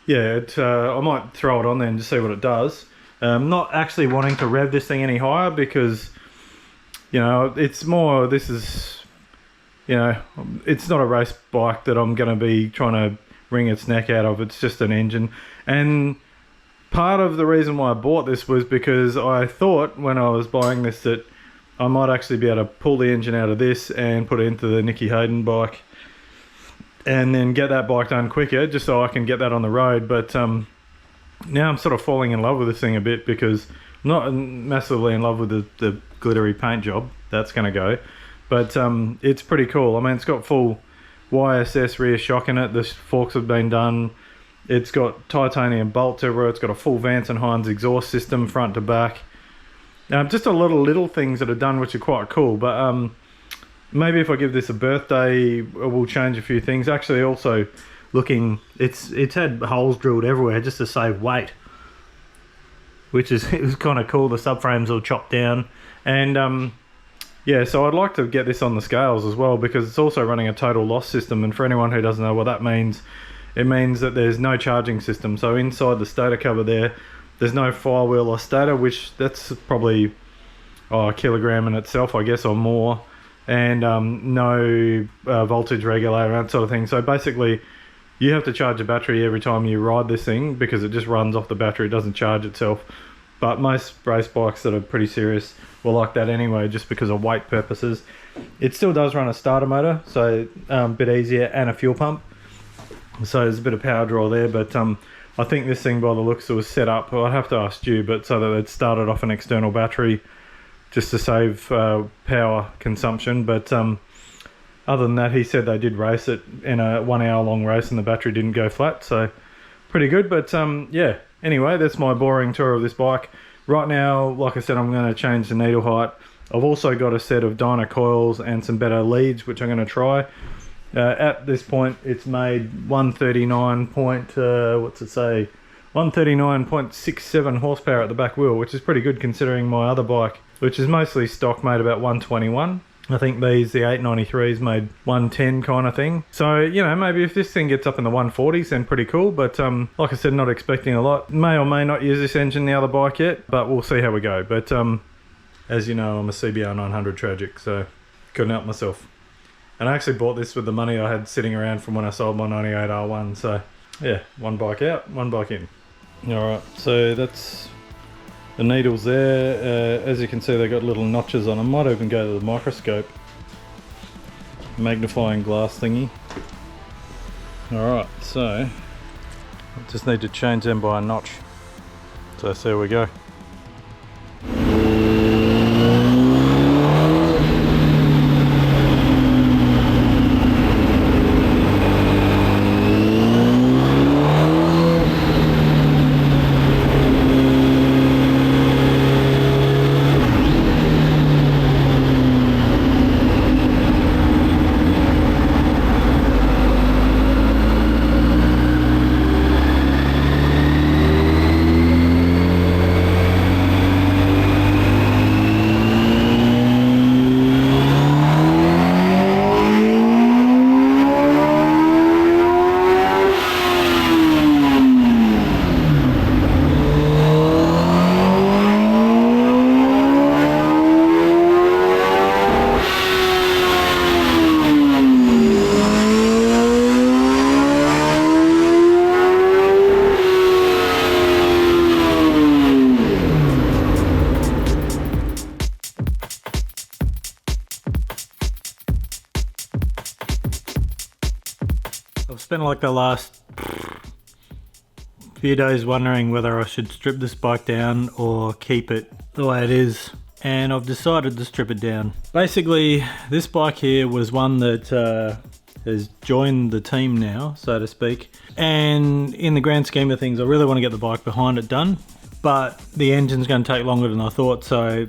yeah, I might throw it on there and just see what it does. Not actually wanting to rev this thing any higher because, you know, it's more, this is, you know, it's not a race bike that I'm going to be trying to wring its neck out of. It's just an engine. And part of the reason why I bought this was because I thought when I was buying this that I might actually be able to pull the engine out of this and put it into the Nicky Hayden bike and then get that bike done quicker, just so I can get that on the road. But now I'm sort of falling in love with this thing a bit because I'm not massively in love with the glittery paint job. That's going to go. But it's pretty cool. I mean, it's got full YSS rear shock in it. The forks have been done. It's got titanium bolts everywhere. It's got a full Vance and Hines exhaust system front to back. Just a lot of little things that are done which are quite cool. But maybe if I give this a birthday, we'll change a few things. Actually, also looking, it's had holes drilled everywhere just to save weight, which is it was kind of cool. The subframe's all chopped down, and yeah, so I'd like to get this on the scales as well because it's also running a total loss system. And for anyone who doesn't know what that means, it means that there's no charging system. So inside the stator cover there's no firewheel or stator, which that's probably a kilogram in itself, I guess, or more. And no voltage regulator, that sort of thing. So basically you have to charge a battery every time you ride this thing because it just runs off the battery, it doesn't charge itself. But most race bikes that are pretty serious will like that anyway, just because of weight purposes. It still does run a starter motor, so a bit easier, and a fuel pump, so there's a bit of power draw there. But I think this thing, by the looks, it was set up, I'd have to ask you, but so that it started off an external battery just to save power consumption. But other than that, he said they did race it in a 1 hour long race and the battery didn't go flat, so pretty good. But yeah, anyway, that's my boring tour of this bike. Right now, like I said, I'm going to change the needle height. I've also got a set of Dyna coils and some better leads, which I'm going to try. At this point, it's made 139 what's it say? 139.67 horsepower at the back wheel, which is pretty good considering my other bike, which is mostly stock, made about 121. I think the 893s made 110 kind of thing. So, you know, maybe if this thing gets up in the 140s, then pretty cool. But like I said, not expecting a lot. May or may not use this engine in the other bike yet, but we'll see how we go. But as you know, I'm a CBR 900 tragic, so couldn't help myself. And I actually bought this with the money I had sitting around from when I sold my 98 R1. So yeah, one bike out, one bike in. Alright, so that's the needles there. As you can see, they've got little notches on them. Might even go to the microscope. Magnifying glass thingy. Alright, so I just need to change them by a notch. So there we go. I've spent like the last few days wondering whether I should strip this bike down or keep it the way it is, and I've decided to strip it down. Basically, this bike here was one that has joined the team now, so to speak. And in the grand scheme of things, I really want to get the bike behind it done, but the engine's going to take longer than I thought. So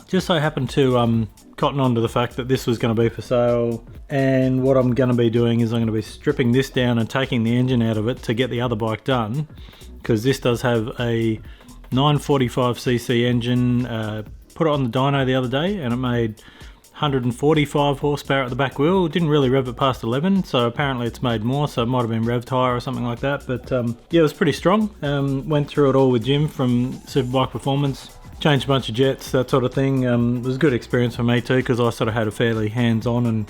just so happened to cotton on to the fact that this was going to be for sale. And what I'm going to be doing is I'm going to be stripping this down and taking the engine out of it to get the other bike done, because this does have a 945cc engine. Put it on the dyno the other day and it made 145 horsepower at the back wheel. It didn't really rev it past 11, so apparently it's made more, so it might have been revved higher or something like that. But yeah, it was pretty strong. Went through it all with Jim from Superbike Performance. Changed a bunch of jets, that sort of thing. It was a good experience for me too, because I sort of had a fairly hands-on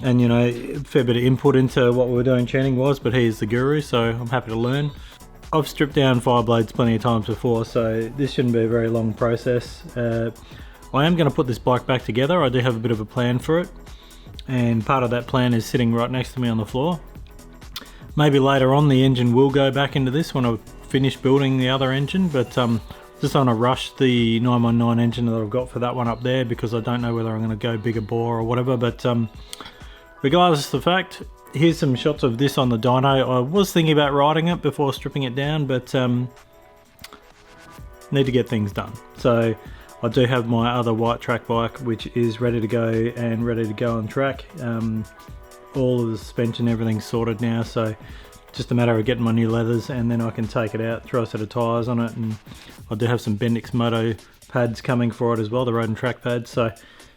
and you know, a fair bit of input into what we were doing tuning wise, but he's the guru, so I'm happy to learn. I've stripped down Fireblades plenty of times before, so this shouldn't be a very long process. I am going to put this bike back together. I do have a bit of a plan for it, and part of that plan is sitting right next to me on the floor. Maybe later on the engine will go back into this when I finish building the other engine, but just want to rush the 919 engine that I've got for that one up there, because I don't know whether I'm going to go bigger bore or whatever. But regardless of the fact, here's some shots of this on the dyno. I was thinking about riding it before stripping it down, but need to get things done. So I do have my other white track bike, which is ready to go and ready to go on track. All of the suspension, everything's sorted now, so just a matter of getting my new leathers, and then I can take it out, throw a set of tyres on it, and I do have some Bendix Moto pads coming for it as well, the road and track pads. So I'm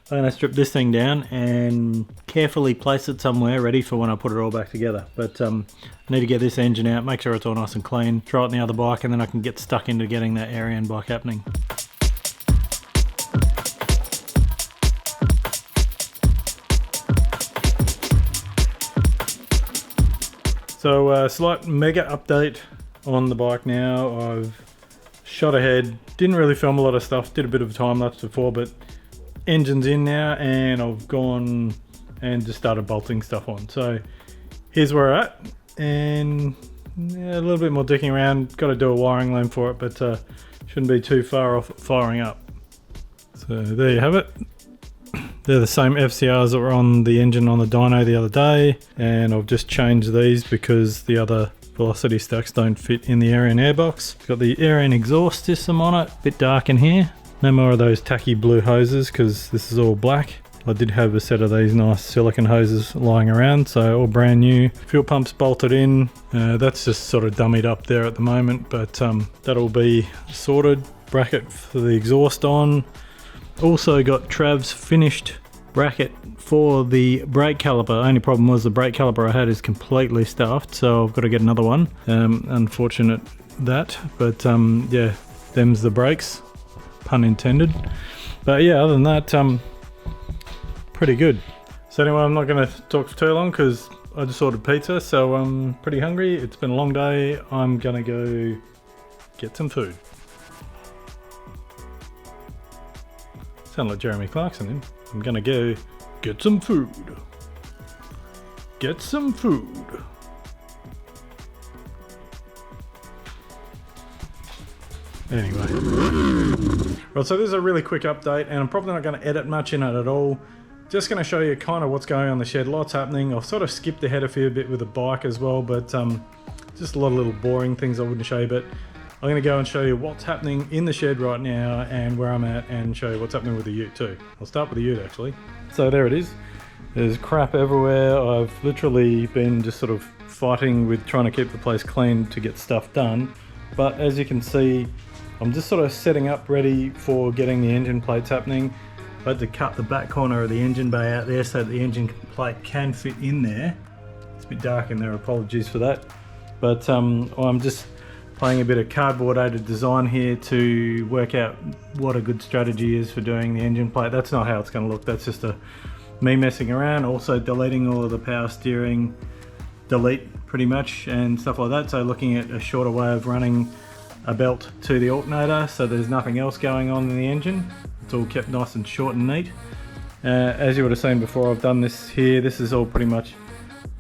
going to strip this thing down and carefully place it somewhere ready for when I put it all back together. But I need to get this engine out, make sure it's all nice and clean, throw it in the other bike, and then I can get stuck into getting that Ariane bike happening. So slight mega update on the bike now. I've shot ahead, didn't really film a lot of stuff, did a bit of a time lapse before, but engine's in now and I've gone and just started bolting stuff on. So here's where we're at, and yeah, a little bit more dicking around, got to do a wiring loom for it, but shouldn't be too far off firing up. So there you have it. They're the same FCRs that were on the engine on the dyno the other day, and I've just changed these because the other velocity stacks don't fit in the Ariane airbox. Got the Ariane exhaust system on it, bit dark in here. No more of those tacky blue hoses because this is all black. I did have a set of these nice silicone hoses lying around, so all brand new. Fuel pumps bolted in. That's just sort of dummied up there at the moment, but that'll be sorted. Bracket for the exhaust on. Also got Trav's finished bracket for the brake caliper. Only problem was the brake caliper I had is completely stuffed, so I've got to get another one. Unfortunate that, but yeah, them's the brakes, pun intended. But yeah, other than that, pretty good. So anyway, I'm not going to talk for too long because I just ordered pizza, so I'm pretty hungry. It's been a long day. I'm going to go get some food. Sound like Jeremy Clarkson then. I'm gonna go get some food. Get some food. Anyway. Right, so this is a really quick update, and I'm probably not going to edit much in it at all. Just going to show you kind of what's going on in the shed. Lots happening. I've sort of skipped ahead a fair bit with the bike as well, but just a lot of little boring things I wouldn't show you. But I'm going to go and show you what's happening in the shed right now and where I'm at, and show you what's happening with the ute too. I'll start with the ute actually. So there it is. There's crap everywhere. I've literally been just sort of fighting with trying to keep the place clean to get stuff done. But as you can see, I'm just sort of setting up ready for getting the engine plates happening. I had to cut the back corner of the engine bay out there so that the engine plate can fit in there. It's a bit dark in there, apologies for that. But I'm just playing a bit of cardboard-aided design here to work out what a good strategy is for doing the engine plate. That's not how it's going to look, that's just me messing around, also deleting all of the power steering, delete pretty much, and stuff like that. So looking at a shorter way of running a belt to the alternator so there's nothing else going on in the engine. It's all kept nice and short and neat. As you would have seen before, I've done this here. This is all pretty much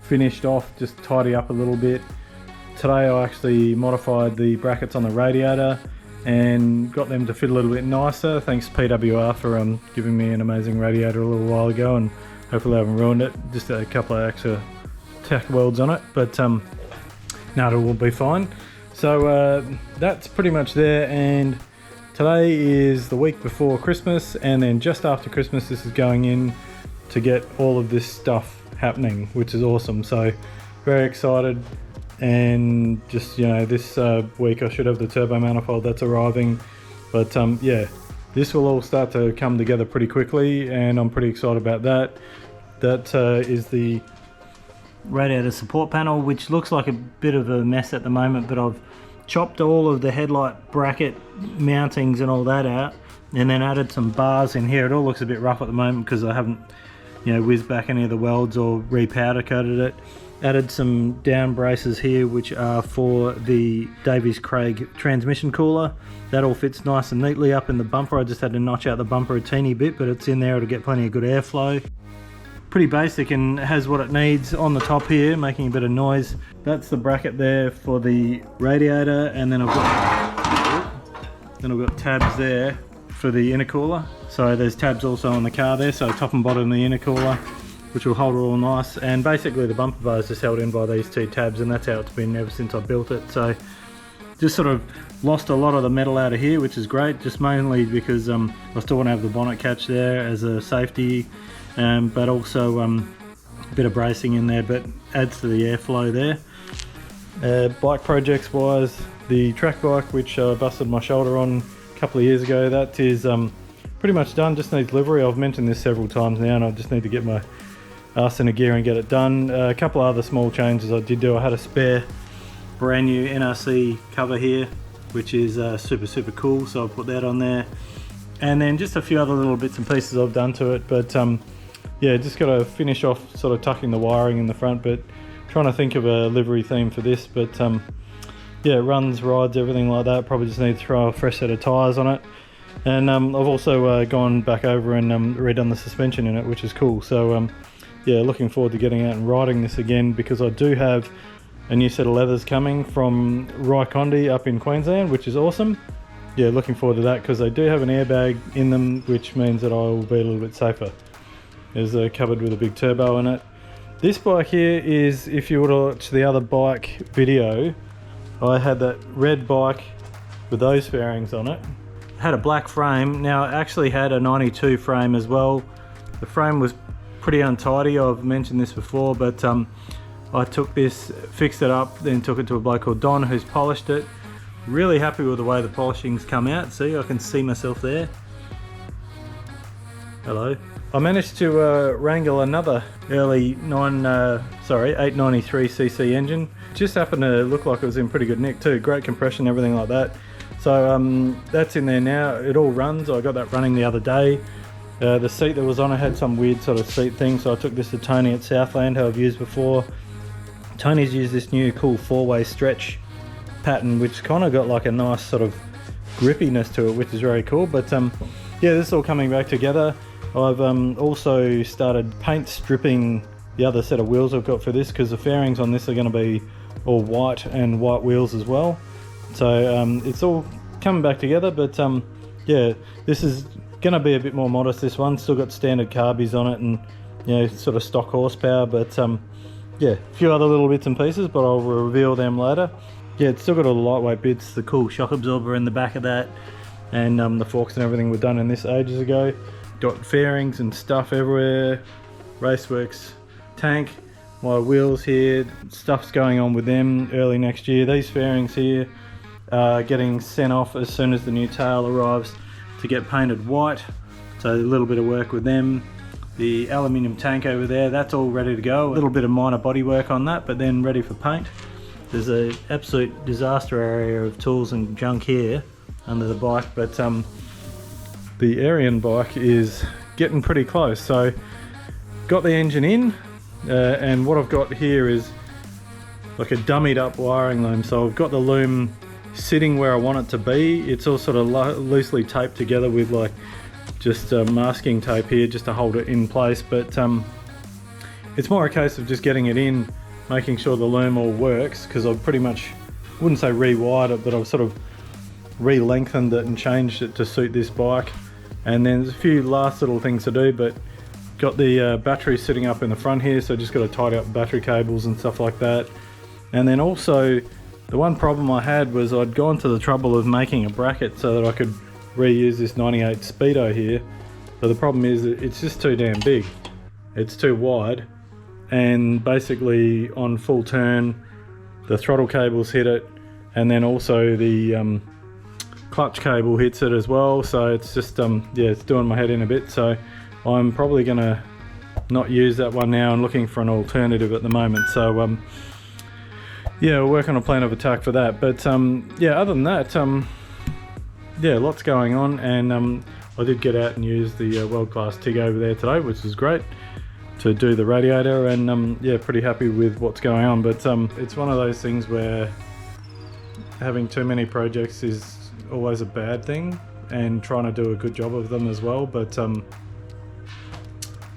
finished off, just tidy up a little bit. Today I actually modified the brackets on the radiator and got them to fit a little bit nicer. Thanks PWR for giving me an amazing radiator a little while ago, and Hopefully I haven't ruined it. Just a couple of extra tack welds on it, but no, it will be fine. So that's pretty much there, and today is the week before Christmas, and then just after Christmas this is going in to get all of this stuff happening, which is awesome. So very excited, and just, you know, this week I should have the turbo manifold that's arriving, but yeah, this will all start to come together pretty quickly, and I'm pretty excited about that. That is the radiator support panel, which looks like a bit of a mess at the moment, but I've chopped all of the headlight bracket mountings and all that out, and then added some bars in here. It all looks a bit rough at the moment because I haven't, you know, whizzed back any of the welds or re-powder coated it. Added some down braces here, which are for the Davies Craig transmission cooler. That all fits nice and neatly up in the bumper. I just had to notch out the bumper a teeny bit, but it's in there. It'll get plenty of good airflow. Pretty basic and has what it needs on the top here, making a bit of noise. That's the bracket there for the radiator, and then I've got tabs there for the intercooler. So there's tabs also on the car there, so top and bottom of the intercooler, which will hold it all nice. And basically the bumper bar is just held in by these two tabs, and that's how it's been ever since I built it. So just sort of lost a lot of the metal out of here, which is great, just mainly because I still want to have the bonnet catch there as a safety. But also a bit of bracing in there, but adds to the airflow there. Bike projects wise, the track bike, which I busted my shoulder on a couple of years ago, that is pretty much done. Just needs livery. I've mentioned this several times now, and I just need to get my arse in a gear and get it done. A couple of other small changes I did do. I had a spare brand new NRC cover here, which is super cool, so I'll put that on there. And then just a few other little bits and pieces I've done to it, but yeah, just got to finish off sort of tucking the wiring in the front, but trying to think of a livery theme for this. But yeah, it runs, rides, everything like that. Probably just need to throw a fresh set of tyres on it. And I've also gone back over and redone the suspension in it, which is cool. So yeah, looking forward to getting out and riding this again, because I do have a new set of leathers coming from Raikondi up in Queensland, which is awesome. Yeah, looking forward to that, because they do have an airbag in them, which means that I will be a little bit safer. There's a cupboard with a big turbo in it. This bike here is, if you were to watch the other bike video, I had that red bike with those fairings on it. Had a black frame. Now it actually had a 92 frame as well. The frame was pretty untidy, I've mentioned this before, but I took this, fixed it up, then took it to a bloke called Don who's polished it. Really happy with the way the polishing's come out. See, I can see myself there. Hello. I managed to wrangle another early 893cc engine. Just happened to look like it was in pretty good nick too. Great compression, everything like that. So that's in there now. It all runs. I got that running the other day. The seat that was on it had some weird sort of seat thing, so I took this to Tony at Southland, who I've used before. Tony's used this new cool four-way stretch pattern, which kind of got like a nice sort of grippiness to it, which is very cool. But yeah, this is all coming back together. I've also started paint stripping the other set of wheels I've got for this, because the fairings on this are going to be all white and white wheels as well. So it's all coming back together, but yeah, this is going to be a bit more modest, this one. Still got standard carbies on it and, you know, sort of stock horsepower, but yeah, a few other little bits and pieces, but I'll reveal them later. Yeah, it's still got all the lightweight bits, the cool shock absorber in the back of that, and the forks and everything were done in this ages ago. Got fairings and stuff everywhere, Raceworks tank, my wheels here, stuff's going on with them early next year. These fairings here are getting sent off as soon as the new tail arrives to get painted white, so a little bit of work with them. The aluminium tank over there, that's all ready to go. A little bit of minor body work on that, but then ready for paint. There's an absolute disaster area of tools and junk here under the bike, but the Arian bike is getting pretty close. So got the engine in, and what I've got here is like a dummied up wiring loom. So I've got the loom sitting where I want it to be. It's all sort of loosely taped together with like just masking tape here just to hold it in place, but it's more a case of just getting it in, making sure the loom all works, because I've pretty much, wouldn't say rewired it, but I've sort of re-lengthened it and changed it to suit this bike. And then there's a few last little things to do, but got the battery sitting up in the front here, so just got to tidy up battery cables and stuff like that. And then also, the one problem I had was I'd gone to the trouble of making a bracket so that I could reuse this 98 Speedo here. But the problem is that it's just too damn big. It's too wide, and basically on full turn, the throttle cables hit it, and then also the clutch cable hits it as well. So it's just yeah, it's doing my head in a bit. So I'm probably gonna not use that one now and looking for an alternative at the moment. So yeah, we'll work on a plan of attack for that. But yeah, other than that, yeah, lots going on. And I did get out and use the world-class TIG over there today, which is great, to do the radiator. And yeah, pretty happy with what's going on. But it's one of those things where having too many projects is always a bad thing, and trying to do a good job of them as well. But you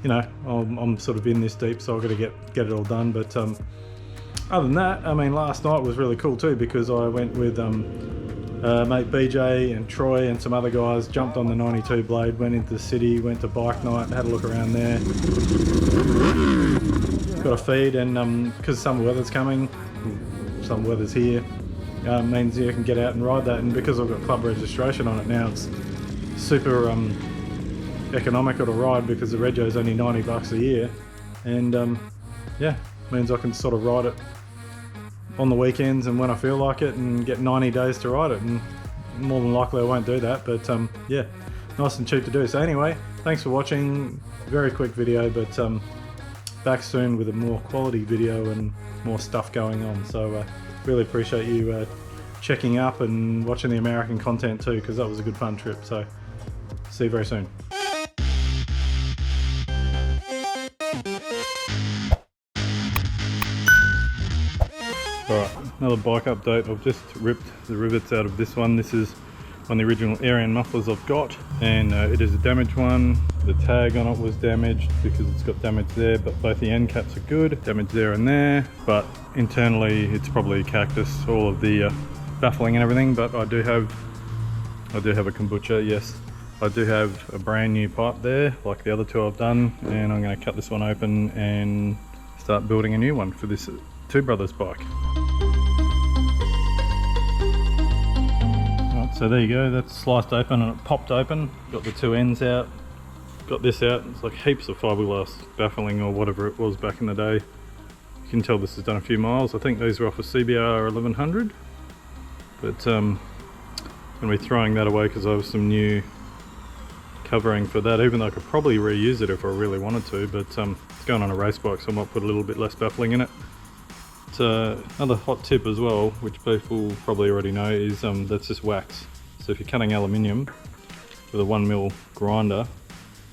know, I'm sort of in this deep, so I've got to get it all done. But other than that, I mean, last night was really cool too, because I went with mate BJ and Troy and some other guys, jumped on the 92 blade, went into the city, went to bike night, had a look around there. Got a feed, and because summer weather's coming, summer weather's here, means you can get out and ride that. And because I've got club registration on it now, it's super economical to ride, because the rego is only $90 a year. And yeah, means I can sort of ride it on the weekends and when I feel like it, and get 90 days to ride it. And more than likely I won't do that, but yeah, nice and cheap to do. So anyway, thanks for watching. Very quick video, but back soon with a more quality video and more stuff going on. So really appreciate you checking up and watching the American content too, because that was a good fun trip. So see you very soon. Alright, another bike update. I've just ripped the rivets out of this one. This is one of the original Arian mufflers I've got, and it is a damaged one. The tag on it was damaged because it's got damage there, but both the end caps are good. Damage there and there, but internally it's probably cactus, all of the baffling and everything. But I do have a kombucha, yes. I do have a brand new pipe there, like the other two I've done, and I'm going to cut this one open and start building a new one for this Two Brothers bike. Right, so there you go, that's sliced open and it popped open. Got the two ends out, got this out. It's like heaps of fiberglass baffling or whatever it was back in the day. You can tell this has done a few miles. I think these were off a CBR 1100, but I'm going to be throwing that away because I have some new covering for that, even though I could probably reuse it if I really wanted to. But it's going on a race bike, so I might put a little bit less baffling in it. Another hot tip as well, which people probably already know, is that's just wax. So if you're cutting aluminium with a 1mm grinder,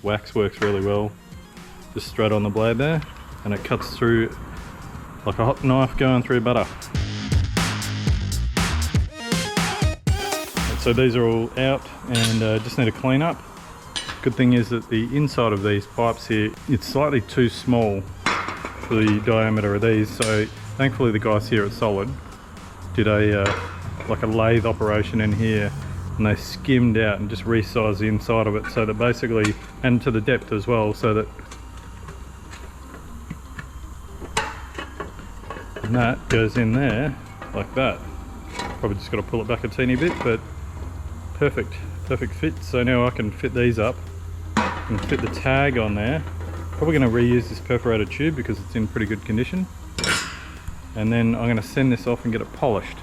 wax works really well. Just straight on the blade there, and it cuts through like a hot knife going through butter. So these are all out and just need to clean up. Good thing is that the inside of these pipes here, it's slightly too small for the diameter of these. So thankfully the guys here at Solid did a like a lathe operation in here, and they skimmed out and just resized the inside of it, so that basically, and to the depth as well, so that and that goes in there like that. Probably just got to pull it back a teeny bit, but perfect fit. So now I can fit these up and fit the tag on there. Probably going to reuse this perforated tube because it's in pretty good condition. And then I'm going to send this off and get it polished,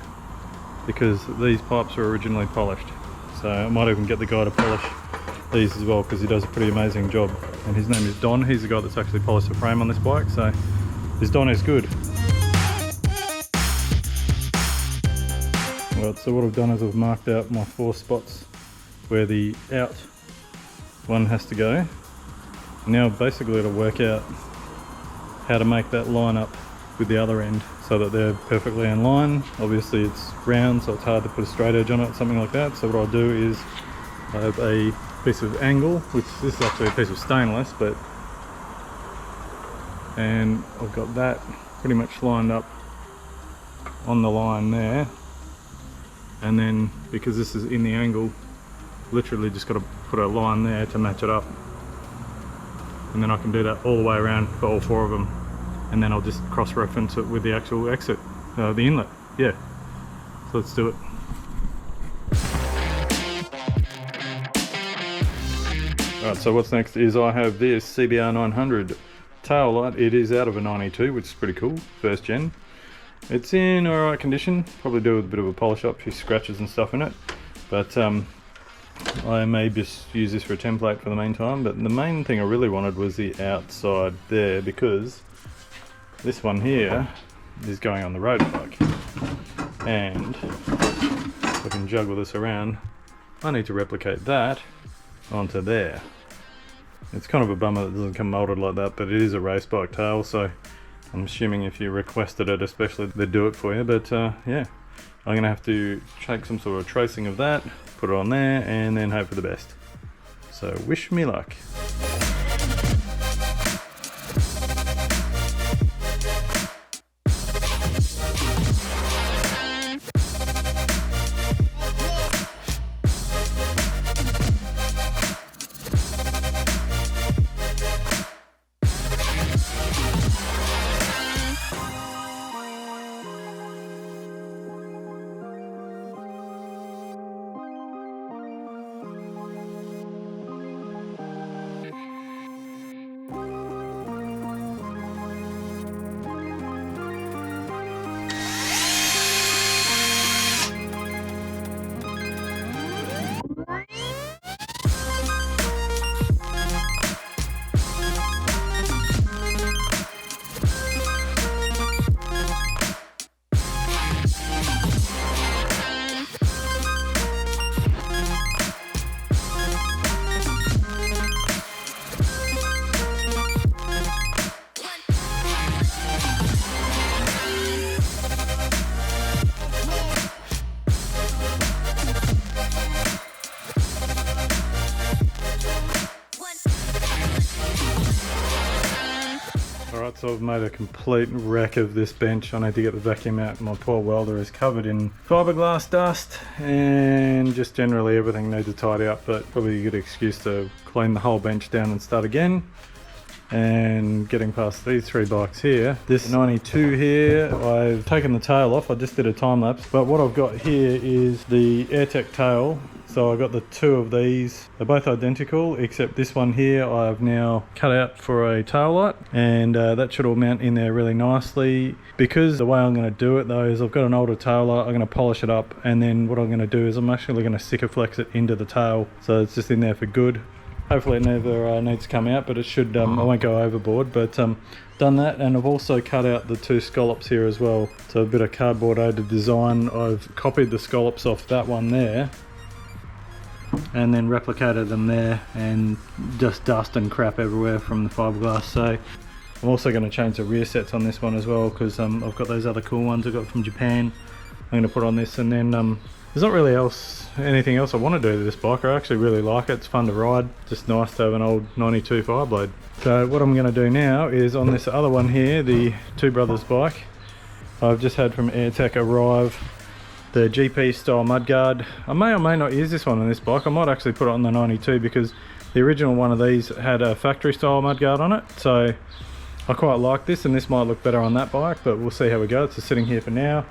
because these pipes were originally polished. So I might even get the guy to polish these as well, because he does a pretty amazing job. And his name is Don. He's the guy that's actually polished the frame on this bike. So this Don is good. Right, so what I've done is I've marked out my 4 spots where the out one has to go. Now basically it'll work out how to make that line up with the other end so that they're perfectly in line. Obviously it's round, so it's hard to put a straight edge on it, something like that. So what I'll do is I have a piece of angle, which this is actually a piece of stainless, and I've got that pretty much lined up on the line there. And then because this is in the angle, literally just got to put a line there to match it up. and then I can do that all the way around for all 4 of them, and then I'll just cross-reference it with the actual exit, the inlet. Yeah, so let's do it. Alright, so what's next is I have this CBR 900 tail light. It is out of a 92, which is pretty cool, first gen. It's in alright condition, probably do with a bit of a polish up, a few scratches and stuff in it, but I may just use this for a template for the meantime. But the main thing I really wanted was the outside there, because this one here is going on the road bike, and if I can juggle this around, I need to replicate that onto there. It's kind of a bummer that it doesn't come molded like that, but it is a race bike tail, so I'm assuming if you requested it especially, they'd do it for you. But yeah, I'm gonna have to take some sort of tracing of that, put it on there, and then hope for the best. So wish me luck. Alright, so I've made a complete wreck of this bench. I need to get the vacuum out. My poor welder is covered in fiberglass dust, and just generally everything needs to tidy up, but probably a good excuse to clean the whole bench down and start again. And getting past these 3 bikes here, this 92 here, I've taken the tail off. I just did a time lapse, but what I've got here is the AirTech tail. So I got the 2 of these. They're both identical, except this one here I've now cut out for a tail light, and that should all mount in there really nicely. Because the way I'm going to do it though is I've got an older tail light, I'm going to polish it up, and then what I'm going to do is I'm actually going to Sikaflex it into the tail, so it's just in there for good. Hopefully it never needs to come out, but it should. I won't go overboard, but done that. And I've also cut out the 2 scallops here as well, so a bit of cardboard aided design. I've copied the scallops off that one there and then replicated them there, and just dust and crap everywhere from the fiberglass. So I'm also going to change the rear sets on this one as well, because I've got those other cool ones I got from Japan. I'm going to put on this, and then there's not really anything else I want to do to this bike. I actually really like it. It's fun to ride. Just nice to have an old 92 Fireblade. So what I'm going to do now is on this other one here, the Two Brothers bike, I've just had from AirTech arrive the GP style mudguard. I may or may not use this one on this bike. I might actually put it on the 92, because the original one of these had a factory style mudguard on it. So I quite like this, and this might look better on that bike, but we'll see how we go. It's just sitting here for now.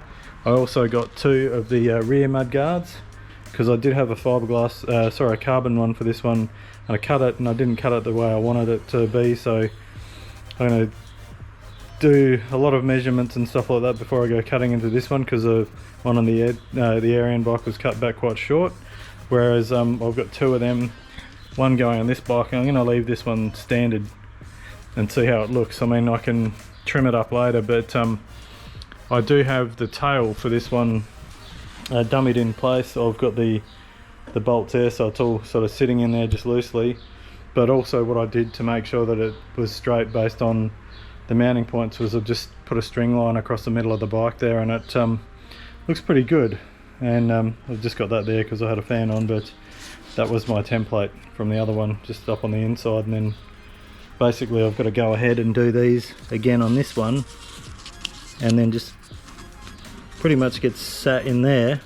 I also got 2 of the rear mudguards, because I did have a fiberglass, a carbon one for this one, and I cut it, and I didn't cut it the way I wanted it to be, so I'm going to do a lot of measurements and stuff like that before I go cutting into this one, because the one on the Arian bike was cut back quite short, whereas I've got 2 of them, one going on this bike, and I'm going to leave this one standard and see how it looks. I mean, I can trim it up later, but I do have the tail for this one dummied in place. I've got the bolts there, so it's all sort of sitting in there just loosely. But also what I did to make sure that it was straight based on the mounting points was I've just put a string line across the middle of the bike there, and it looks pretty good. And I've just got that there because I had a fan on, but that was my template from the other one, just up on the inside. And then basically I've got to go ahead and do these again on this one, and then just pretty much get sat in there,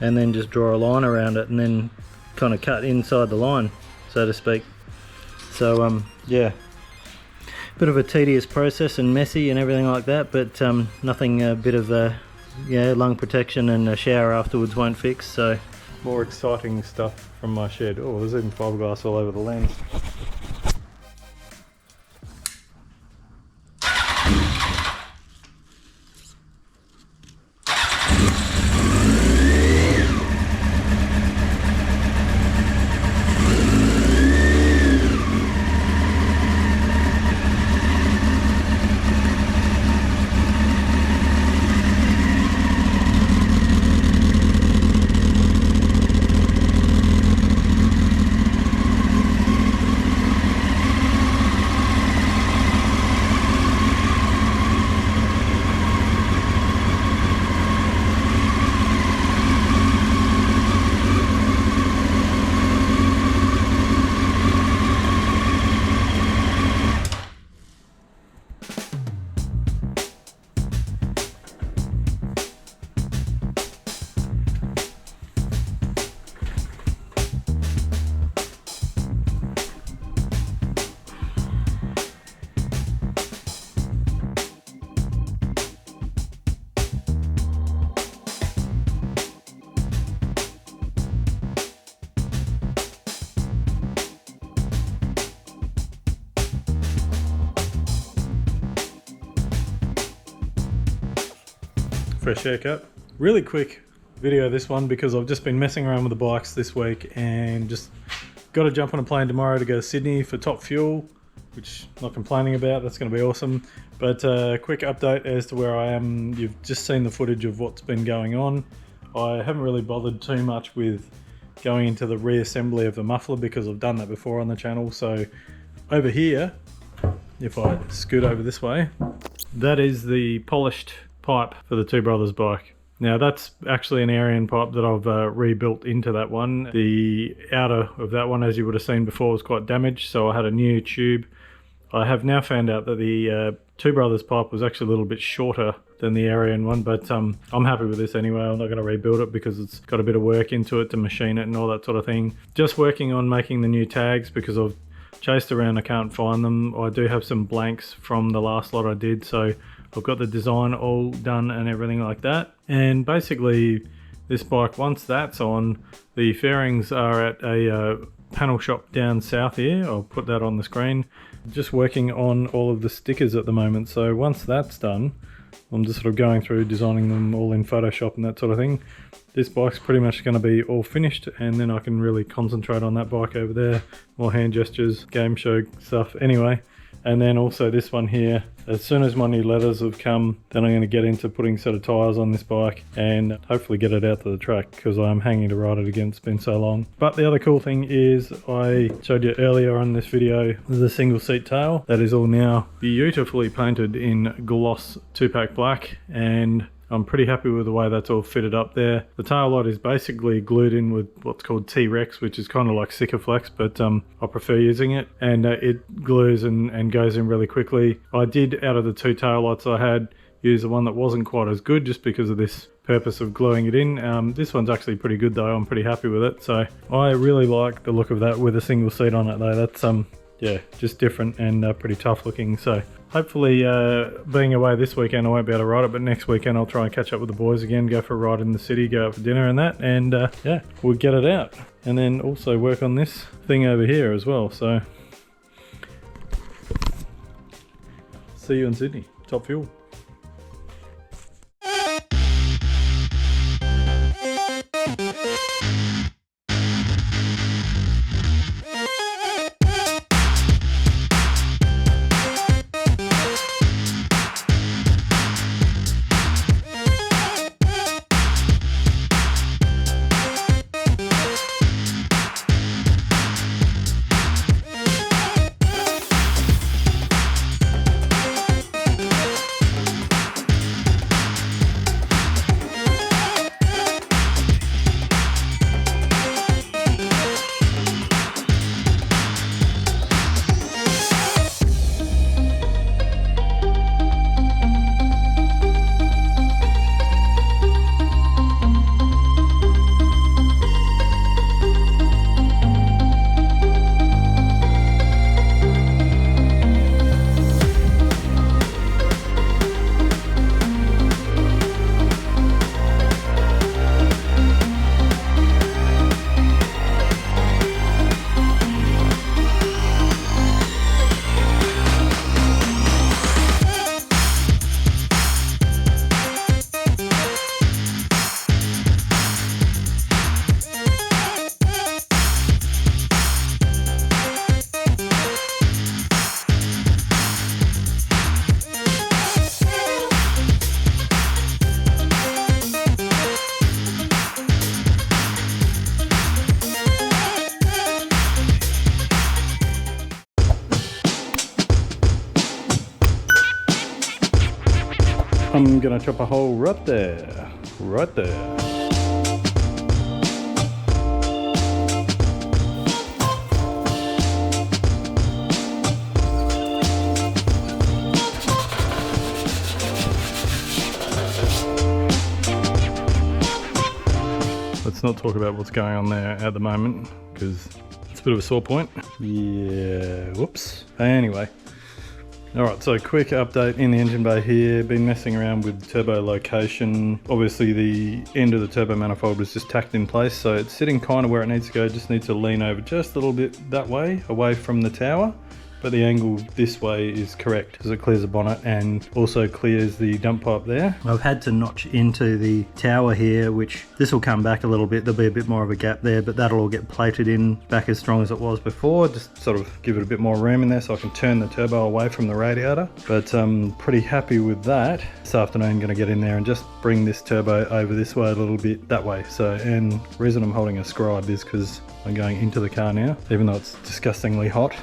and then just draw a line around it, and then kind of cut inside the line, so to speak. So Yeah. Bit of a tedious process and messy and everything like that, but nothing a bit of lung protection and a shower afterwards won't fix. So more exciting stuff from my shed. Oh, there's even fiberglass all over the lens. Fresh haircut. Really quick video this one because I've just been messing around with the bikes this week and just got to jump on a plane tomorrow to go to Sydney for Top Fuel, which I'm not complaining about, that's going to be awesome. But quick update as to where I am. You've just seen the footage of what's been going on. I haven't really bothered too much with going into the reassembly of the muffler because I've done that before on the channel. So over here, if I scoot over this way, that is the polished pipe for the Two Brothers bike. Now that's actually an Arian pipe that I've rebuilt into that one. The outer of that one, as you would have seen before, was quite damaged, so I had a new tube. I have now found out that the Two Brothers pipe was actually a little bit shorter than the Arian one, but I'm happy with this anyway. I'm not going to rebuild it because it's got a bit of work into it to machine it and all that sort of thing. Just working on making the new tags because I've chased around, I can't find them. I do have some blanks from the last lot I did, so I've got the design all done and everything like that. And basically this bike, once that's on, the fairings are at a panel shop down south here. I'll put that on the screen. Just working on all of the stickers at the moment, so once that's done, I'm just sort of going through designing them all in Photoshop and that sort of thing. This bike's pretty much going to be all finished, and then I can really concentrate on that bike over there. More hand gestures, game show stuff anyway. And then also this one here, as soon as my new leathers have come, then I'm going to get into putting a set of tyres on this bike and hopefully get it out to the track because I'm hanging to ride it again. It's been so long. But the other cool thing is I showed you earlier on this video the single seat tail. That is all now beautifully painted in gloss 2-pack black, and I'm pretty happy with the way that's all fitted up there. The tail light is basically glued in with what's called T-Rex, which is kind of like Sikaflex, but I prefer using it. And it glues and goes in really quickly. I did, out of the two tail lights I had, use the one that wasn't quite as good just because of this purpose of gluing it in. This one's actually pretty good though. I'm pretty happy with it. So I really like the look of that with a single seat on it though. That's yeah, just different and pretty tough looking. So hopefully being away this weekend I won't be able to ride it, but next weekend I'll try and catch up with the boys again, go for a ride in the city, go out for dinner and that, and yeah, we'll get it out. And then also work on this thing over here as well. So see you in Sydney, Top Fuel. I'm gonna chop a hole right there, right there. Let's not talk about what's going on there at the moment because it's a bit of a sore point. Yeah, whoops. Anyway. Alright, so quick update in the engine bay here. Been messing around with turbo location. Obviously the end of the turbo manifold was just tacked in place, so it's sitting kind of where it needs to go. Just needs to lean over just a little bit that way, away from the tower. But the angle this way is correct because it clears the bonnet and also clears the dump pipe there. I've had to notch into the tower here, which this will come back a little bit. There'll be a bit more of a gap there, but that'll all get plated in back as strong as it was before. Just sort of give it a bit more room in there so I can turn the turbo away from the radiator. But I'm pretty happy with that. This afternoon I'm going to get in there and just bring this turbo over this way a little bit that way. So, and the reason I'm holding a scribe is because I'm going into the car now, even though it's disgustingly hot.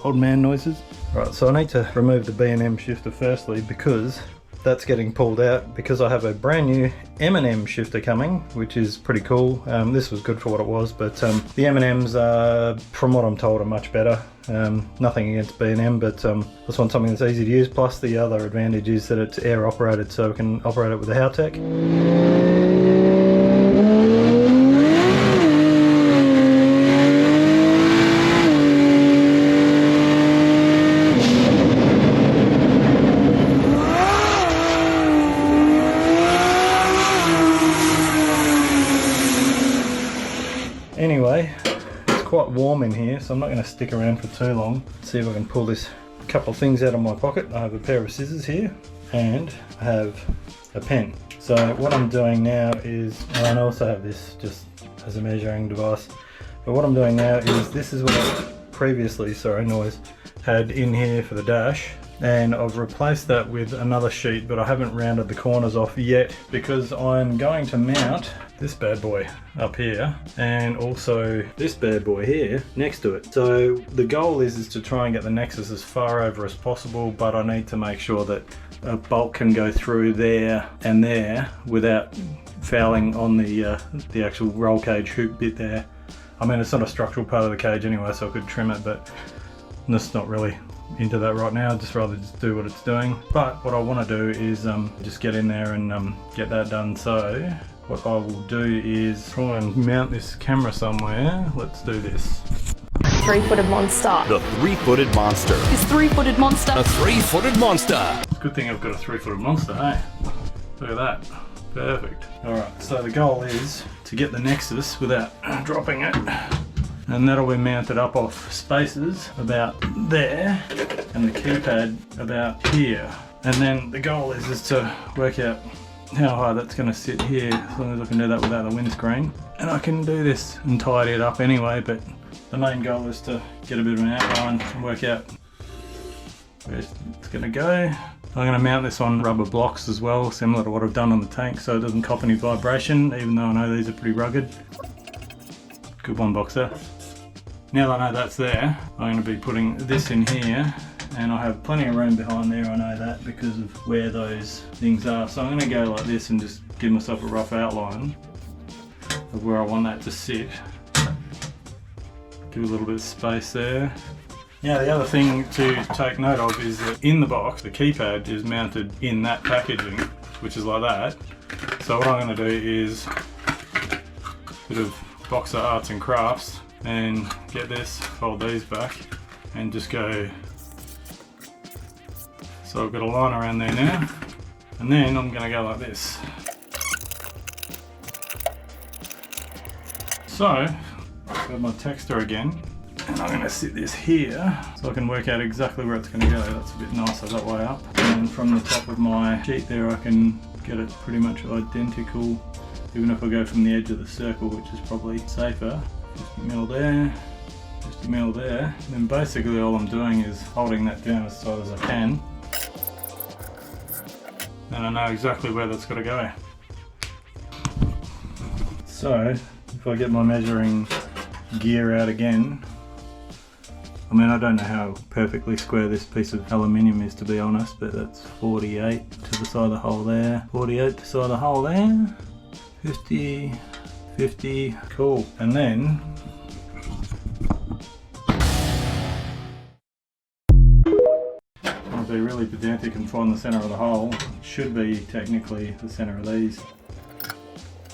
Old man noises. Right, so I need to remove the B&M shifter firstly because that's getting pulled out because I have a brand new M&M shifter coming, which is pretty cool. This was good for what it was, but the M&Ms are, from what I'm told, are much better. Nothing against B&M, but I just want something that's easy to use. Plus the other advantage is that it's air operated, so we can operate it with a HownTV. Anyway, it's quite warm in here, so I'm not going to stick around for too long. Let's see if I can pull this couple of things out of my pocket. I have a pair of scissors here and I have a pen. So what I'm doing now is, and I also have this just as a measuring device, but what I'm doing now is this is what I previously, had in here for the dash, and I've replaced that with another sheet, but I haven't rounded the corners off yet because I'm going to mount this bad boy up here and also this bad boy here next to it. So the goal is to try and get the nexus as far over as possible, but I need to make sure that a bolt can go through there and there without fouling on the actual roll cage hoop bit there. I mean, it's not a structural part of the cage anyway, so I could trim it, but I'm just not really into that right now. I'd just rather just do what it's doing. But what I want to do is just get in there and get that done. So what I will do is try and mount this camera somewhere. Let's do this. Three-footed monster. The three-footed monster. This three-footed monster. A three-footed monster. It's a good thing I've got a three-footed monster, hey? Look at that. Perfect. Alright, so the goal is to get the nexus without dropping it. And that'll be mounted up off spacers about there and the keypad about here. And then the goal is to work out how high that's going to sit here, as long as I can do that without the windscreen. And I can do this and tidy it up anyway, but the main goal is to get a bit of an outline and work out where it's going to go. I'm going to mount this on rubber blocks as well, similar to what I've done on the tank, so it doesn't cop any vibration, even though I know these are pretty rugged. Good one, Boxer. Now that I know that's there, I'm going to be putting this in here, and I have plenty of room behind there, I know that, because of where those things are. So I'm going to go like this and just give myself a rough outline of where I want that to sit. Give a little bit of space there. Now the other thing to take note of is that in the box, the keypad is mounted in that packaging, which is like that. So what I'm going to do is a bit of Boxer arts and crafts and get this, fold these back and just go. So I've got a line around there now, and then I'm going to go like this. So I've got my texture again, and I'm going to sit this here so I can work out exactly where it's going to go. That's a bit nicer that way up, and from the top of my sheet there I can get it pretty much identical, even if I go from the edge of the circle, which is probably safer. Just a mil there, just a mil there. And then basically all I'm doing is holding that down as tight as I can. And I know exactly where that's got to go. So if I get my measuring gear out again, I mean, I don't know how perfectly square this piece of aluminium is, to be honest, but that's 48 to the side of the hole there, 48 to the side of the hole there, 50, 50, cool. And then I'll be really pedantic and find the center of the hole. It should be technically the center of these.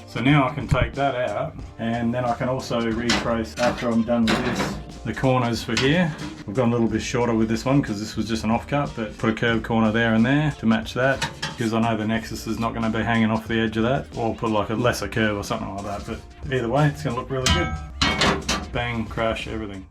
So now I can take that out, and then I can also retrace, after I'm done with this, the corners for here. I've gone a little bit shorter with this one because this was just an offcut, but put a curved corner there and there to match that, because I know the Nexus is not going to be hanging off the edge of that, or put like a lesser curve or something like that, but either way it's going to look really good. Bang, crash, everything.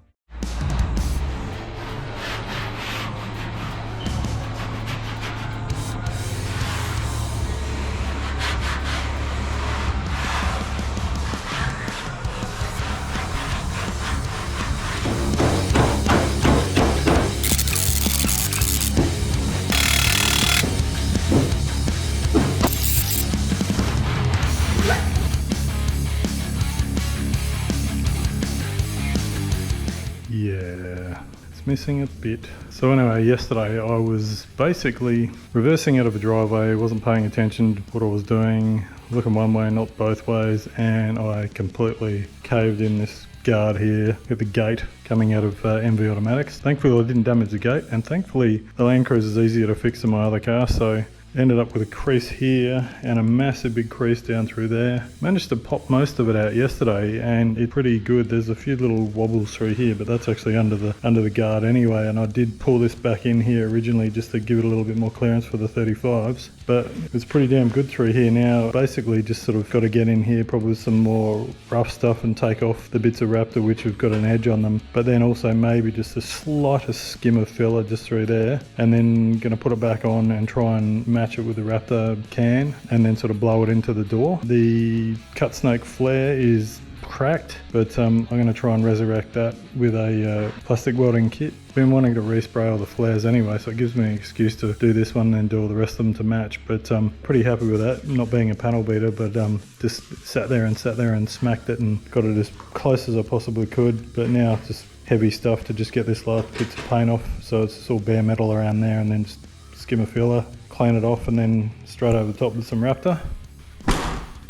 Yeah, it's missing a bit. So anyway, yesterday I was basically reversing out of a driveway, wasn't paying attention to what I was doing, looking one way, not both ways, and I completely caved in this guard here at the gate coming out of MV Automatics. Thankfully I didn't damage the gate, and thankfully the Land Cruiser is easier to fix than my other car, so ended up with a crease here and a massive big crease down through there. Managed to pop most of it out yesterday, and it's pretty good. There's a few little wobbles through here, but that's actually under the guard anyway, and I did pull this back in here originally just to give it a little bit more clearance for the 35s, but it's pretty damn good through here now. Basically just sort of got to get in here probably with some more rough stuff and take off the bits of Raptor which have got an edge on them, but then also maybe just the slightest skim of filler just through there, and then going to put it back on and try and match it with the Raptor can and then sort of blow it into the door. The cut snake flare is cracked, but I'm going to try and resurrect that with a plastic welding kit. Been wanting to respray all the flares anyway, so it gives me an excuse to do this one and then do all the rest of them to match, but pretty happy with that. Not being a panel beater, but just sat there and smacked it and got it as close as I possibly could, but now just heavy stuff to just get this last bits of paint off, so it's all bare metal around there, and then just skim a filler, clean it off, and then straight over the top with some Raptor.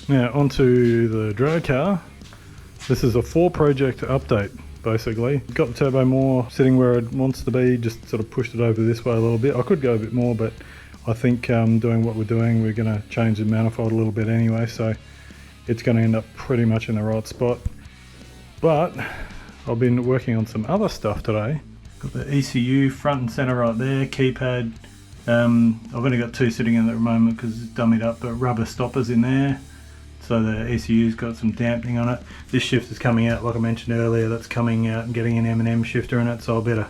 Now onto the drag car. This is a 4 project update basically. Got the turbo more sitting where it wants to be, just sort of pushed it over this way a little bit. I could go a bit more, but I think doing what we're doing, we're going to change the manifold a little bit anyway, so it's going to end up pretty much in the right spot. But I've been working on some other stuff today. Got the ECU front and center right there, keypad. I've only got 2 sitting in at the moment because it's dummied up, but rubber stoppers in there, so the ECU's got some dampening on it. This shift is coming out, like I mentioned earlier, that's coming out and getting an M&M shifter in it, so I better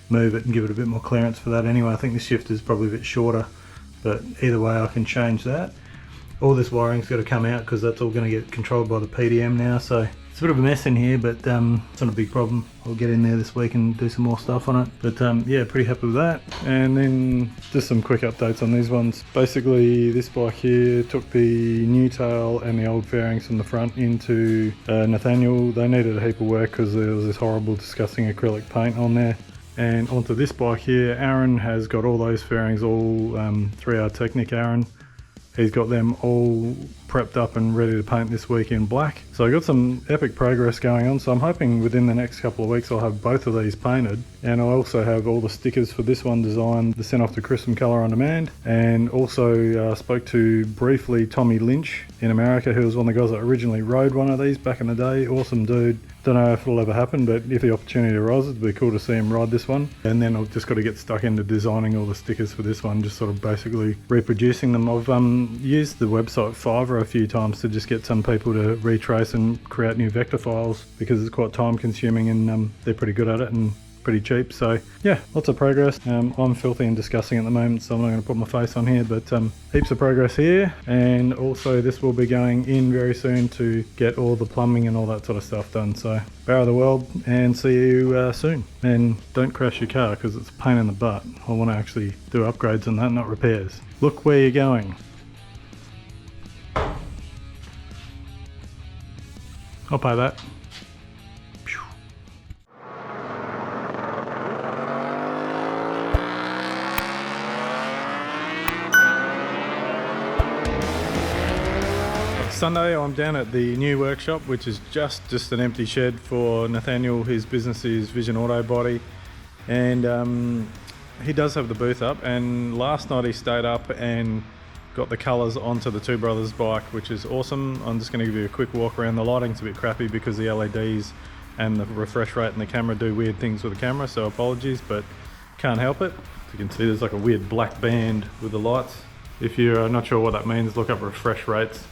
move it and give it a bit more clearance for that anyway. I think this shift is probably a bit shorter, but either way I can change that. All this wiring's got to come out because that's all going to get controlled by the PDM now, so it's a bit of a mess in here, but it's not a big problem. I'll get in there this week and do some more stuff on it, but yeah, pretty happy with that. And then just some quick updates on these ones. Basically this bike here took the new tail and the old fairings from the front into Nathaniel. They needed a heap of work because there was this horrible disgusting acrylic paint on there. And onto this bike here, Aaron has got all those fairings, all 3R Technic Aaron. He's got them all prepped up and ready to paint this week in black. So I got some epic progress going on, so I'm hoping within the next couple of weeks I'll have both of these painted, and I also have all the stickers for this one designed to send off to Crisp and Colour on demand. And also spoke to briefly Tommy Lynch in America, who was one of the guys that originally rode one of these back in the day. Awesome dude. Don't know if it'll ever happen, but if the opportunity arises, it'd be cool to see him ride this one. And then I've just got to get stuck into designing all the stickers for this one, just sort of basically reproducing them. I've used the website Fiverr a few times to just get some people to retrace and create new vector files, because it's quite time consuming, and they're pretty good at it and pretty cheap. So yeah, lots of progress. I'm filthy and disgusting at the moment, so I'm not going to put my face on here, but heaps of progress here. And also this will be going in very soon to get all the plumbing and all that sort of stuff done. So power of the world, and see you soon. And don't crash your car because it's a pain in the butt. I want to actually do upgrades on that, not repairs. Look where you're going. I'll pay that. Sunday I'm down at the new workshop, which is just an empty shed for Nathaniel. His business is Vision Auto Body, and he does have the booth up, and last night he stayed up and got the colours onto the Two Brothers bike, which is awesome. I'm just going to give you a quick walk around. The lighting's a bit crappy because the LEDs and the refresh rate and the camera do weird things with the camera, so apologies, but can't help it. As you can see, there's like a weird black band with the lights. If you're not sure what that means, look up refresh rates.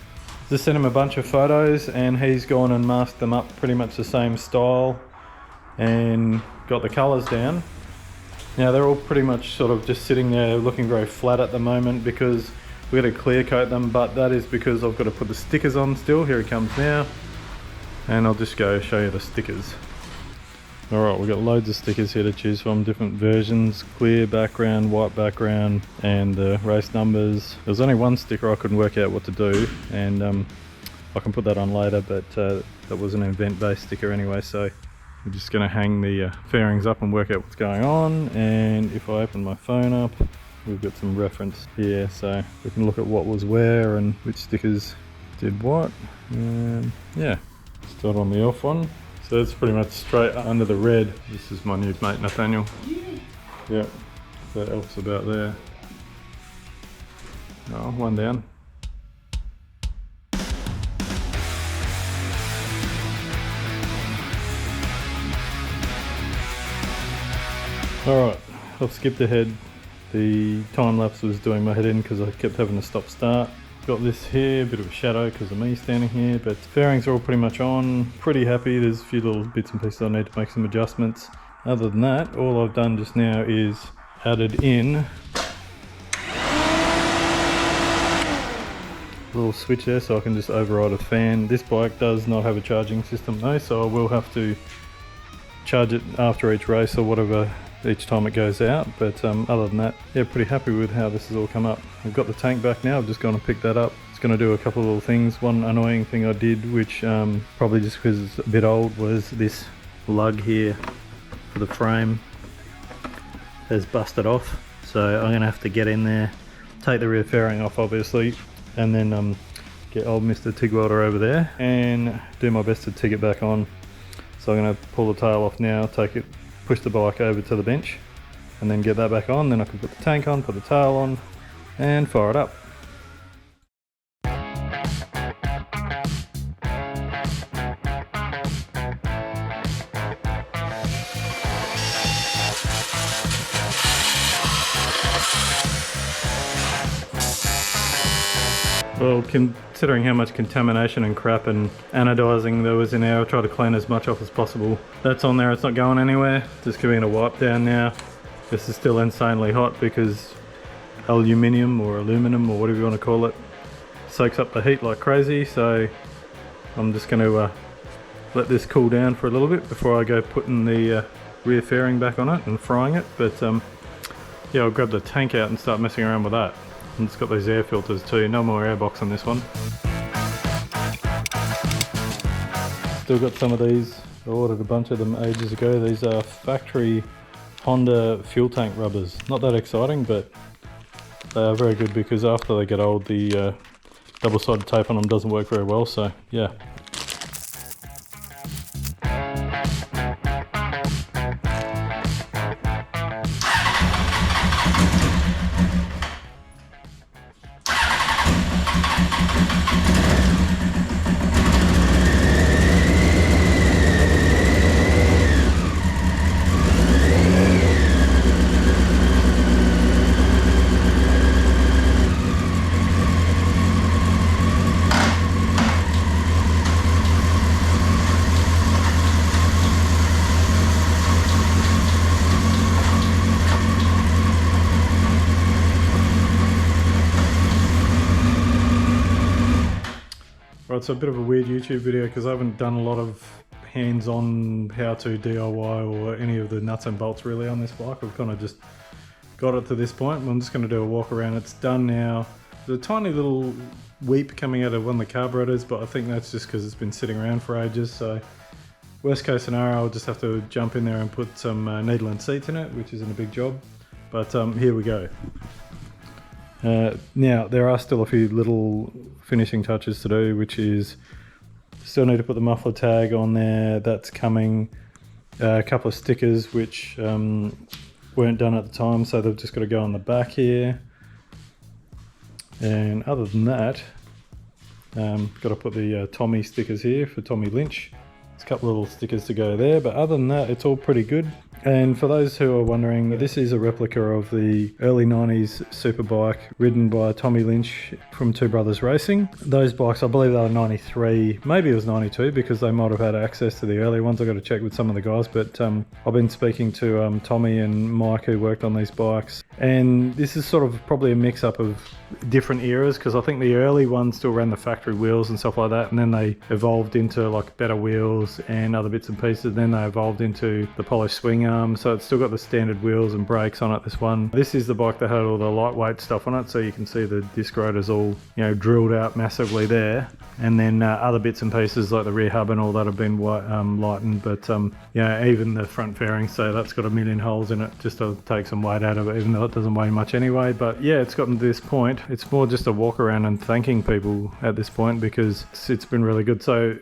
Just sent him a bunch of photos and he's gone and masked them up pretty much the same style and got the colours down. Now they're all pretty much sort of just sitting there looking very flat at the moment because we've got to clear coat them, but that is because I've got to put the stickers on still. Here he comes now, and I'll just go show you the stickers. Alright, we've got loads of stickers here to choose from, different versions, clear background, white background, and the race numbers. There's only one sticker I couldn't work out what to do, and I can put that on later, but that was an event-based sticker anyway, so we're just going to hang the fairings up and work out what's going on. And if I open my phone up, we've got some reference here, so we can look at what was where and which stickers did what. Yeah, start on the off one. So it's pretty much straight under the red. This is my new mate Nathaniel. Yep, that elf's about there. Oh, one down. Alright, I've skipped ahead. The time lapse was doing my head in because I kept having to stop start. Got this here, a bit of a shadow because of me standing here, but fairings are all pretty much on. Pretty happy. There's a few little bits and pieces I need to make some adjustments. Other than that, all I've done just now is added in a little switch there so I can just override a fan. This bike does not have a charging system though, so I will have to charge it after each race or whatever each time it goes out, but other than that, yeah, pretty happy with how this has all come up. I've got the tank back now. I've just gone and picked that up. It's going to do a couple of little things. One annoying thing I did, which probably just because it's a bit old, was this lug here for the frame has busted off, so I'm going to have to get in there, take the rear fairing off obviously, and then get old Mr. TIG welder over there and do my best to TIG it back on. So I'm going to pull the tail off now, take it, push the bike over to the bench, and then get that back on. Then I can put the tank on, put the tail on, and fire it up. Well, considering how much contamination and crap and anodizing there was in there, I try to clean as much off as possible. That's on there, it's not going anywhere. Just giving it a wipe down now. This is still insanely hot because aluminium or aluminum or whatever you want to call it soaks up the heat like crazy, so I'm just going to let this cool down for a little bit before I go putting the rear fairing back on it and frying it. But yeah, I'll grab the tank out and start messing around with that. And it's got those air filters too, no more airbox on this one. Still got some of these, I ordered a bunch of them ages ago. These are factory Honda fuel tank rubbers. Not that exciting, but they are very good because after they get old, the double-sided tape on them doesn't work very well, so yeah. Right, so a bit of a weird YouTube video because I haven't done a lot of hands-on how-to DIY or any of the nuts and bolts really on this bike. I've kind of just got it to this point. I'm just going to do a walk around. It's done now. There's a tiny little weep coming out of one of the carburetors, but I think that's just because it's been sitting around for ages. So worst case scenario, I'll just have to jump in there and put some needle and seats in it, which isn't a big job. But here we go. Now, there are still a few little finishing touches to do, which is still need to put the muffler tag on there. That's coming. A couple of stickers which weren't done at the time, so they've just got to go on the back here. And other than that, got to put the Tommy stickers here for Tommy Lynch. There's a couple of little stickers to go there, but other than that, it's all pretty good. And for those who are wondering, this is a replica of the early 90s Superbike ridden by Tommy Lynch from Two Brothers Racing. Those bikes, I believe they were 93, maybe it was 92, because they might have had access to the early ones. I've got to check with some of the guys, but I've been speaking to Tommy and Mike, who worked on these bikes. And this is sort of probably a mix-up of different eras, because I think the early ones still ran the factory wheels and stuff like that, and then they evolved into like better wheels and other bits and pieces. Then they evolved into the polished swing arm, so it's still got the standard wheels and brakes on it, this one. This is the bike that had all the lightweight stuff on it, so you can see the disc rotors all, you know, drilled out massively there. And then other bits and pieces like the rear hub and all that have been lightened, but yeah, even the front fairing, so that's got a million holes in it just to take some weight out of it, even though it doesn't weigh much anyway. But yeah, it's gotten to this point. It's more just a walk around and thanking people at this point, because it's been really good. So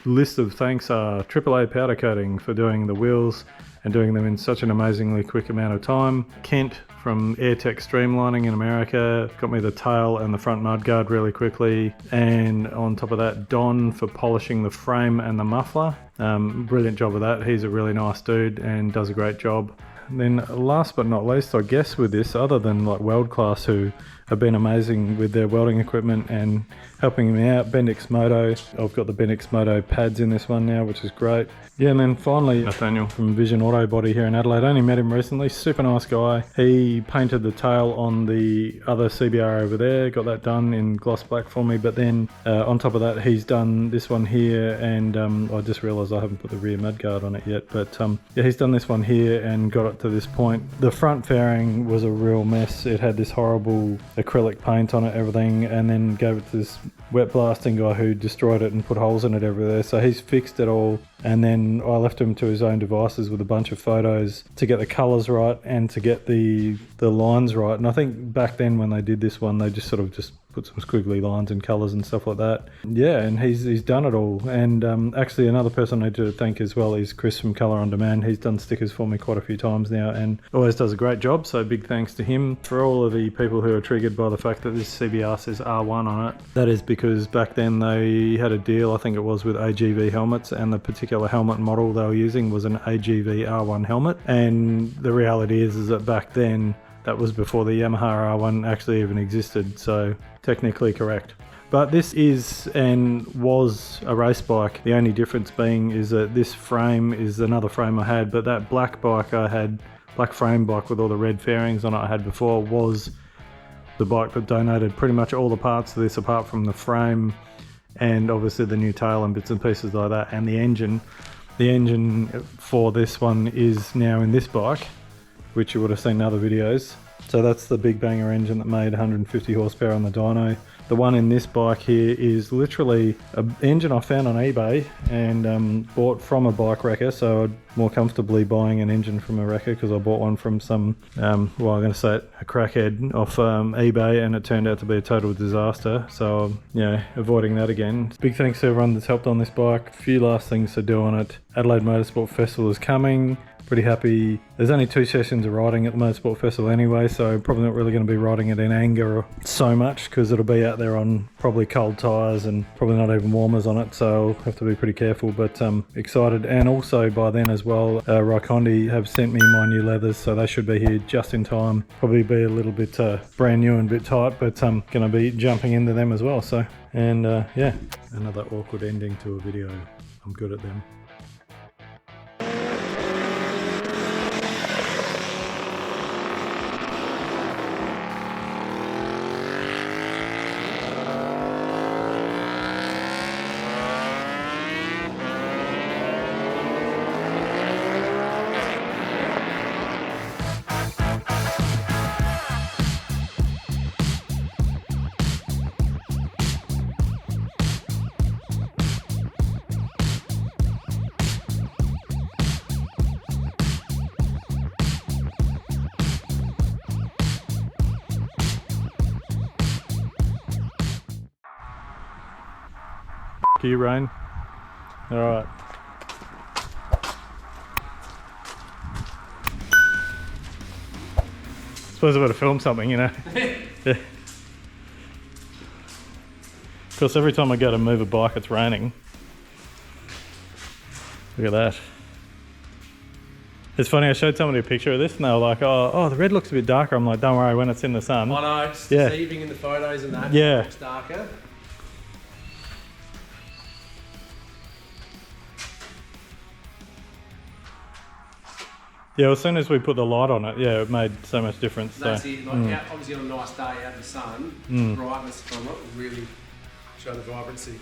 list of thanks are AAA Powder Coating for doing the wheels and doing them in such an amazingly quick amount of time. Kent from AirTech Streamlining in America got me the tail and the front mudguard really quickly. And on top of that, Don for polishing the frame and the muffler. Brilliant job of that. He's a really nice dude and does a great job. And then last but not least, I guess with this, other than like Weld Class, who have been amazing with their welding equipment and helping me out, Bendix Moto. I've got the Bendix Moto pads in this one now, which is great. Yeah, and then finally, Nathaniel from Vision Auto Body here in Adelaide. I only met him recently, super nice guy. He painted the tail on the other CBR over there, got that done in gloss black for me, but then on top of that, he's done this one here, and I just realised I haven't put the rear mudguard on it yet, but yeah, he's done this one here and got it to this point. The front fairing was a real mess. It had this horrible acrylic paint on it, everything, and then gave it to this wet blasting guy who destroyed it and put holes in it everywhere. So he's fixed it all, and then I left him to his own devices with a bunch of photos to get the colours right and to get the lines right. And I think back then when they did this one, they just sort of just put some squiggly lines and colours and stuff like that. Yeah, and he's done it all. And actually another person I need to thank as well is Chris from Colour on Demand. He's done stickers for me quite a few times now and always does a great job, so big thanks to him. For all of the people who are triggered by the fact that this CBR says R1 on it, that is because back then they had a deal, I think it was with AGV helmets, and the particular helmet model they were using was an AGV R1 helmet. And the reality is that back then, that was before the Yamaha R1 actually even existed, so technically correct. But this is and was a race bike. The only difference being is that this frame is another frame I had, but that black bike I had, black frame bike with all the red fairings on it I had before, was the bike that donated pretty much all the parts to this apart from the frame and obviously the new tail and bits and pieces like that, and the engine. The engine for this one is now in this bike, which you would have seen in other videos. So that's the big banger engine that made 150 horsepower on the dyno. The one in this bike here is literally an engine I found on eBay and bought from a bike wrecker, so I'm more comfortably buying an engine from a wrecker because I bought one from some, well, I'm going to say it, a crackhead off eBay, and it turned out to be a total disaster, so yeah, avoiding that again. Big thanks to everyone that's helped on this bike. A few last things to do on it. Adelaide Motorsport Festival is coming. Pretty happy. There's only 2 sessions of riding at the Motorsport Festival anyway, so probably not really going to be riding it in anger so much because it'll be out there on probably cold tyres and probably not even warmers on it, so I'll have to be pretty careful, but excited. And also by then as well, Raikondi have sent me my new leathers, so they should be here just in time. Probably be a little bit brand new and a bit tight, but I'm going to be jumping into them as well. So, and yeah, another awkward ending to a video. I'm good at them. Gear rain. Alright. Suppose I've got to film something, you know. Yeah. Of course, every time I go to move a bike, it's raining. Look at that. It's funny, I showed somebody a picture of this and they were like, oh, the red looks a bit darker. I'm like, don't worry, when it's in the sun. I know, it's Yeah. deceiving in the photos and that. Yeah. It looks darker. Yeah, as soon as we put the light on it, yeah, it made so much difference. That's So, it. Like, out, obviously on a nice day out in the sun, the brightness from it will really show the vibrancy.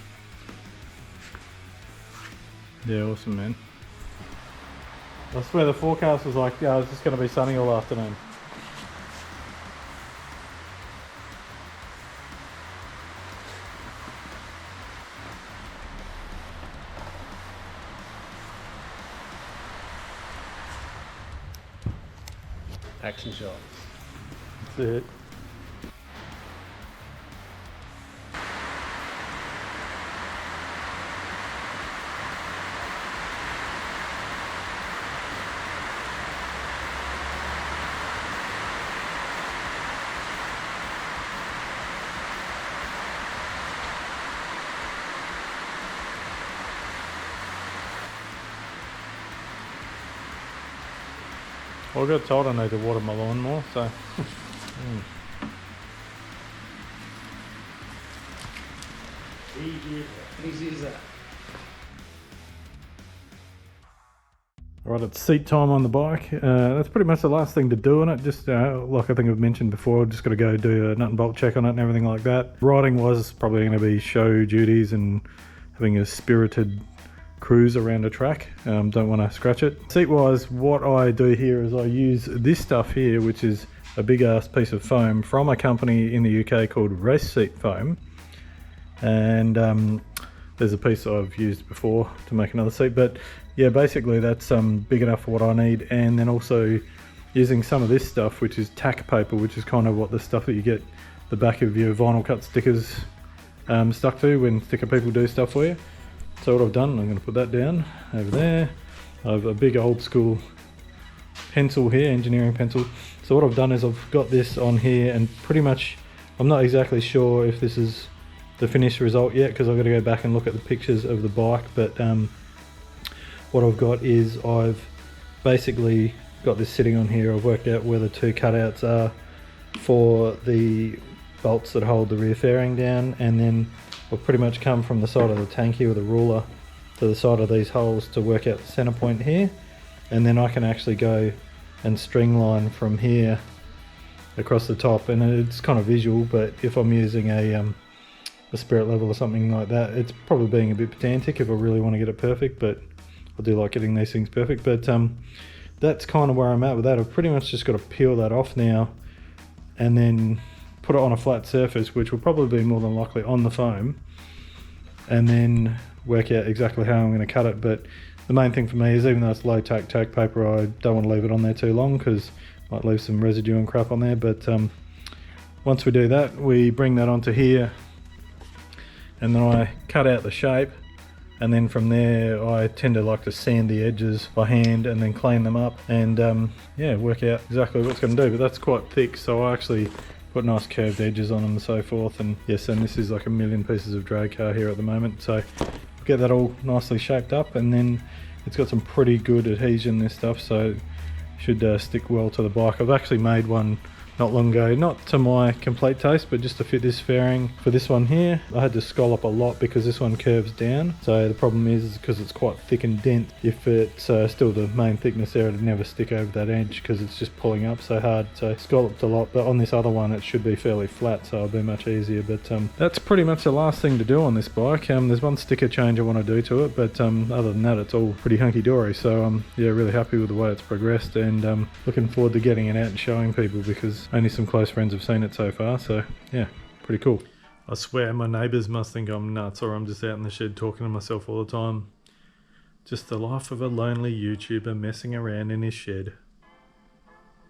yeah, awesome, man. I swear the forecast was like, yeah, it's just going to be sunny all afternoon. Action shot. That's it. Well, I got told I need to water my lawn more, so. Easy as that. Alright, it's seat time on the bike. That's pretty much the last thing to do on it. Just like I think I've mentioned before, just got to go do a nut and bolt check on it and everything like that. Riding was probably going to be show duties and having a spirited cruise around a track. Don't want to scratch it. Seat wise, what I do here is I use this stuff here, which is a big ass piece of foam from a company in the UK called Race Seat Foam. And there's a piece I've used before to make another seat, but yeah, basically that's big enough for what I need. And then also using some of this stuff, which is tack paper, which is kind of what the stuff that you get the back of your vinyl cut stickers stuck to when sticker people do stuff for you. So what I've done, I'm going to put that down over there. I have a big old school pencil here, engineering pencil. So what I've done is I've got this on here, and pretty much I'm not exactly sure if this is the finished result yet because I've got to go back and look at the pictures of the bike, but what I've got is I've basically got this sitting on here. I've worked out where the two cutouts are for the bolts that hold the rear fairing down, and then I've pretty much come from the side of the tank here with a ruler to the side of these holes to work out the center point here, and then I can actually go and string line from here across the top. And it's kind of visual, but if I'm using a spirit level or something like that, it's probably being a bit pedantic if I really want to get it perfect, but I do like getting these things perfect. But that's kind of where I'm at with that. I've pretty much just got to peel that off now and then put it on a flat surface, which will probably be more than likely on the foam, and then work out exactly how I'm going to cut it. But the main thing for me is, even though it's low tack paper, I don't want to leave it on there too long because I might leave some residue and crap on there. But once we do that, we bring that onto here, and then I cut out the shape, and then from there I tend to like to sand the edges by hand and then clean them up, and yeah, work out exactly what it's going to do. But that's quite thick, so I actually put nice curved edges on them and so forth. And yes, and this is like a million pieces of drag car here at the moment, so get that all nicely shaped up, and then it's got some pretty good adhesion, this stuff, so it should stick well to the bike. I've actually made one not long ago, not to my complete taste, but just to fit this fairing for this one here. I had to scallop a lot because this one curves down, so the problem is because it's quite thick and dent, if it's still the main thickness there, it'd never stick over that edge because it's just pulling up so hard. So scalloped a lot, but on this other one it should be fairly flat, so it'll be much easier. But that's pretty much the last thing to do on this bike. There's one sticker change I want to do to it, but other than that it's all pretty hunky-dory. So yeah, really happy with the way it's progressed, and looking forward to getting it out and showing people, because only some close friends have seen it so far. So yeah, pretty cool. I swear my neighbours must think I'm nuts, or I'm just out in the shed talking to myself all the time. Just the life of a lonely YouTuber messing around in his shed.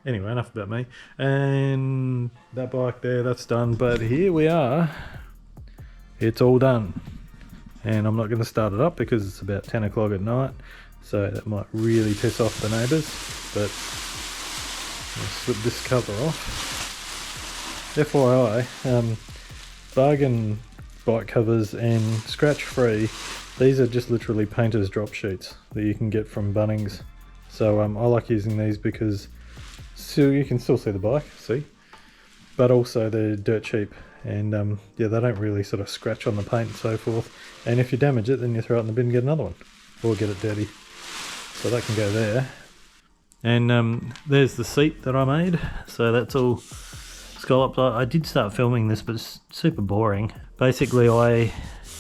Anyway, enough about me. And that bike there, that's done. But here we are. It's all done. and I'm not going to start it up because it's about 10 o'clock at night, so that might really piss off the neighbours. But I'll slip this cover off. FYI, bargain bike covers and scratch free, these are just literally painter's drop sheets that you can get from Bunnings. So I like using these because you can still see the bike, see, but also they're dirt cheap, and yeah, they don't really sort of scratch on the paint and so forth, and if you damage it then you throw it in the bin and get another one, or get it dirty. So that can go there. And there's the seat that I made, so that's all scalloped. I did start filming this, but it's super boring. Basically I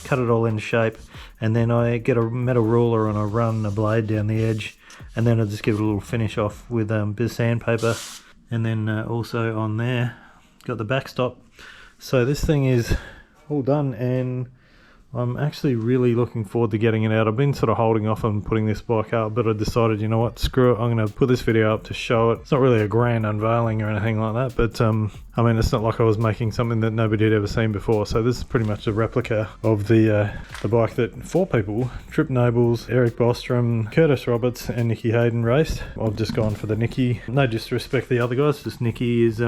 cut it all into shape, and then I get a metal ruler and I run a blade down the edge, and then I just give it a little finish off with a bit of sandpaper. And then also on there got the backstop. So this thing is all done, and I'm actually really looking forward to getting it out. I've been sort of holding off on putting this bike up, but I decided, you know what, screw it, I'm going to put this video up to show it. It's not really a grand unveiling or anything like that, but I mean, it's not like I was making something that nobody had ever seen before. So this is pretty much a replica of the bike that 4 people, Trip Nobles, Eric Bostrom, Curtis Roberts and Nicky Hayden raced. I've just gone for the Nicky. No disrespect to the other guys, just Nicky is,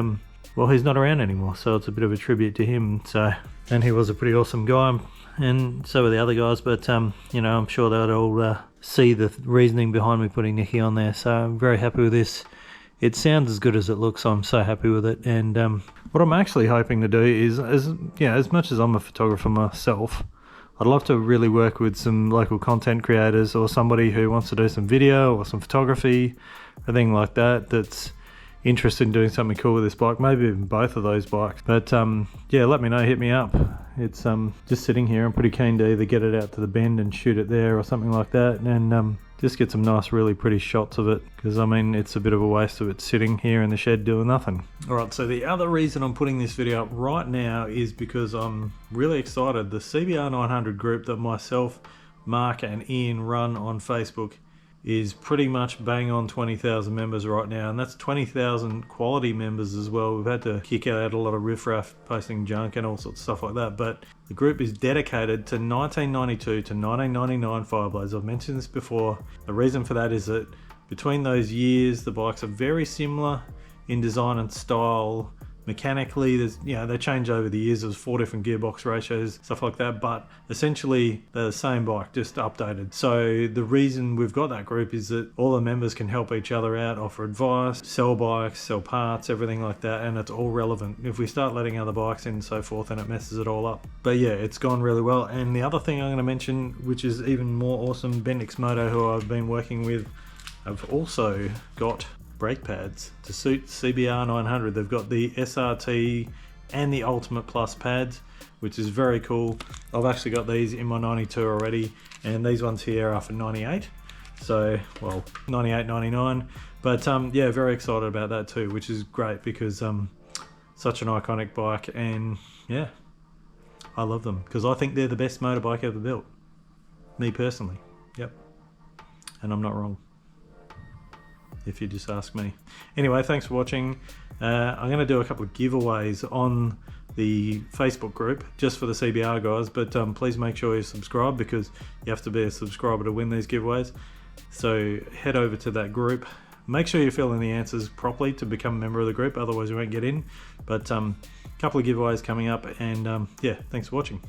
well, he's not around anymore, so it's a bit of a tribute to him. So, and he was a pretty awesome guy, and so were the other guys, but you know, I'm sure they'll all see the reasoning behind me putting Nicky on there. So I'm very happy with this. It sounds as good as it looks, so I'm so happy with it. And what I'm actually hoping to do is, as much as I'm a photographer myself, I'd love to really work with some local content creators or somebody who wants to do some video or some photography, a thing like that, that's interested in doing something cool with this bike, maybe even both of those bikes. But yeah, let me know, hit me up. It's just sitting here. I'm pretty keen to either get it out to the bend and shoot it there or something like that, and just get some nice, really pretty shots of it, because I mean, it's a bit of a waste of it sitting here in the shed doing nothing. Alright, so the other reason I'm putting this video up right now is because I'm really excited. The CBR 900 group that myself, Mark and Ian run on Facebook is pretty much bang on 20,000 members right now, and that's 20,000 quality members as well. We've had to kick out a lot of riffraff posting junk and all sorts of stuff like that, but the group is dedicated to 1992 to 1999 Fireblades. I've mentioned this before. The reason for that is that between those years the bikes are very similar in design and style. Mechanically, there's, you know, they change over the years. There's 4 different gearbox ratios, stuff like that, but essentially they're the same bike, just updated. So the reason we've got that group is that all the members can help each other out, offer advice, sell bikes, sell parts, everything like that, and it's all relevant. If we start letting other bikes in and so forth, then it messes it all up. But yeah, it's gone really well. And the other thing I'm going to mention, which is even more awesome, Bendix Moto, who I've been working with, have also got brake pads to suit CBR 900. They've got the SRT and the Ultimate Plus pads, which is very cool. I've actually got these in my 92 already, and these ones here are for 98, so well, 98, 99, but yeah, very excited about that too, which is great because such an iconic bike, and yeah, I love them because I think they're the best motorbike ever built, me personally. Yep, and I'm not wrong, if you just ask me. Anyway, thanks for watching. I'm going to do a couple of giveaways on the Facebook group just for the CBR guys, but please make sure you subscribe because you have to be a subscriber to win these giveaways. So head over to that group. Make sure you fill in the answers properly to become a member of the group, otherwise you won't get in. But a couple of giveaways coming up, and yeah, thanks for watching.